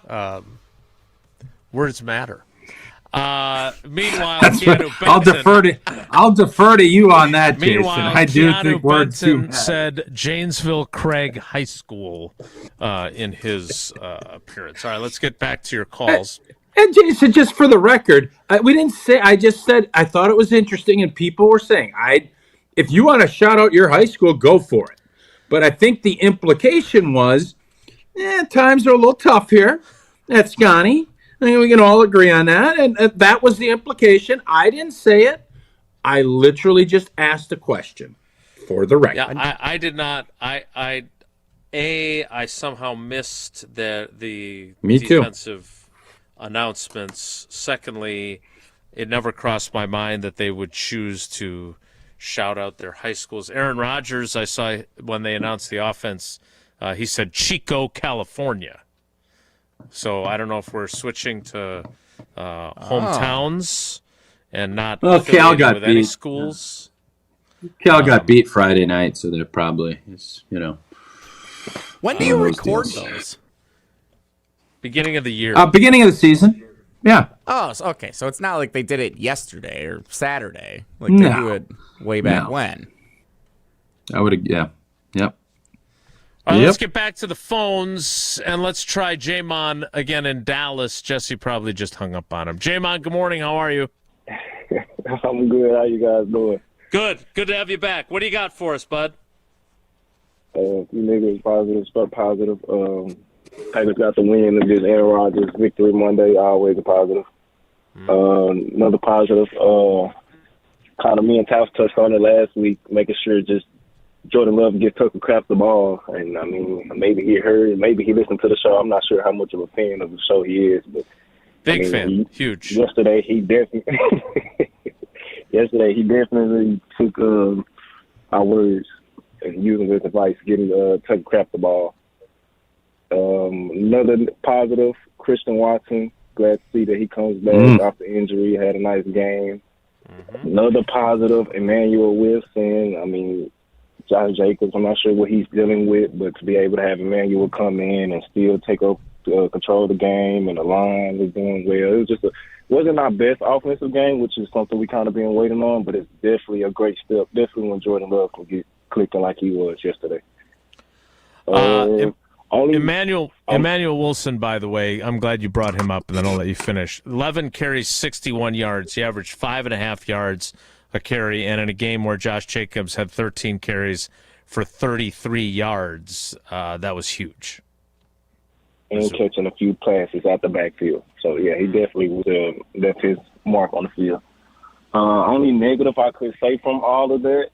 Words matter. Meanwhile, Keanu Benton, I'll defer to you on that, Jason. I do Keanu think words Benton said Janesville Craig High School in his appearance. All right, let's get back to your calls. And Jason, just for the record, we didn't say. I just said I thought it was interesting, and people were saying, if you want to shout out your high school, go for it. But I think the implication was, times are a little tough here. That's Scotty. I think we can all agree on that. And that was the implication. I didn't say it. I literally just asked a question for the record. Yeah, I did not. I somehow missed the Me too. defensive announcements. Secondly, it never crossed my mind that they would choose to shout out their high schools. Aaron Rodgers, I saw when they announced the offense, he said Chico, California. So I don't know if we're switching to hometowns and not Cal got with any beat. schools. Cal got beat Friday night, so they're probably, When do you those record deals. those? Beginning of the year. Beginning of the season. Yeah. Oh, okay. So it's not like they did it yesterday or Saturday. Like No. they do it way back No. when. I would have, yeah. Yep. All right, Yep. let's get back to the phones, and let's try Jamon again in Dallas. Jesse probably just hung up on him. Jamon, good morning. How are you? I'm good. How you guys doing? Good. Good to have you back. What do you got for us, bud? You niggas positive, stuff positive. Packers got the win against Aaron Rodgers. Victory Monday, always a positive. Another positive, kind of me and Tausch touched on it last week, making sure just Jordan Love gets Tucker Kraft the ball. And, I mean, maybe he heard, maybe he listened to the show. I'm not sure how much of a fan of the show he is. But Big fan. Huge. Yesterday, he definitely took our words and used them as advice, getting Tucker Kraft the ball. Another positive, Christian Watson. Glad to see that he comes back after injury. Had a nice game. Another positive, Emmanuel Wilson. I mean, Josh Jacobs, I'm not sure what he's dealing with, but to be able to have Emmanuel come in and still take up control of the game, and the line is doing well. It was just wasn't our best offensive game, which is something we kind of been waiting on, but it's definitely a great step. Definitely when Jordan Love can get clicking like he was yesterday. Emmanuel Wilson, by the way, I'm glad you brought him up, and then I'll let you finish. 11 carries, 61 yards. He averaged 5.5 yards a carry, and in a game where Josh Jacobs had 13 carries for 33 yards, that was huge. And catching a few passes out the backfield. So, yeah, he definitely left his mark on the field. Only negative I could say from all of that,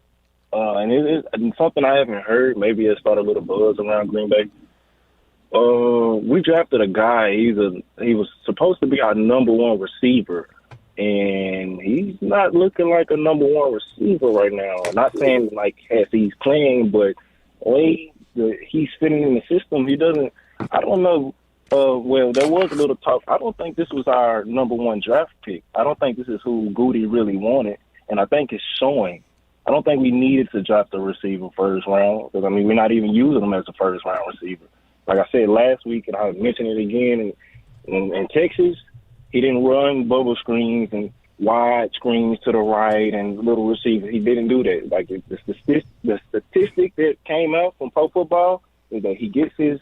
and it is something I haven't heard. Maybe it started a little buzz around Green Bay. We drafted a guy. He was supposed to be our number one receiver, and he's not looking like a number one receiver right now. I'm not saying like as he's playing, but he's fitting in the system. He doesn't. I don't know. Well, there was a little talk. I don't think this was our number one draft pick. I don't think this is who Goody really wanted, and I think it's showing. I don't think we needed to draft the receiver first round because, I mean, we're not even using him as a first-round receiver. Like I said last week, and I mentioned it again, in Texas, he didn't run bubble screens and wide screens to the right and little receivers. He didn't do that. Like the statistic that came out from Pro Football is that he gets his,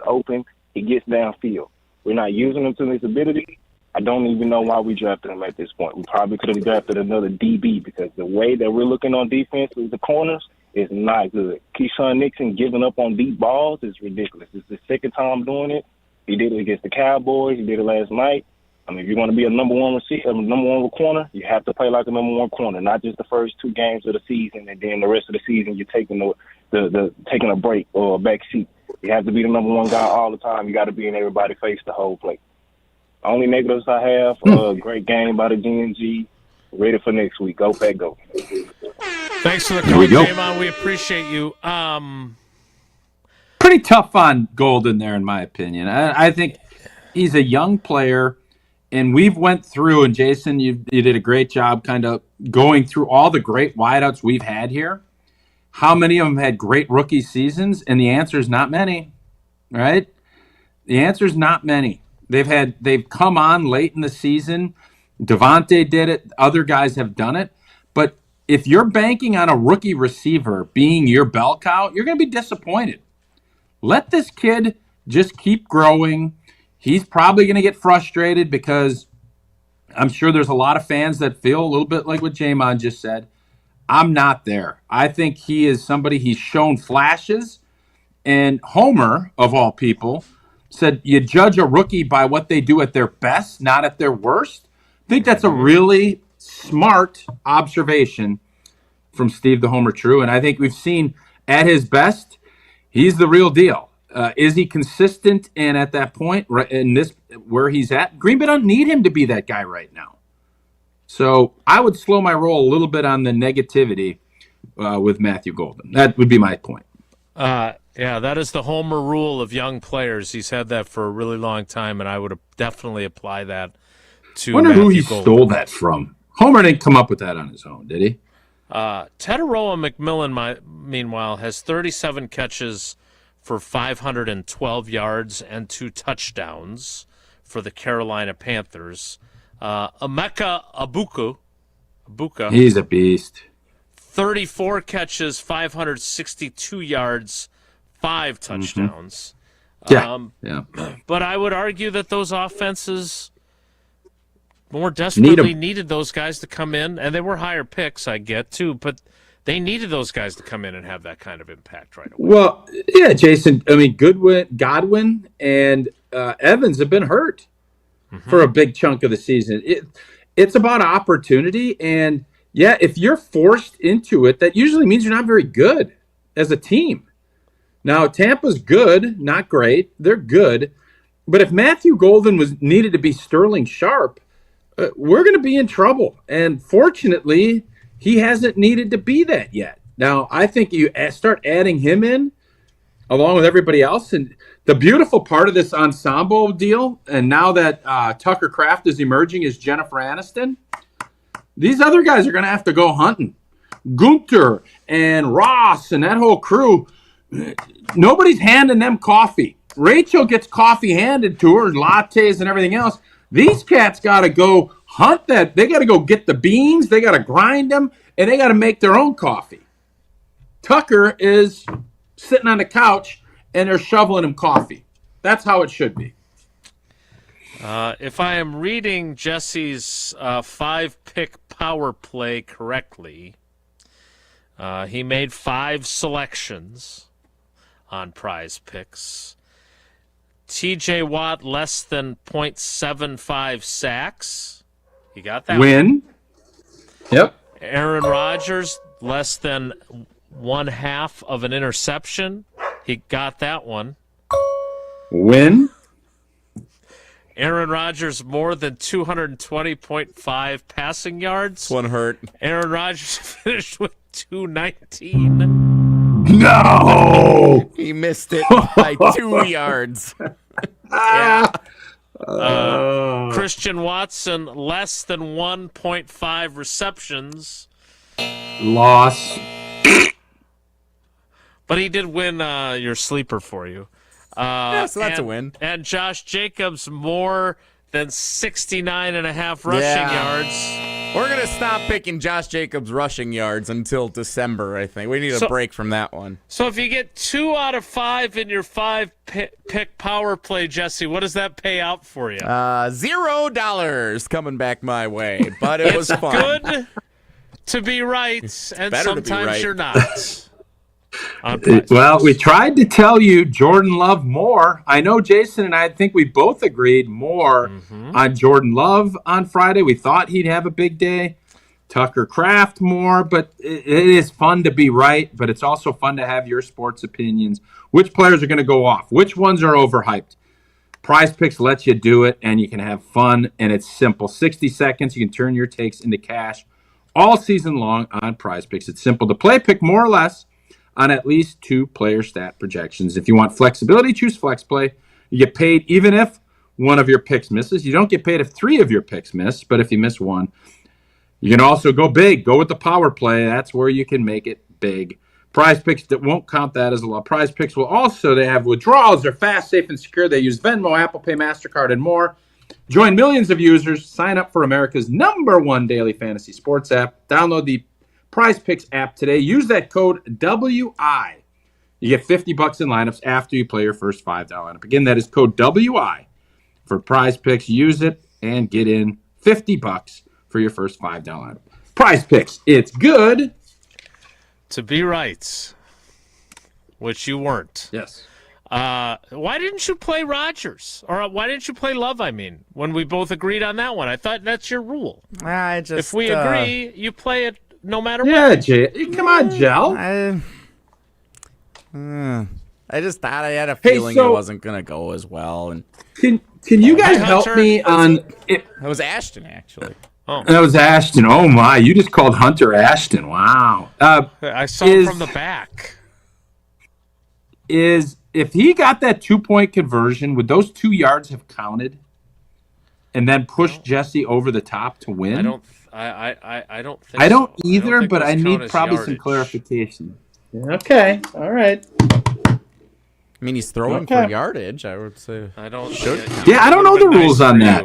open, he gets downfield. We're not using him to his ability. I don't even know why we drafted him at this point. We probably could have drafted another DB because the way that we're looking on defense with the corners is not good. Keyshawn Nixon giving up on deep balls is ridiculous. It's the second time doing it. He did it against the Cowboys. He did it last night. I mean, if you're going to be a number one receiver, number one corner, you have to play like a number one corner, not just the first 2 games of the season, and then the rest of the season you're taking taking a break or a back seat. You have to be the number one guy all the time. You got to be in everybody's face the whole play. Only negatives I have, great game by the GNG. Ready for next week. Go, Pack, go. Thanks for the call, Jamon. We appreciate you. Pretty tough on Golden there, in my opinion. I think he's a young player, and we've went through, and Jason, you did a great job kind of going through all the great wideouts we've had here. How many of them had great rookie seasons? And the answer is not many, right? The answer is not many. They've come on late in the season. Devontae did it. Other guys have done it. But if you're banking on a rookie receiver being your bell cow, you're going to be disappointed. Let this kid just keep growing. He's probably going to get frustrated because I'm sure there's a lot of fans that feel a little bit like what Jamon just said. I'm not there. I think he is somebody, he's shown flashes. And Homer, of all people, said you judge a rookie by what they do at their best, not at their worst. I think that's a really smart observation from Steve the Homer True, and I think we've seen at his best, he's the real deal. Is he consistent? And at that point, in this where he's at, Green Bay don't need him to be that guy right now. So I would slow my roll a little bit on the negativity with Matthew Golden. That would be my point. Yeah, that is the Homer rule of young players. He's had that for a really long time, and I would definitely apply that to I wonder Matthew who he Golden. stole that from. Homer didn't come up with that on his own, did he? Teteroa McMillan, meanwhile, has 37 catches for 512 yards and 2 touchdowns for the Carolina Panthers. Emeka Abuka. He's a beast. 34 catches, 562 yards, 5 touchdowns. Yeah. But I would argue that those offenses more desperately needed those guys to come in, and they were higher picks, I get, too, but they needed those guys to come in and have that kind of impact right away. Well, yeah, Jason, I mean, Godwin and Evans have been hurt for a big chunk of the season. It's about opportunity, and yeah, if you're forced into it, that usually means you're not very good as a team. Now, Tampa's good, not great. They're good. But if Matthew Golden was needed to be Sterling Sharp, we're going to be in trouble. And fortunately, he hasn't needed to be that yet. Now, I think you start adding him in along with everybody else. And the beautiful part of this ensemble deal, and now that Tucker Kraft is emerging as Jennifer Aniston, these other guys are going to have to go hunting. Gunter and Ross and that whole crew, nobody's handing them coffee. Rachel gets coffee handed to her, lattes and everything else. These cats got to go hunt that. They got to go get the beans. They got to grind them, and they got to make their own coffee. Tucker is sitting on the couch, and they're shoveling him coffee. That's how it should be. If I am reading Jesse's 5-pick power play correctly, he made 5 selections on Prize Picks. T.J. Watt less than 0.75 sacks. You got that Win. Yep. Aaron Rodgers less than 1/2 of an interception. He got that one. Win. Aaron Rodgers more than 220.5 passing yards. One hurt. Aaron Rodgers finished with 219. No! He missed it by 2 yards. Yeah. Christian Watson, less than 1.5 receptions. Loss. But he did win your sleeper for you. Yeah, so that's a win. And Josh Jacobs, more than 69.5 rushing yards. We're going to stop picking Josh Jacobs rushing yards until December, I think. We need a break from that one. So if you get 2 out of 5 in your 5-pick power play, Jesse, what does that pay out for you? $0 coming back my way, but it was fun. Good to be right, and better to be sometimes right. you're not. Well, we tried to tell you Jordan Love more. I know Jason and I think we both agreed more on Jordan Love on Friday. We thought he'd have a big day. Tucker Kraft more, but it is fun to be right, but it's also fun to have your sports opinions. Which players are going to go off? Which ones are overhyped? Prize Picks lets you do it, and you can have fun, and it's simple. 60 seconds, you can turn your takes into cash all season long on Prize Picks. It's simple to play. Pick more or less on at least 2 player stat projections. If you want flexibility, choose Flex Play. You get paid even if one of your picks misses. You don't get paid if 3 of your picks miss, but if you miss one, you can also go big. Go with the power play. That's where you can make it big. Prize Picks that won't count that as a lot. Prize Picks will also, they have withdrawals. They're fast, safe, and secure. They use Venmo, Apple Pay, MasterCard, and more. Join millions of users. Sign up for America's #1 daily fantasy sports app. Download the Prize Picks app today. Use that code WI. You get $50 in lineups after you play your first $5 lineup. Again, that is code WI for Prize Picks. Use it and get in $50 for your first $5 lineup. Prize Picks. It's good to be right, which you weren't. Yes. Why didn't you play Rodgers? Or why didn't you play Love, I mean, when we both agreed on that one? I thought that's your rule. If we agree, you play it no matter what. Yeah, Jay. Come on, Gel. I just thought I had a feeling it wasn't going to go as well. And Can you guys help me on... That was Ashton, actually. Oh. That was Ashton. Oh, my. You just called Hunter Ashton. Wow. I saw him from the back. If he got that 2-point conversion, would those 2 yards have counted and then pushed Jesse over the top to win? I don't think I don't so. either, think but those I count need as probably yardage. some clarification. Okay. All right. I mean, he's throwing for yardage, I would say. I don't. Yeah, I don't know the rules on that.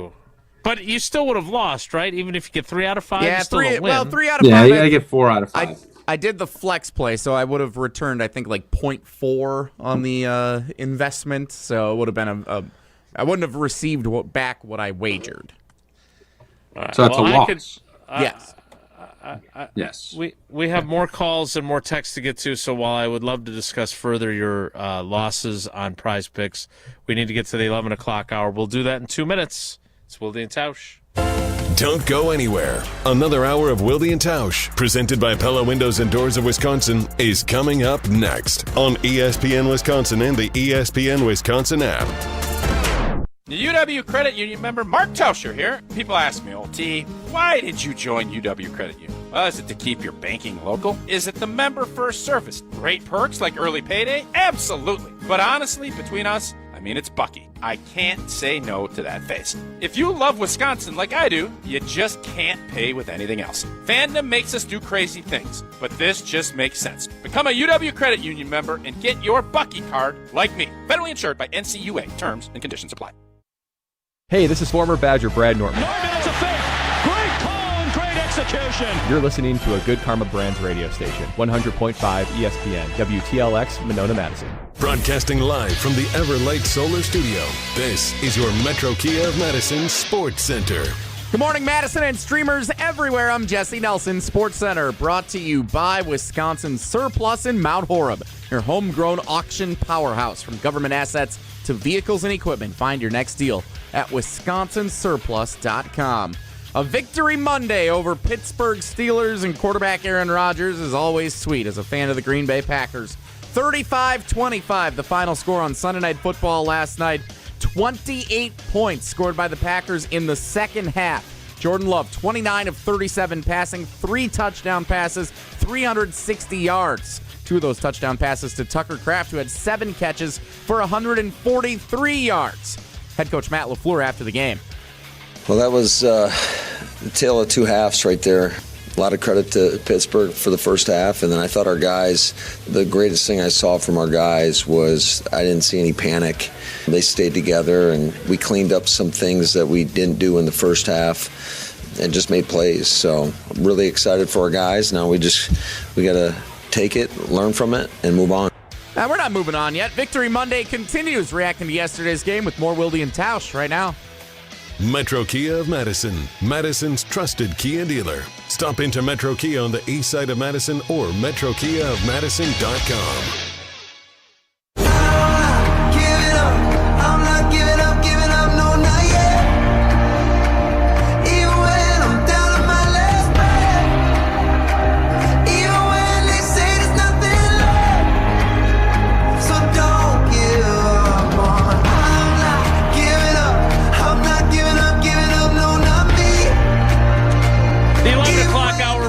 But you still would have lost, right? Even if you get 3 out of 5, Yeah, you still don't win. 3 out of 5. Yeah, you got to get 4 out of 5. I did the flex play, so I would have returned, I think, like 0.4 on the investment. So it would have been I wouldn't have received back what I wagered. So that's a loss. Yes. Yes. We have more calls and more texts to get to, so while I would love to discuss further your losses on Prize Picks, we need to get to the 11 o'clock hour. We'll do that in 2 minutes. It's Wilde and Tausch. Don't go anywhere. Another hour of Wilde and Tausch, presented by Pella Windows and Doors of Wisconsin, is coming up next on ESPN Wisconsin and the ESPN Wisconsin app. The UW Credit Union member Mark Tauscher here. People ask me, old T, why did you join UW Credit Union? Well, is it to keep your banking local? Is it the member first service? Great perks like early payday? Absolutely. But honestly, between us, I mean, it's Bucky. I can't say no to that face. If you love Wisconsin like I do, you just can't pay with anything else. Fandom makes us do crazy things, but this just makes sense. Become a UW Credit Union member and get your Bucky card like me. Federally insured by NCUA. Terms and conditions apply. Hey, this is former Badger Brad Norton. It's a fake. Great call and great execution. You're listening to a Good Karma Brands radio station, 100.5 ESPN, WTLX, Monona, Madison. Broadcasting live from the Everlight Solar Studio, this is your Metro Kia of Madison Sports Center. Good morning, Madison and streamers everywhere. I'm Jesse Nelson, Sports Center, brought to you by Wisconsin Surplus in Mount Horeb, your homegrown auction powerhouse. From government assets to vehicles and equipment, find your next deal at wisconsinsurplus.com. A victory Monday over Pittsburgh Steelers and quarterback Aaron Rodgers is always sweet as a fan of the Green Bay Packers. 35-25, the final score on Sunday Night Football last night. 28 points scored by the Packers in the second half. Jordan Love, 29 of 37 passing, 3 touchdown passes, 360 yards. 2 of those touchdown passes to Tucker Kraft, who had 7 catches for 143 yards. Head coach Matt LaFleur after the game. Well, that was the tale of 2 halves right there. A lot of credit to Pittsburgh for the first half, and then I thought our guys, the greatest thing I saw from our guys was I didn't see any panic. They stayed together, and we cleaned up some things that we didn't do in the first half and just made plays. So I'm really excited for our guys. Now we got to take it, learn from it, and move on. We're not moving on yet. Victory Monday continues, reacting to yesterday's game with more Wilde and Tausch right now. Metro Kia of Madison, Madison's trusted Kia dealer. Stop into Metro Kia on the east side of Madison or metrokiaofmadison.com.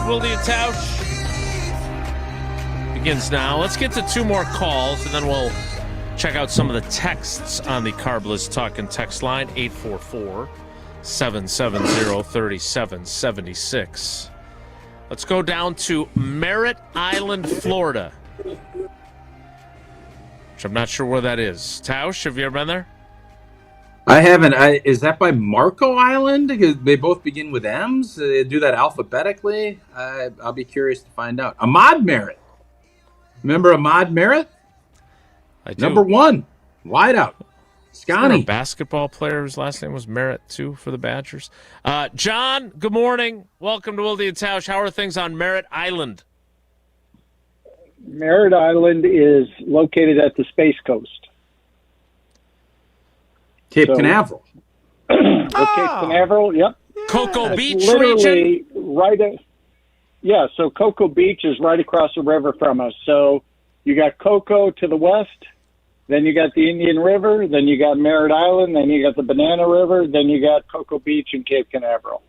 Wilde and Tausch begins now. Let's get to 2 more calls, and then we'll check out some of the texts on the Carbless Talk and text line, 844-770-3776. Let's go down to Merritt Island, Florida, which I'm not sure where that is. Tausch, have you ever been there? I haven't. Is that by Marco Island? Because they both begin with M's. They do that alphabetically. I'll be curious to find out. Ahmad Merritt. Remember Ahmad Merritt? I do. Number 1. Wideout. Scotty. A basketball player whose last name was Merritt, too, for the Badgers. John, good morning. Welcome to Wilde and Tausch. How are things on Merritt Island? Merritt Island is located at the Space Coast. Cape Canaveral. Cape Canaveral, yep. Cocoa It's Beach literally so Cocoa Beach is right across the river from us. So you got Cocoa to the west, then you got the Indian River, then you got Merritt Island, then you got the Banana River, then you got Cocoa Beach and Cape Canaveral.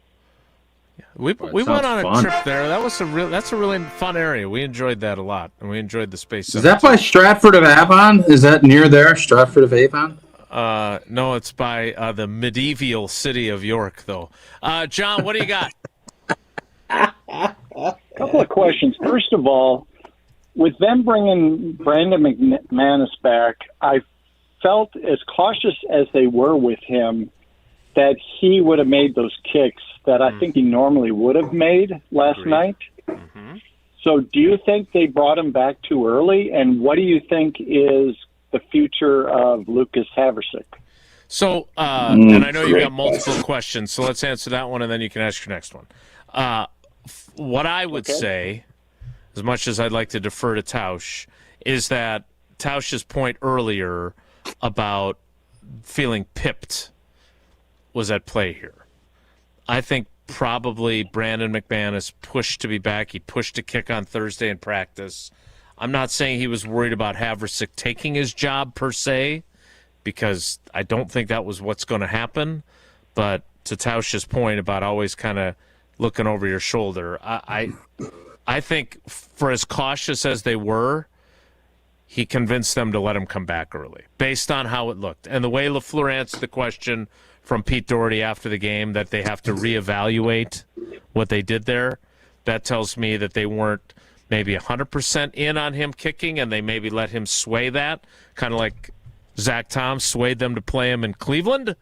We went on a trip there. That's a really fun area. We enjoyed that a lot, and we enjoyed the space. Is that by Stratford of Avon? Is that near there, Stratford of Avon? No, it's by the medieval city of York, though. John, what do you got? Couple of questions. First of all, with them bringing Brandon McManus back, I felt as cautious as they were with him that he would have made those kicks that I think he normally would have made last night. Mm-hmm. So do you think they brought him back too early? And what do you think is the future of Lucas Haversick? So, and I know you got multiple questions, so let's answer that one, and then you can ask your next one. What I would say, as much as I'd like to defer to Tausch, is that Tausch's point earlier about feeling pipped was at play here. I think probably Brandon McManus pushed to be back. He pushed to kick on Thursday in practice. I'm not saying he was worried about Haversick taking his job per se, because I don't think that was what's going to happen. But to Tausch's point about always kind of looking over your shoulder, I think for as cautious as they were, he convinced them to let him come back early based on how it looked. And the way LaFleur answered the question from Pete Doherty after the game that they have to reevaluate what they did there, that tells me that they weren't maybe 100% in on him kicking, and they maybe let him sway that, kind of like Zach Tom swayed them to play him in Cleveland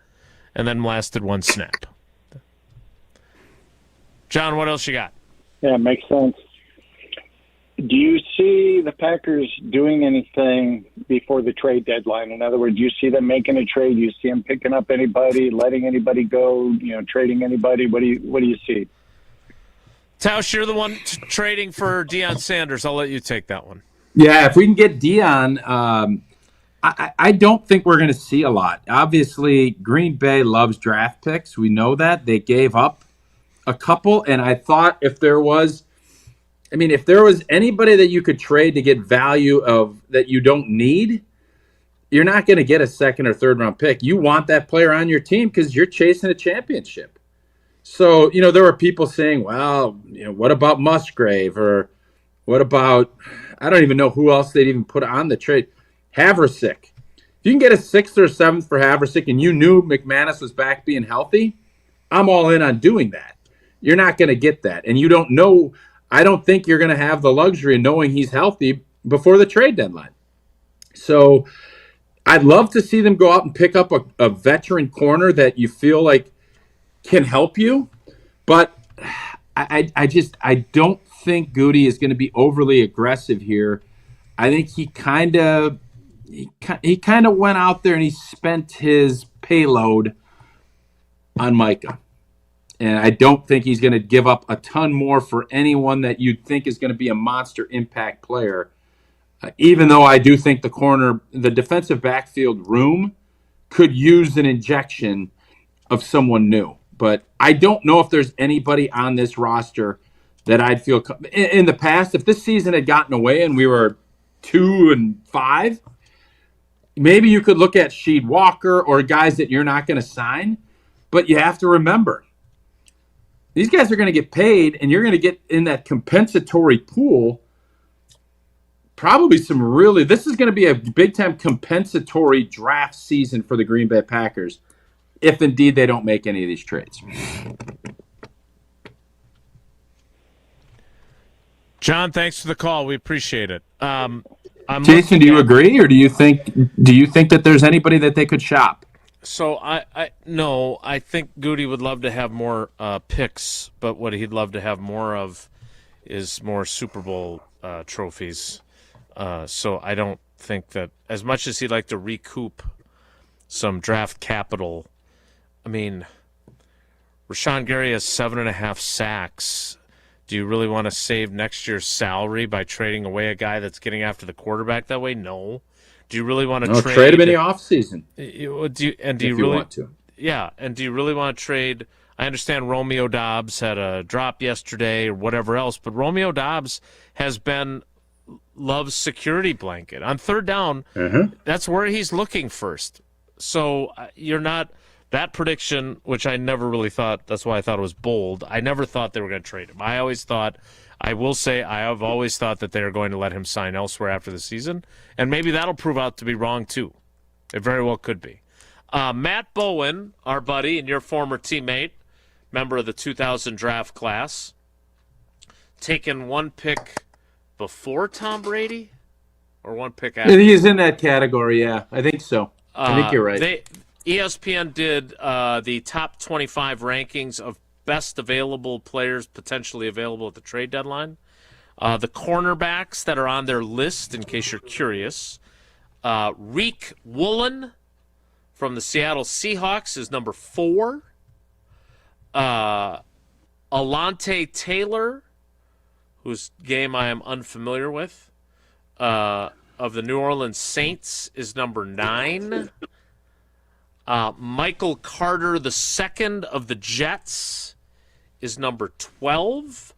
and then lasted one snap. John, what else you got? Yeah, makes sense. Do you see the Packers doing anything before the trade deadline? In other words, do you see them making a trade? Do you see them picking up anybody, letting anybody go, trading anybody? What do you see? Tausch, you're the one trading for Deion Sanders. I'll let you take that one. Yeah, if we can get Deion, I don't think we're going to see a lot. Obviously, Green Bay loves draft picks. We know that. They gave up a couple, and I thought if there was anybody that you could trade to get value of that you don't need, you're not going to get a second or third round pick. You want that player on your team because you're chasing a championship. So, there were people saying, well, what about Musgrave, or what about, I don't even know who else they'd even put on the trade. Haversick. If you can get a 6th or 7th for Haversick and you knew McManus was back being healthy, I'm all in on doing that. You're not going to get that. And you don't know, I don't think you're going to have the luxury of knowing he's healthy before the trade deadline. So I'd love to see them go out and pick up a veteran corner that you feel like can help you. But I don't think Goody is going to be overly aggressive here. I think he kind of went out there and he spent his payload on Micah. And I don't think he's going to give up a ton more for anyone that you'd think is going to be a monster impact player. Even though I do think the defensive backfield room could use an injection of someone new. But I don't know if there's anybody on this roster that I'd feel in the past. If this season had gotten away and we were 2-5, maybe you could look at Sheed Walker or guys that you're not going to sign. But you have to remember, these guys are going to get paid, and you're going to get in that compensatory pool probably this is going to be a big-time compensatory draft season for the Green Bay Packers, if indeed they don't make any of these trades. John, thanks for the call. We appreciate it. Jason, do you agree, or do you think that there's anybody that they could shop? So I think Goody would love to have more picks, but what he'd love to have more of is more Super Bowl trophies. So I don't think that, as much as he'd like to recoup some draft capital, I mean, Rashawn Gary has 7.5 sacks. Do you really want to save next year's salary by trading away a guy that's getting after the quarterback that way? No. Do you really want to trade him in the offseason? Do you really want to? Yeah, and do you really want to trade? I understand Romeo Doubs had a drop yesterday or whatever else, but Romeo Doubs has been Love's security blanket. On third down, that's where he's looking first. So you're not – that prediction, which I never really thought – that's why I thought it was bold. I never thought they were going to trade him. I always thought – I will say I have always thought that they're going to let him sign elsewhere after the season, and maybe that'll prove out to be wrong too. It very well could be. Matt Bowen, our buddy and your former teammate, member of the 2000 draft class, taken one pick before Tom Brady or one pick after? He's in that category, yeah. I think so. I think you're right. ESPN did the top 25 rankings of best available players potentially available at the trade deadline. The cornerbacks that are on their list, in case you're curious, Reek Woolen from the Seattle Seahawks is number 4. Alante Taylor, whose game I am unfamiliar with, of the New Orleans Saints is number 9. Michael Carter II of the Jets is number 12.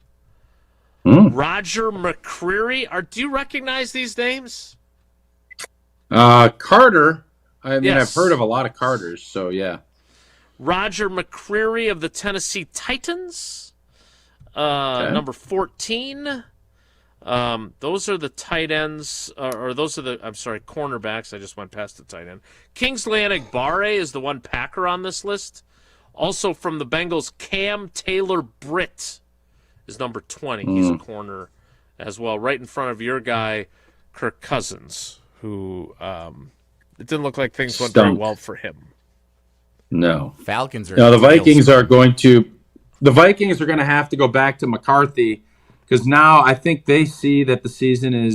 Roger McCreary. Do you recognize these names? Carter. I mean, Yes. I've heard of a lot of Carters, so yeah. Roger McCreary of the Tennessee Titans, number 14. Those are the tight ends, cornerbacks. I just went past the tight end. Kingsley Enagbare is the one Packer on this list. Also from the Bengals, Cam Taylor-Britt is number 20. He's a corner as well, right in front of your guy, Kirk Cousins, who it didn't look like things went very well for him. No. Falcons are. No, the Vikings are going to have to go back to McCarthy because now I think they see that the season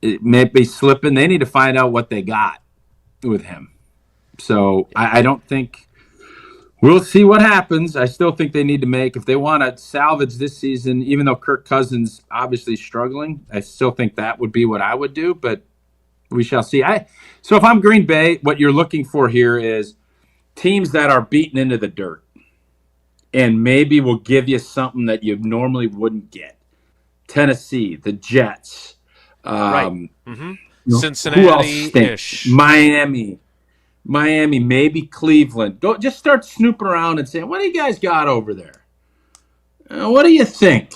it may be slipping. They need to find out what they got with him. So I don't think we'll see what happens. I still think they need to if they want to salvage this season, even though Kirk Cousins obviously struggling, I still think that would be what I would do, but we shall see. So if I'm Green Bay, what you're looking for here is teams that are beaten into the dirt and maybe will give you something that you normally wouldn't get. Tennessee, the Jets, Right. Cincinnati-ish, Miami, maybe Cleveland. Go just start snooping around and saying, "What do you guys got over there? What do you think?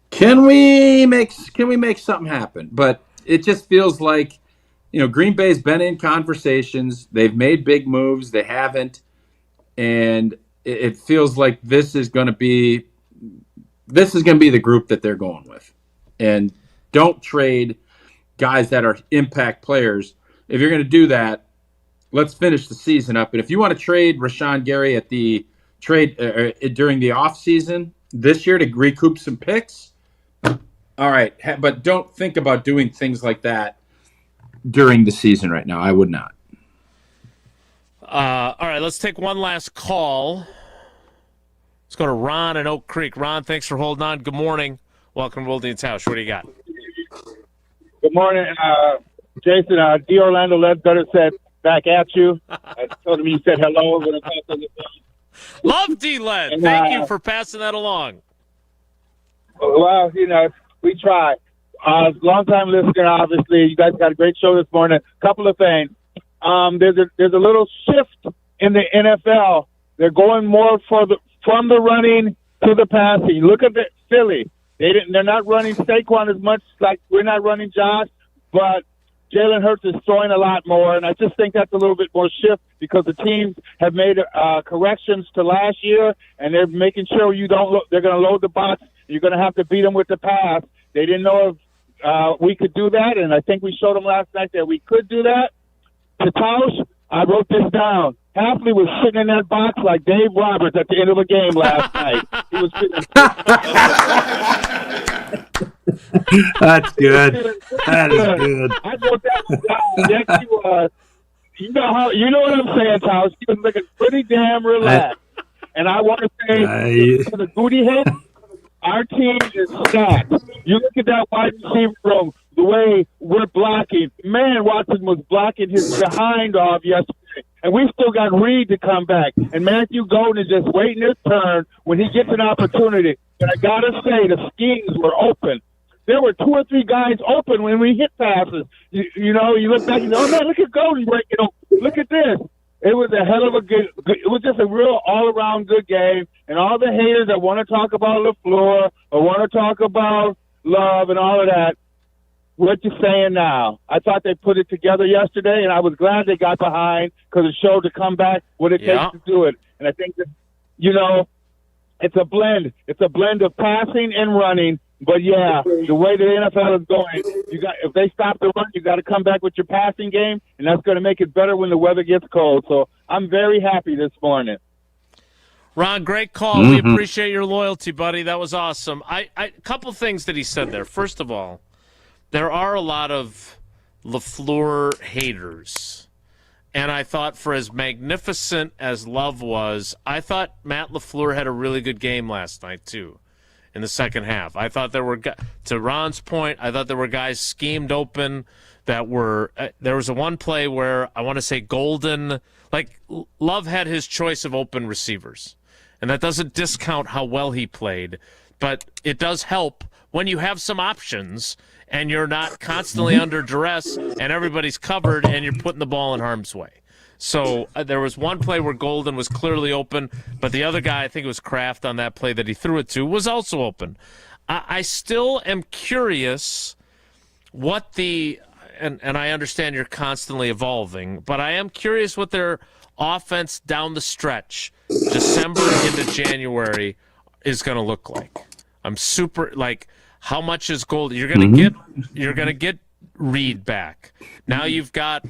Can we make something happen?" But it just feels like, Green Bay's been in conversations. They've made big moves. They haven't, and it feels like this is going to be the group that they're going with. And don't trade guys that are impact players. If you're going to do that, let's finish the season up. And if you want to trade Rashawn Gary at the trade during the offseason this year to recoup some picks, all right. But don't think about doing things like that during the season right now. I would not. All right, let's take one last call. Let's go to Ron in Oak Creek. Ron, thanks for holding on. Good morning. Welcome to Wilde and Tausch. What do you got? Good morning, Jason. D. Orlando Ledbetter said back at you. I told him you said hello. When I passed on the phone. Love D-Led. Thank you for passing that along. Well, we try. Long-time listener, obviously. You guys got a great show this morning. Couple of things. There's a little shift in the NFL. They're going more from the running to the passing. Look at the Philly. They're not running Saquon as much, like we're not running Josh, but Jalen Hurts is throwing a lot more, and I just think that's a little bit more shift because the teams have made corrections to last year, and they're making sure they're going to load the box. You're going to have to beat them with the pass. They didn't know if we could do that, and I think we showed them last night that we could do that. To Tausch, I wrote this down. Hafley was sitting in that box like Dave Roberts at the end of a game last night. He was sitting. That's good. That is good. I wrote that down. Yes, he was. You know what I'm saying, Tausch. He was looking pretty damn relaxed. And I want to say to the booty head, Our team is stacked. You look at that wide receiver room, the way we're blocking. Man, Watson was blocking his behind off yesterday, and we still got Reed to come back. And Matthew Golden is just waiting his turn when he gets an opportunity. And I got to say, the schemes were open. There were 2 or 3 guys open when we hit passes. You look back and go, oh, man, look at Golden breaking open. Look at this. It was a hell of a good – it was just a real all-around good game. And all the haters that want to talk about LaFleur or want to talk about Love and all of that, what you saying now? I thought they put it together yesterday, and I was glad they got behind because it showed to come back what it takes to do it. And I think that, it's a blend. It's a blend of passing and running. But, yeah, the way the NFL is going, if they stop the run, you got to come back with your passing game, and that's going to make it better when the weather gets cold. So I'm very happy this morning. Ron, great call. We appreciate your loyalty, buddy. That was awesome. A couple things that he said there. First of all, there are a lot of LaFleur haters. And I thought for as magnificent as Love was, I thought Matt LaFleur had a really good game last night, too, in the second half. I thought there were, to Ron's point, I thought there were guys schemed open that were, there was a one play where I want to say Golden, like Love had his choice of open receivers. And that doesn't discount how well he played, but it does help when you have some options and you're not constantly under duress and everybody's covered and you're putting the ball in harm's way. So there was one play where Golden was clearly open, but the other guy, I think it was Kraft on that play that he threw it to, was also open. I still am curious what and I understand you're constantly evolving, but I am curious what their offense down the stretch, December into January, is going to look like. I'm super, how much is Golden? You're going to get Reed back. Now you've got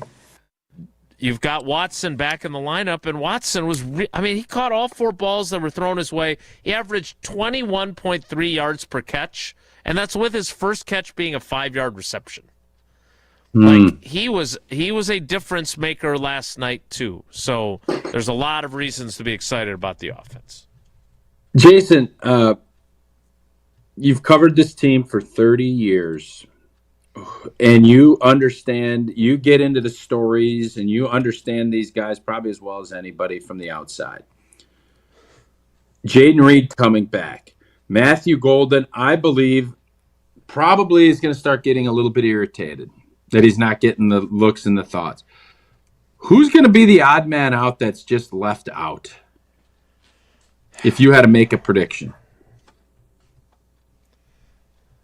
Watson back in the lineup, and Watson was, he caught all 4 balls that were thrown his way. He averaged 21.3 yards per catch, and that's with his first catch being a 5-yard reception. He was a difference maker last night too. So there's a lot of reasons to be excited about the offense. Jason, you've covered this team for 30 years. And you understand, you get into the stories and you understand these guys probably as well as anybody from the outside. Jaden Reed coming back. Matthew Golden, I believe, probably is going to start getting a little bit irritated that he's not getting the looks and the thoughts. Who's going to be the odd man out that's just left out? If you had to make a prediction.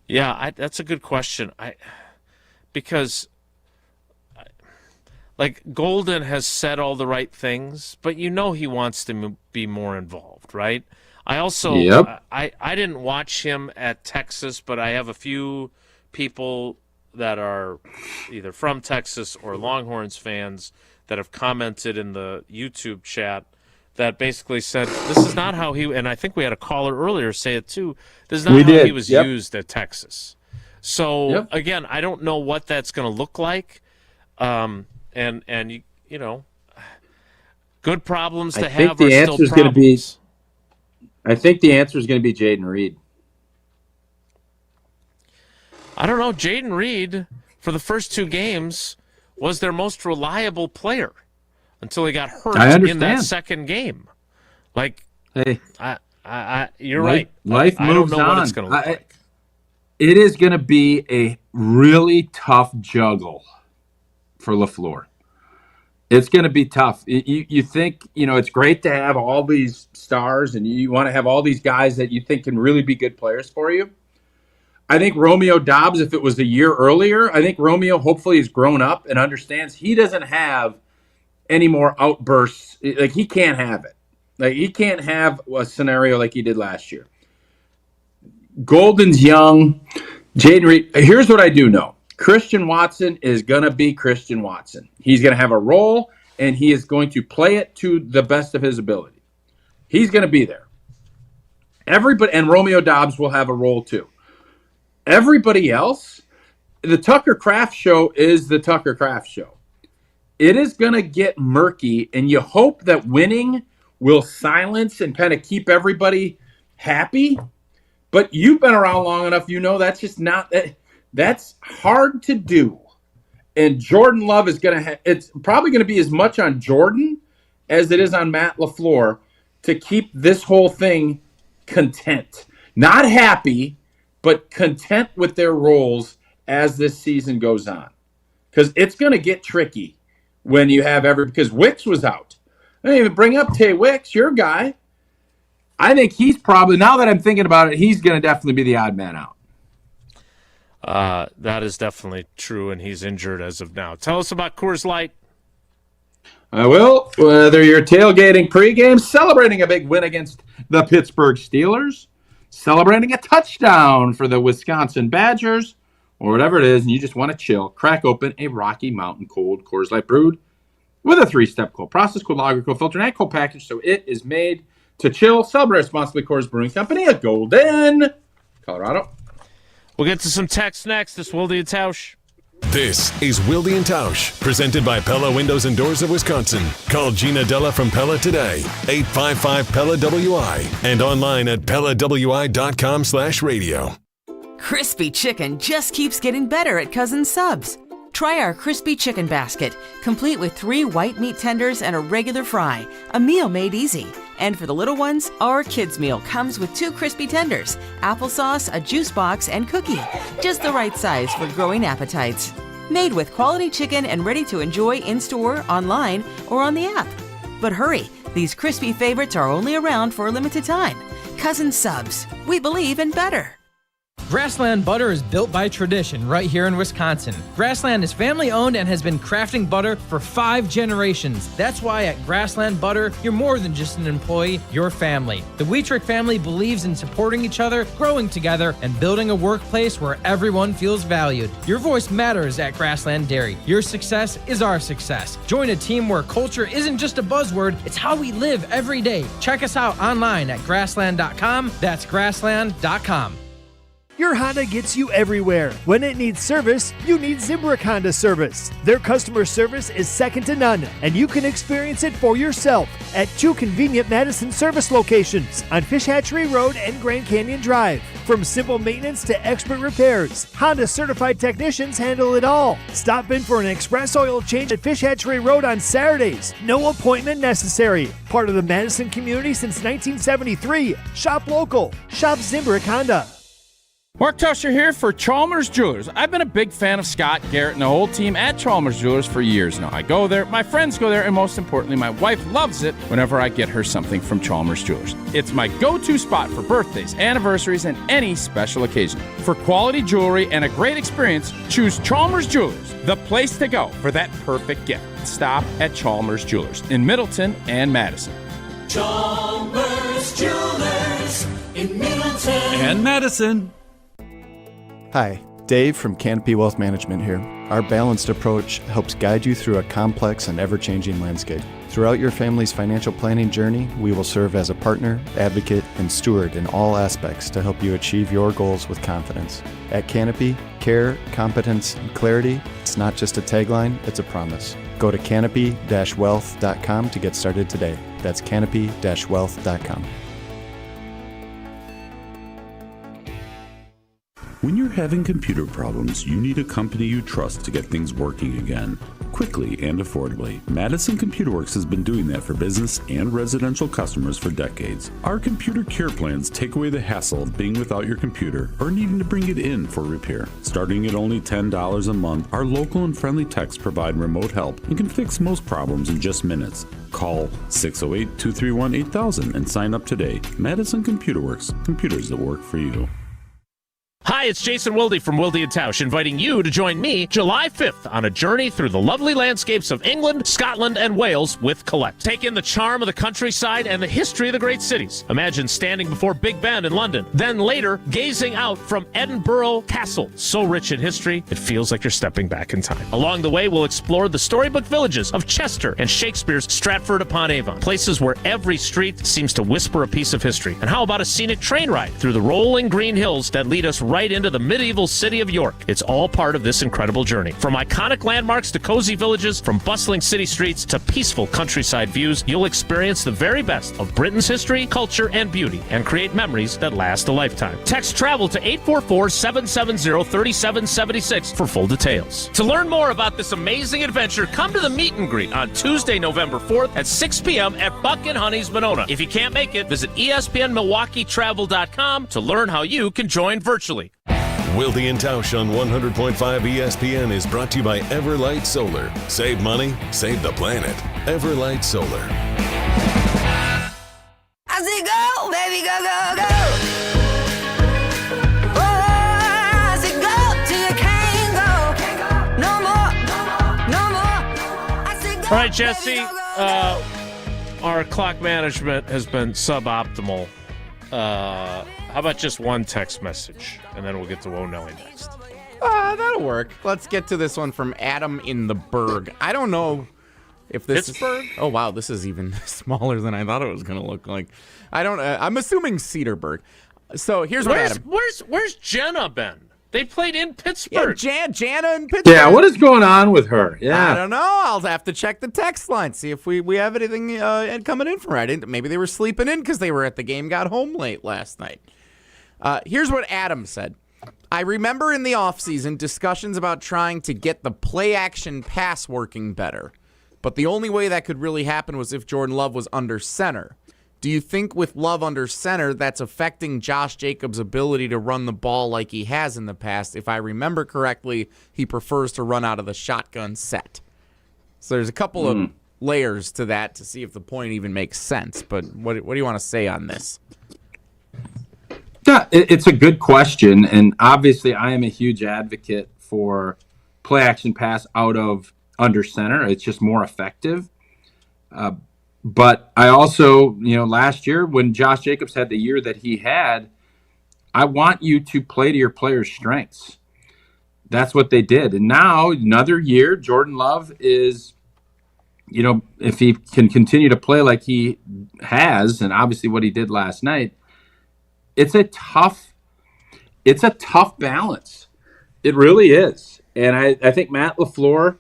Yeah, that's a good question. Because Golden has said all the right things, but he wants to be more involved, right? I also I didn't watch him at Texas, but I have a few people that are either from Texas or Longhorns fans that have commented in the YouTube chat that basically said this is not how he, and I think we had a caller earlier say it too, this is not how he was used at Texas. So again, I don't know what that's going to look like. And good problems to have are still problems. I think the answer is going to be Jaden Reed. I don't know. Jaden Reed, for the first 2 games, was their most reliable player until he got hurt in that second game. You're right. Life moves on. I don't know what it's going to look like. It is going to be a really tough juggle for LaFleur. It's going to be tough. You think, it's great to have all these stars and you want to have all these guys that you think can really be good players for you. I think Romeo Doubs, if it was a year earlier, I think Romeo hopefully has grown up and understands he doesn't have any more outbursts. He can't have it. He can't have a scenario like he did last year. Golden's young. Jaden Reed. Here's what I do know. Christian Watson is going to be Christian Watson. He's going to have a role, and he is going to play it to the best of his ability. He's going to be there. Everybody, and Romeo Doubs will have a role too. Everybody else, the Tucker Kraft show is the Tucker Kraft show. It is going to get murky, and you hope that winning will silence and kind of keep everybody happy. But you've been around long enough, you know that's just not that. That's hard to do. And Jordan Love is going to it's probably going to be as much on Jordan as it is on Matt LaFleur to keep this whole thing content. Not happy, but content with their roles as this season goes on. Because it's going to get tricky when you have because Wicks was out. I didn't even bring up Tay Wicks, your guy. I think he's probably, now that I'm thinking about it, he's going to definitely be the odd man out. That is definitely true, and he's injured as of now. Tell us about Coors Light. I will. Whether you're tailgating pregame, celebrating a big win against the Pittsburgh Steelers, celebrating a touchdown for the Wisconsin Badgers, or whatever it is, and you just want to chill, crack open a Rocky Mountain Cold Coors Light brewed with a 3-step cold process, cold lager, cold filter, and cold package, so it is made to chill. Celebrate responsibly. Coors Brewing Company of Golden, Colorado. We'll get to some text next. This is Wilde and Tausch. This is Wilde and Tausch, presented by Pella Windows and Doors of Wisconsin. Call Gina Della from Pella today, 855-PELLA-WI, and online at PellaWI.com/radio. Crispy chicken just keeps getting better at Cousin Subs. Try our crispy chicken basket, complete with 3 white meat tenders and a regular fry, a meal made easy. And for the little ones, our kids meal comes with 2 crispy tenders, applesauce, a juice box, and cookie. Just the right size for growing appetites. Made with quality chicken and ready to enjoy in-store, online, or on the app. But hurry, these crispy favorites are only around for a limited time. Cousin Subs, we believe in better. Grassland Butter is built by tradition right here in Wisconsin. Grassland is family owned and has been crafting butter for 5 generations. That's why at Grassland Butter, you're more than just an employee, you're family. The Wietrich family believes in supporting each other, growing together, and building a workplace where everyone feels valued. Your voice matters at Grassland Dairy. Your success is our success. Join a team where culture isn't just a buzzword, it's how we live every day. Check us out online at grassland.com. That's grassland.com. Your Honda gets you everywhere. When it needs service, you need Zimbrick Honda service. Their customer service is second to none, and you can experience it for yourself at 2 convenient Madison service locations on Fish Hatchery Road and Grand Canyon Drive. From simple maintenance to expert repairs, Honda certified technicians handle it all. Stop in for an express oil change at Fish Hatchery Road on Saturdays. No appointment necessary. Part of the Madison community since 1973. Shop local. Shop Zimbrick Honda. Mark Tusher here for Chalmers Jewelers. I've been a big fan of Scott, Garrett, and the whole team at Chalmers Jewelers for years now. I go there, my friends go there, and most importantly, my wife loves it whenever I get her something from Chalmers Jewelers. It's my go-to spot for birthdays, anniversaries, and any special occasion. For quality jewelry and a great experience, choose Chalmers Jewelers, the place to go for that perfect gift. Stop at Chalmers Jewelers in Middleton and Madison. Chalmers Jewelers in Middleton and Madison. Hi, Dave from Canopy Wealth Management here. Our balanced approach helps guide you through a complex and ever-changing landscape. Throughout your family's financial planning journey, we will serve as a partner, advocate, and steward in all aspects to help you achieve your goals with confidence. At Canopy, care, competence, and clarity, it's not just a tagline, it's a promise. Go to canopy-wealth.com to get started today. That's canopy-wealth.com. When you're having computer problems, you need a company you trust to get things working again, quickly and affordably. Madison Computer Works has been doing that for business and residential customers for decades. Our computer care plans take away the hassle of being without your computer or needing to bring it in for repair. Starting at only $10 a month, our local and friendly techs provide remote help and can fix most problems in just minutes. Call 608-231-8000 and sign up today. Madison Computer Works, computers that work for you. Hi, it's Jason Wilde from Wilde and Tausch, inviting you to join me July 5th on a journey through the lovely landscapes of England, Scotland, and Wales with Colette. Take in the charm of the countryside and the history of the great cities. Imagine standing before Big Ben in London, then later gazing out from Edinburgh Castle. So rich in history, it feels like you're stepping back in time. Along the way, we'll explore the storybook villages of Chester and Shakespeare's Stratford-upon-Avon, places where every street seems to whisper a piece of history. And how about a scenic train ride through the rolling green hills that lead us right into the medieval city of York. It's all part of this incredible journey. From iconic landmarks to cozy villages, from bustling city streets to peaceful countryside views, you'll experience the very best of Britain's history, culture, and beauty, and create memories that last a lifetime. Text TRAVEL to 844-770-3776 for full details. To learn more about this amazing adventure, come to the meet and greet on Tuesday, November 4th at 6 p.m. at Buck and Honey's Monona. If you can't make it, visit ESPNMilwaukeeTravel.com to learn how you can join virtually. Wilde and Tausch on 100.5 ESPN is brought to you by Everlight Solar. Save money, save the planet. Everlight Solar. I say go, baby, go, go, go. Oh, I say go till you can't go. No more, no more. I say go. All right, Jesse, our clock management has been suboptimal. How about just one text message, and then we'll get to O'Nelly next. That'll work. Let's get to this one from Adam in the Berg. I don't know if this Pittsburgh? Oh, wow, this is even smaller than I thought it was going to look like. I'm assuming Cedarburg. So here's what Adam. Where's Jenna been? They played in Pittsburgh. Yeah, Jana in Pittsburgh. Yeah, what is going on with her? Yeah. I don't know. I'll have to check the text line, see if we have anything coming in from her. Maybe they were sleeping in because they were at the game, got home late last night. Here's what Adam said. I remember in the offseason discussions about trying to get the play-action pass working better, but the only way that could really happen was if Jordan Love was under center. Do you think with Love under center, that's affecting Josh Jacobs' ability to run the ball like he has in the past? If I remember correctly, he prefers to run out of the shotgun set. So there's a couple of layers to that to see if the point even makes sense. But what do you want to say on this? Yeah, it's a good question. And obviously, I am a huge advocate for play action pass out of under center. It's just more effective. But I also, last year when Josh Jacobs had the year that he had, I want you to play to your players' strengths. That's what they did. And now, another year, Jordan Love is, if he can continue to play like he has, and obviously what he did last night, it's a tough balance. It really is. And I think Matt LaFleur,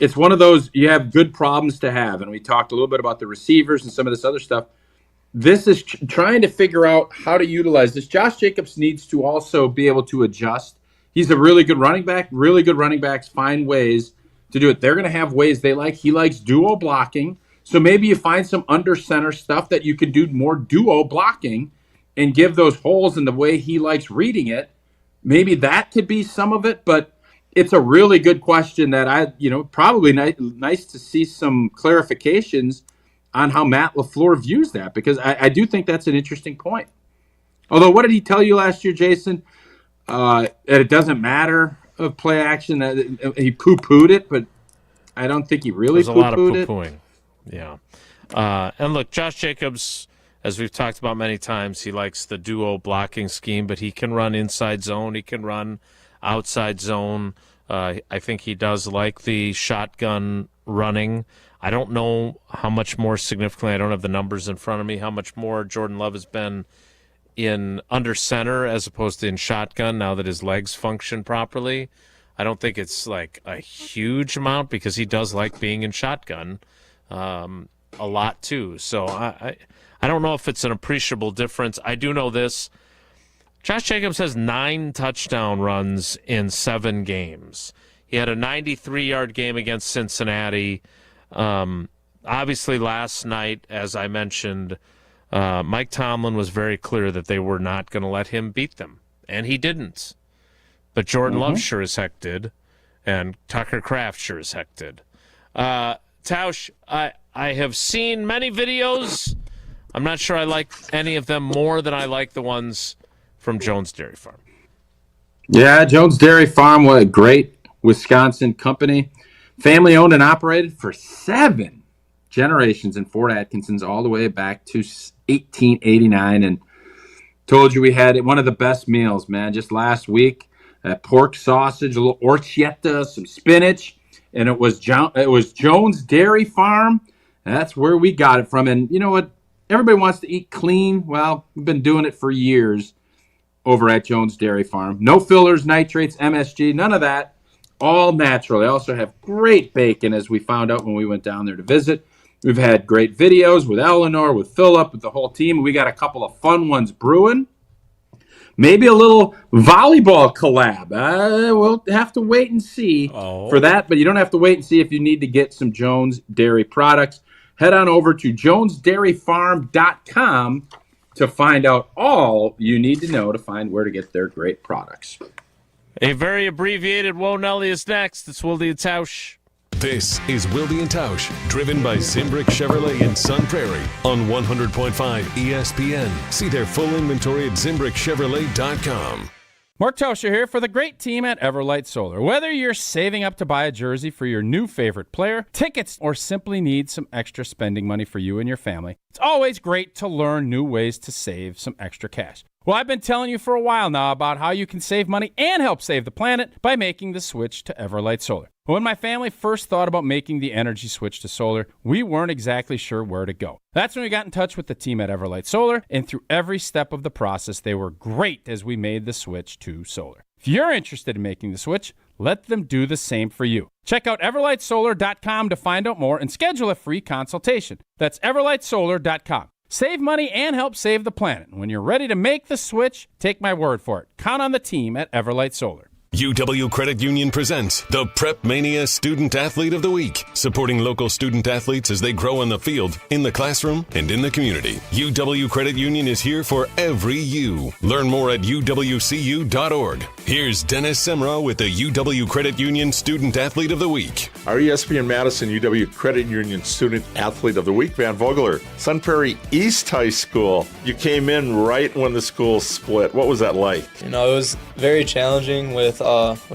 it's one of those, you have good problems to have. And we talked a little bit about the receivers and some of this other stuff. This is trying to figure out how to utilize this. Josh Jacobs needs to also be able to adjust. He's a really good running back. Really good running backs find ways to do it. They're going to have ways they like. He likes duo blocking. So maybe you find some under center stuff that you could do more duo blocking and give those holes in the way he likes reading it. Maybe that could be some of it, but it's a really good question that probably nice to see some clarifications on how Matt LaFleur views that, because I do think that's an interesting point. Although, what did he tell you last year, Jason? That it doesn't matter of play action, that he poo-pooed it, but I don't think he really poo-pooed it. There's a lot of poo-pooing. Yeah. And look, Josh Jacobs, as we've talked about many times, he likes the duo blocking scheme, but he can run inside zone. He can run outside zone. I think he does like the shotgun running. I don't know how much more significantly, I don't have the numbers in front of me, how much more Jordan Love has been in under center as opposed to in shotgun now that his legs function properly. I don't think it's like a huge amount because he does like being in shotgun a lot too. So I don't know if it's an appreciable difference. I do know this. Josh Jacobs has 9 touchdown runs in 7 games. He had a 93-yard game against Cincinnati. Obviously, last night, as I mentioned, Mike Tomlin was very clear that they were not going to let him beat them, and he didn't. But Jordan Love sure as heck did, and Tucker Kraft sure as heck did. Tausch, I have seen many videos. I'm not sure I like any of them more than I like the ones from Jones Dairy Farm. Yeah, Jones Dairy Farm, what a great Wisconsin company. Family owned and operated for 7 generations in Fort Atkinson's all the way back to 1889. And told you we had one of the best meals, man, just last week. Pork sausage, a little orchetta, some spinach. And it was Jones Dairy Farm. And that's where we got it from. And you know what? Everybody wants to eat clean. Well, we've been doing it for years. over at Jones Dairy Farm. No fillers, nitrates, MSG, none of that. All natural. They also have great bacon, as we found out when we went down there to visit. We've had great videos with Eleanor, with Philip, with the whole team. We got a couple of fun ones brewing. Maybe a little volleyball collab. We'll have to wait and see for that, but you don't have to wait and see if you need to get some Jones Dairy products. Head on over to jonesdairyfarm.com to find out all you need to know to find where to get their great products. A very abbreviated Whoa Nelly is next. It's Wilde and Tausch. This is Wilde and Tausch, driven by Zimbrick Chevrolet in Sun Prairie on 100.5 ESPN. See their full inventory at ZimbrickChevrolet.com. Mark Tauscher here for the great team at Everlight Solar. Whether you're saving up to buy a jersey for your new favorite player, tickets, or simply need some extra spending money for you and your family, it's always great to learn new ways to save some extra cash. Well, I've been telling you for a while now about how you can save money and help save the planet by making the switch to Everlight Solar. When my family first thought about making the energy switch to solar, we weren't exactly sure where to go. That's when we got in touch with the team at Everlight Solar, and through every step of the process, they were great as we made the switch to solar. If you're interested in making the switch, let them do the same for you. Check out everlightsolar.com to find out more and schedule a free consultation. That's everlightsolar.com. Save money and help save the planet. When you're ready to make the switch, take my word for it. Count on the team at Everlight Solar. UW Credit Union presents the Prep Mania Student Athlete of the Week, supporting local student athletes as they grow on the field, in the classroom, and in the community. UW Credit Union is here for every you. Learn more at uwcu.org. Here's Dennis Semrau with the UW Credit Union Student Athlete of the Week. Our ESPN Madison UW Credit Union Student Athlete of the Week, Van Vogler, Sun Prairie East High School. You came in right when the school split. What was that like? You know, it was very challenging with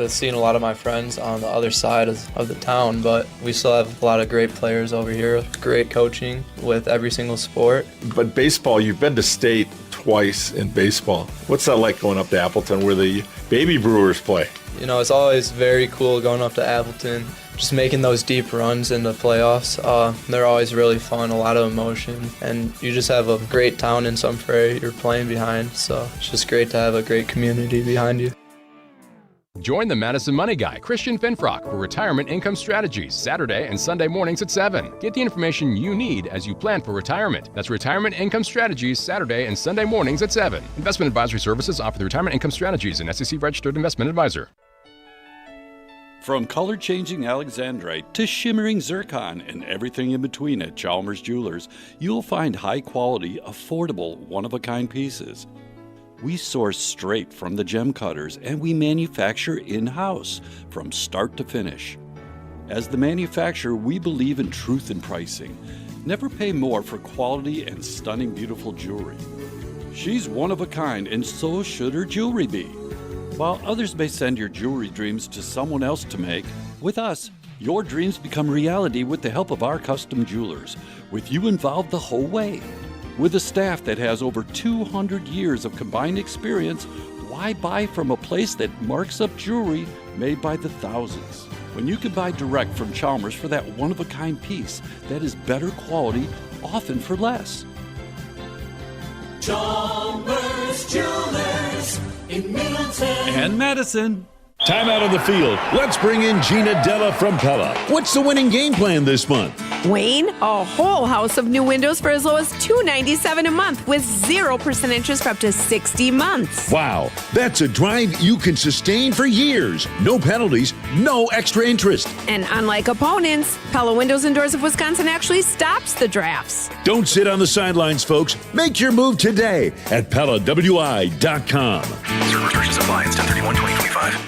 seeing a lot of my friends on the other side of the town, but we still have a lot of great players over here, great coaching with every single sport. But baseball, you've been to state twice in baseball. What's that like going up to Appleton where the baby Brewers play? You know, it's always very cool going up to Appleton, just making those deep runs in the playoffs. They're always really fun, a lot of emotion, and you just have a great town in Sun Prairie you're playing behind, so it's just great to have a great community behind you. Join the Madison Money Guy, Christian Finfrock, for Retirement Income Strategies, Saturday and Sunday mornings at 7. Get the information you need as you plan for retirement. That's Retirement Income Strategies, Saturday and Sunday mornings at 7. Investment advisory services offered through Retirement Income Strategies, an SEC-registered investment advisor. From color-changing alexandrite to shimmering zircon and everything in between at Chalmers Jewelers, you'll find high-quality, affordable, one-of-a-kind pieces. We source straight from the gem cutters, and we manufacture in-house from start to finish. As the manufacturer, we believe in truth in pricing. Never pay more for quality and stunning, beautiful jewelry. She's one of a kind, and so should her jewelry be. While others may send your jewelry dreams to someone else to make, with us, your dreams become reality with the help of our custom jewelers, with you involved the whole way. With a staff that has over 200 years of combined experience, why buy from a place that marks up jewelry made by the thousands? When you can buy direct from Chalmers for that one-of-a-kind piece that is better quality, often for less. Chalmers Jewelers in Middleton And Madison. Time out on the field. Let's bring in Gina Della from Pella. What's the winning game plan this month? Wayne, a whole house of new windows for as low as $297 a month with 0% interest for up to 60 months. Wow, that's a drive you can sustain for years. No penalties, no extra interest. And unlike opponents, Pella Windows and Doors of Wisconsin actually stops the drafts. Don't sit on the sidelines, folks. Make your move today at PellaWI.com. Certain restrictions apply. It's 10/31/2025.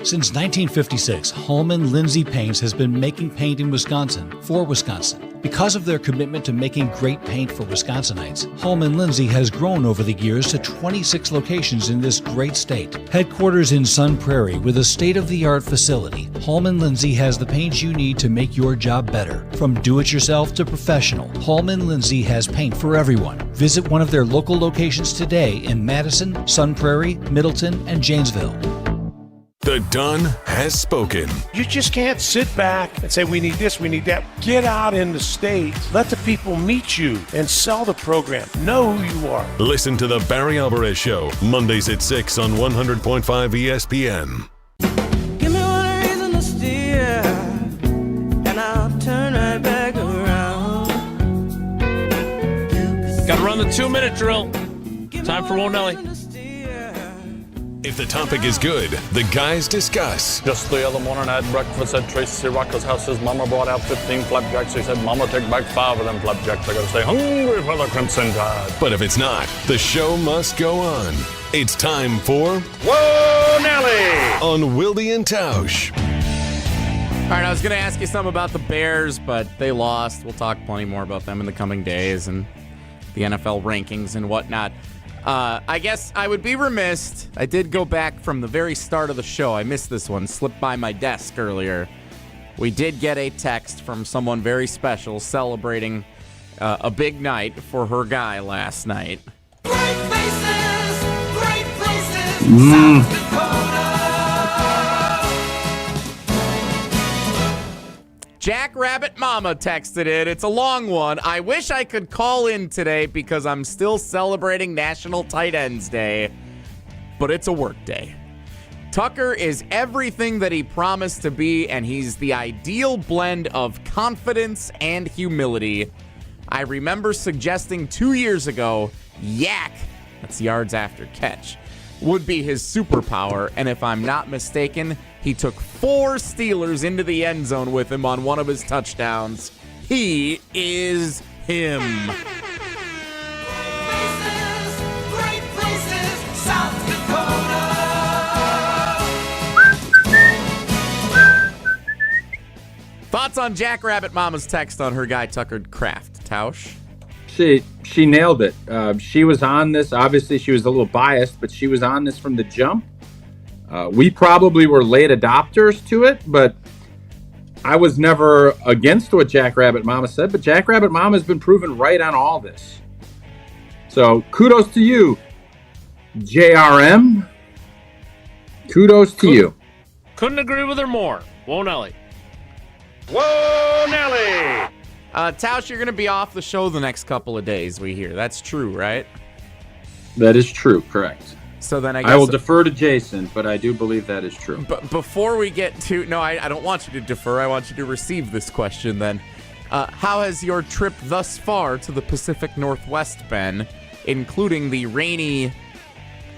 Since 1956, Holman Lindsay Paints has been making paint in Wisconsin for Wisconsin. Because of their commitment to making great paint for Wisconsinites, Holman Lindsay has grown over the years to 26 locations in this great state. Headquarters in Sun Prairie with a state-of-the-art facility, Holman Lindsay has the paint you need to make your job better. From do-it-yourself to professional, Holman Lindsay has paint for everyone. Visit one of their local locations today in Madison, Sun Prairie, Middleton, and Janesville. The Don has spoken. You just can't sit back and say, we need this, we need that. Get out in the states. Let the people meet you and sell the program. Know who you are. Listen to The Barry Alvarez Show, Mondays at 6 on 100.5 ESPN. Give me one reason to steer, and I'll turn right back around. Got to run the 2-minute drill. Time for Whoa Nelly. If the topic is good, the guys discuss. Just the other morning I had breakfast at Tracy Rocker's house. His mama brought out 15 flapjacks. He said, Mama, take back 5 of them flapjacks. I gotta stay hungry for the Crimson Tide. But if it's not, the show must go on. It's time for Whoa Nelly on Wilde and Tausch. All right, I was going to ask you something about the Bears, but they lost. We'll talk plenty more about them in the coming days and the NFL rankings and whatnot. I guess I would be remiss. I did go back from the very start of the show. I missed this one. Slipped by my desk earlier. We did get a text from someone very special celebrating a big night for her guy last night. Great places, South Dakota. Jackrabbit Mama texted it. It's a long one. I wish I could call in today because I'm still celebrating National Tight Ends Day, but it's a work day. Tucker is everything that he promised to be, and he's the ideal blend of confidence and humility. I remember suggesting 2 years ago, yak, that's yards after catch, would be his superpower, and if I'm not mistaken, he took 4 Steelers into the end zone with him on one of his touchdowns. He is him. Great places, South Dakota. Thoughts on Jackrabbit Mama's text on her guy Tucker Kraft, Tausch? She nailed it. She was on this. Obviously, she was a little biased, but she was on this from the jump. We probably were late adopters to it, but I was never against what Jackrabbit Mama said, but Jackrabbit Mama has been proven right on all this. So kudos to you, JRM. Kudos to you. Couldn't agree with her more. Whoa Nelly. Whoa Nelly. Tausch, you're going to be off the show the next couple of days, we hear. That's true, right? That is true, correct. So then I guess I will defer to Jason, but I do believe that is true. But before we get to... No, I don't want you to defer. I want you to receive this question then. How has your trip thus far to the Pacific Northwest been, including the rainy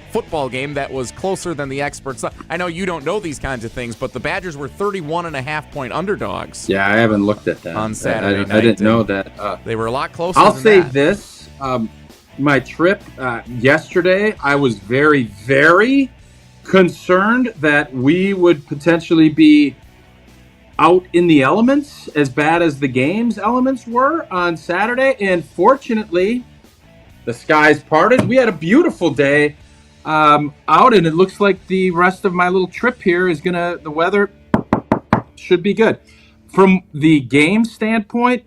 football game that was closer than the experts? I know you don't know these kinds of things, but the Badgers were 31.5-point underdogs. Yeah, I haven't looked at that. On Saturday night. I didn't know that. They were a lot closer I'll than say that. this. My trip yesterday, I was very, very concerned that we would potentially be out in the elements as bad as the game's elements were on Saturday. And fortunately, the skies parted. We had a beautiful day out, and it looks like the rest of my little trip here is the weather should be good. From the game standpoint,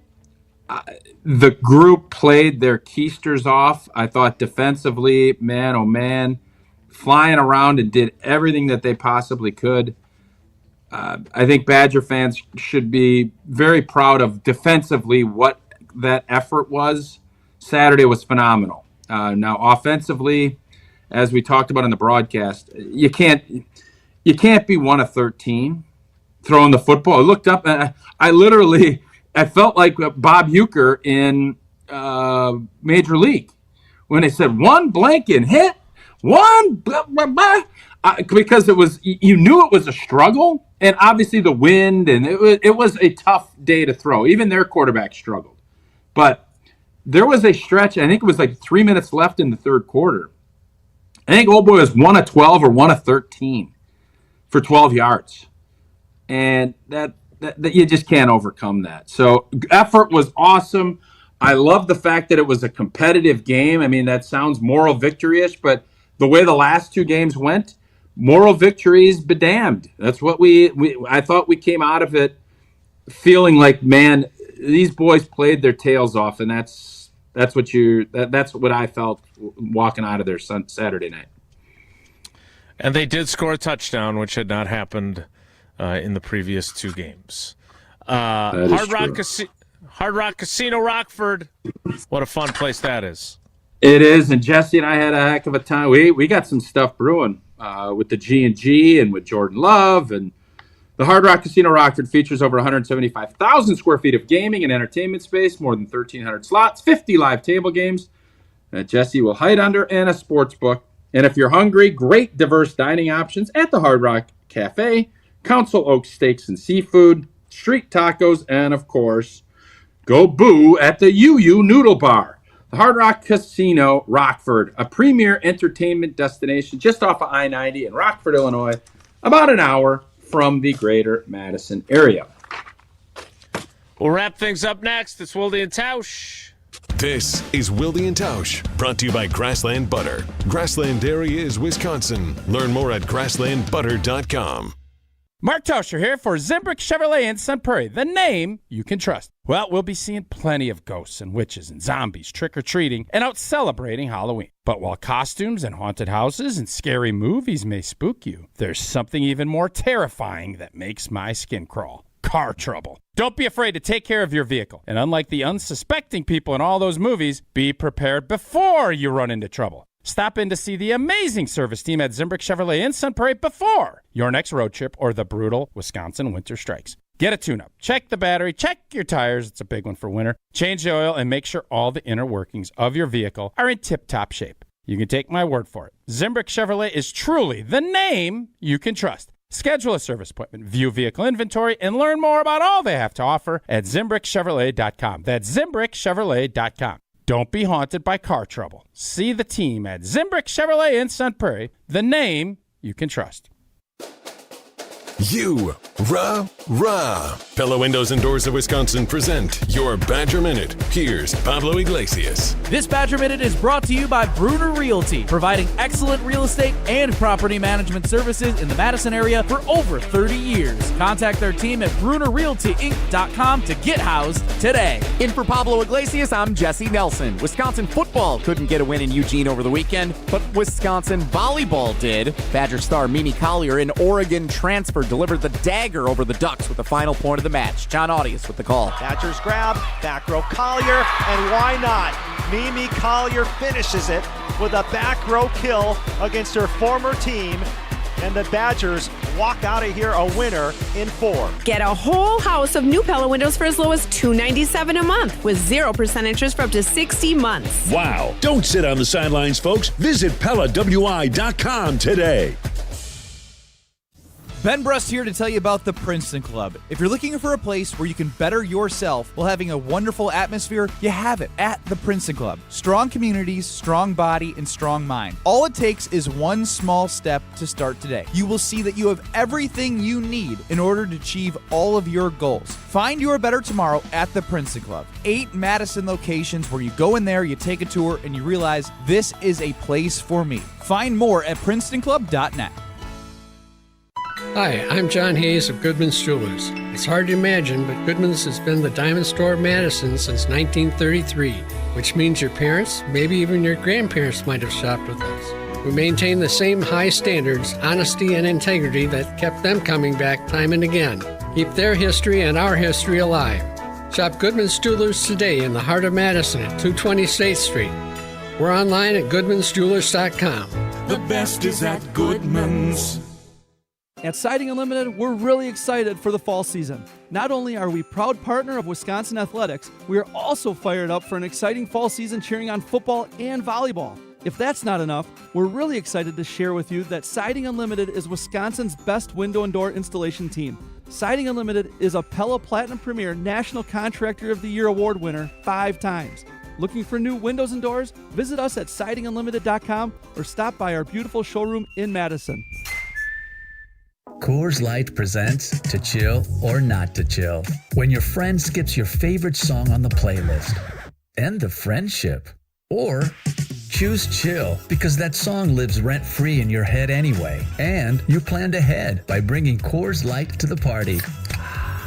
the group played their keisters off. I thought defensively, man, oh man, flying around and did everything that they possibly could. I think Badger fans should be very proud of defensively what that effort was. Saturday was phenomenal. Now, offensively, as we talked about in the broadcast, you can't be 1 of 13 throwing the football. I looked up and I felt like Bob Uecker in Major League when they said one blanket hit, one blah, blah, blah. Because you knew it was a struggle, and obviously the wind, and it was a tough day to throw. Even their quarterback struggled. But there was a stretch, I think it was like 3 minutes left in the third quarter. I think old boy was 1 of 12 or 1 of 13 for 12 yards. And that you just can't overcome that. So effort was awesome. I love the fact that it was a competitive game. I mean, that sounds moral victory-ish, but the way the last 2 games went, moral victories be damned. That's what I thought we came out of it feeling like, man, these boys played their tails off, and that's what I felt walking out of there Saturday night. And they did score a touchdown, which had not happened in the previous two games. Hard Rock Casino Rockford. What a fun place that is. It is, and Jesse and I had a heck of a time. We got some stuff brewing with the G&G and with Jordan Love. And the Hard Rock Casino Rockford features over 175,000 square feet of gaming and entertainment space, more than 1,300 slots, 50 live table games that Jesse will hide under, and a sports book. And if you're hungry, great diverse dining options at the Hard Rock Cafe, Council Oaks Steaks and Seafood, street tacos, and, of course, go boo at the UU Noodle Bar. The Hard Rock Casino Rockford, a premier entertainment destination just off of I-90 in Rockford, Illinois, about an hour from the greater Madison area. We'll wrap things up next. It's Wilde and Tausch. This is Wilde and Tausch, brought to you by Grassland Butter. Grassland Dairy is Wisconsin. Learn more at grasslandbutter.com. Mark Tauscher here for Zimbrick Chevrolet in Sun Prairie, the name you can trust. Well, we'll be seeing plenty of ghosts and witches and zombies trick-or-treating and out celebrating Halloween. But while costumes and haunted houses and scary movies may spook you, there's something even more terrifying that makes my skin crawl. Car trouble. Don't be afraid to take care of your vehicle. And unlike the unsuspecting people in all those movies, be prepared before you run into trouble. Stop in to see the amazing service team at Zimbrick Chevrolet in Sun Prairie before your next road trip or the brutal Wisconsin winter strikes. Get a tune-up, check the battery, check your tires, it's a big one for winter, change the oil, and make sure all the inner workings of your vehicle are in tip-top shape. You can take my word for it. Zimbrick Chevrolet is truly the name you can trust. Schedule a service appointment, view vehicle inventory, and learn more about all they have to offer at ZimbrickChevrolet.com. That's ZimbrickChevrolet.com. Don't be haunted by car trouble. See the team at Zimbrick Chevrolet in Sun Prairie, the name you can trust. Rah. Pella Windows and Doors of Wisconsin present your Badger Minute. Here's Pablo Iglesias. This Badger Minute is brought to you by Bruner Realty, providing excellent real estate and property management services in the Madison area for over 30 years. Contact their team at BrunerRealtyInc.com to get housed today. In for Pablo Iglesias, I'm Jesse Nelson. Wisconsin football couldn't get a win in Eugene over the weekend, but Wisconsin volleyball did. Badger star Mimi Collier, an Oregon transfer, delivered the dagger over the Ducks with the final point of the match. John Audius with the call. Badgers grab, back row Collier, and why not? Mimi Collier finishes it with a back row kill against her former team, and the Badgers walk out of here a winner in 4. Get a whole house of new Pella windows for as low as $297 a month with 0% interest for up to 60 months. Wow. Don't sit on the sidelines, folks. Visit PellaWI.com today. Ben Brust here to tell you about the Princeton Club. If you're looking for a place where you can better yourself while having a wonderful atmosphere, you have it at the Princeton Club. Strong communities, strong body, and strong mind. All it takes is one small step to start today. You will see that you have everything you need in order to achieve all of your goals. Find your better tomorrow at the Princeton Club. 8 Madison locations where you go in there, you take a tour, and you realize this is a place for me. Find more at PrincetonClub.net. Hi, I'm John Hayes of Goodman's Jewelers. It's hard to imagine, but Goodman's has been the diamond store of Madison since 1933, which means your parents, maybe even your grandparents might have shopped with us. We maintain the same high standards, honesty, and integrity that kept them coming back time and again. Keep their history and our history alive. Shop Goodman's Jewelers today in the heart of Madison at 220 State Street. We're online at goodmansjewelers.com. The best is at Goodman's. At Siding Unlimited, we're really excited for the fall season. Not only are we proud partner of Wisconsin Athletics, we are also fired up for an exciting fall season cheering on football and volleyball. If that's not enough, we're really excited to share with you that Siding Unlimited is Wisconsin's best window and door installation team. Siding Unlimited is a Pella Platinum Premier National Contractor of the Year award winner 5 times. Looking for new windows and doors? Visit us at sidingunlimited.com or stop by our beautiful showroom in Madison. Coors Light presents To Chill or Not to Chill. When your friend skips your favorite song on the playlist. End the friendship. Or choose chill because that song lives rent-free in your head anyway. And you planned ahead by bringing Coors Light to the party.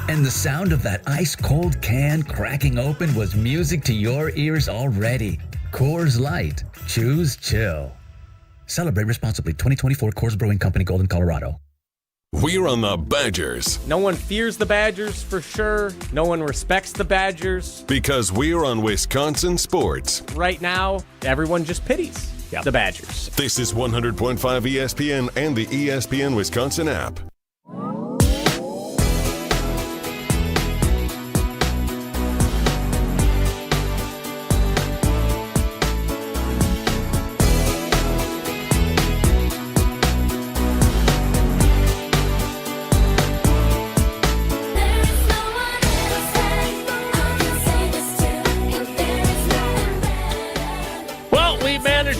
And the sound of that ice-cold can cracking open was music to your ears already. Coors Light. Choose chill. Celebrate responsibly. 2024 Coors Brewing Company, Golden, Colorado. We're on the Badgers. No one fears the Badgers for sure. No one respects the Badgers. Because we're on Wisconsin sports. Right now, everyone just pities the Badgers. This is 100.5 ESPN and the ESPN Wisconsin app.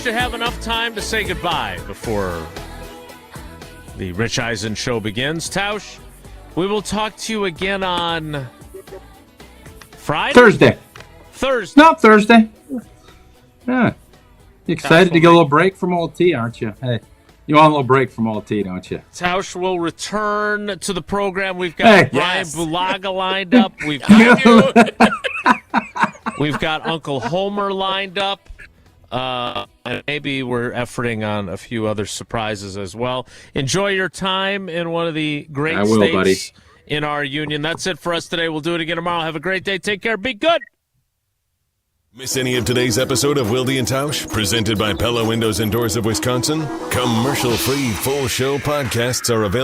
To have enough time to say goodbye before the Rich Eisen show begins. Tausch, we will talk to you again on Friday? Thursday. Not Thursday. Yeah. You excited to get a little break from old T, aren't you? Hey, you want a little break from old T, don't you? Tausch will return to the program. We've got Brian Bulaga lined up. We've got Uncle Homer lined up. And maybe we're efforting on a few other surprises as well. Enjoy your time in one of the great states in our union. That's it for us today. We'll do it again tomorrow. Have a great day. Take care. Be good. Miss any of today's episode of Wilde and Tausch, presented by Pella Windows and Doors of Wisconsin? Commercial-free full show podcasts are available.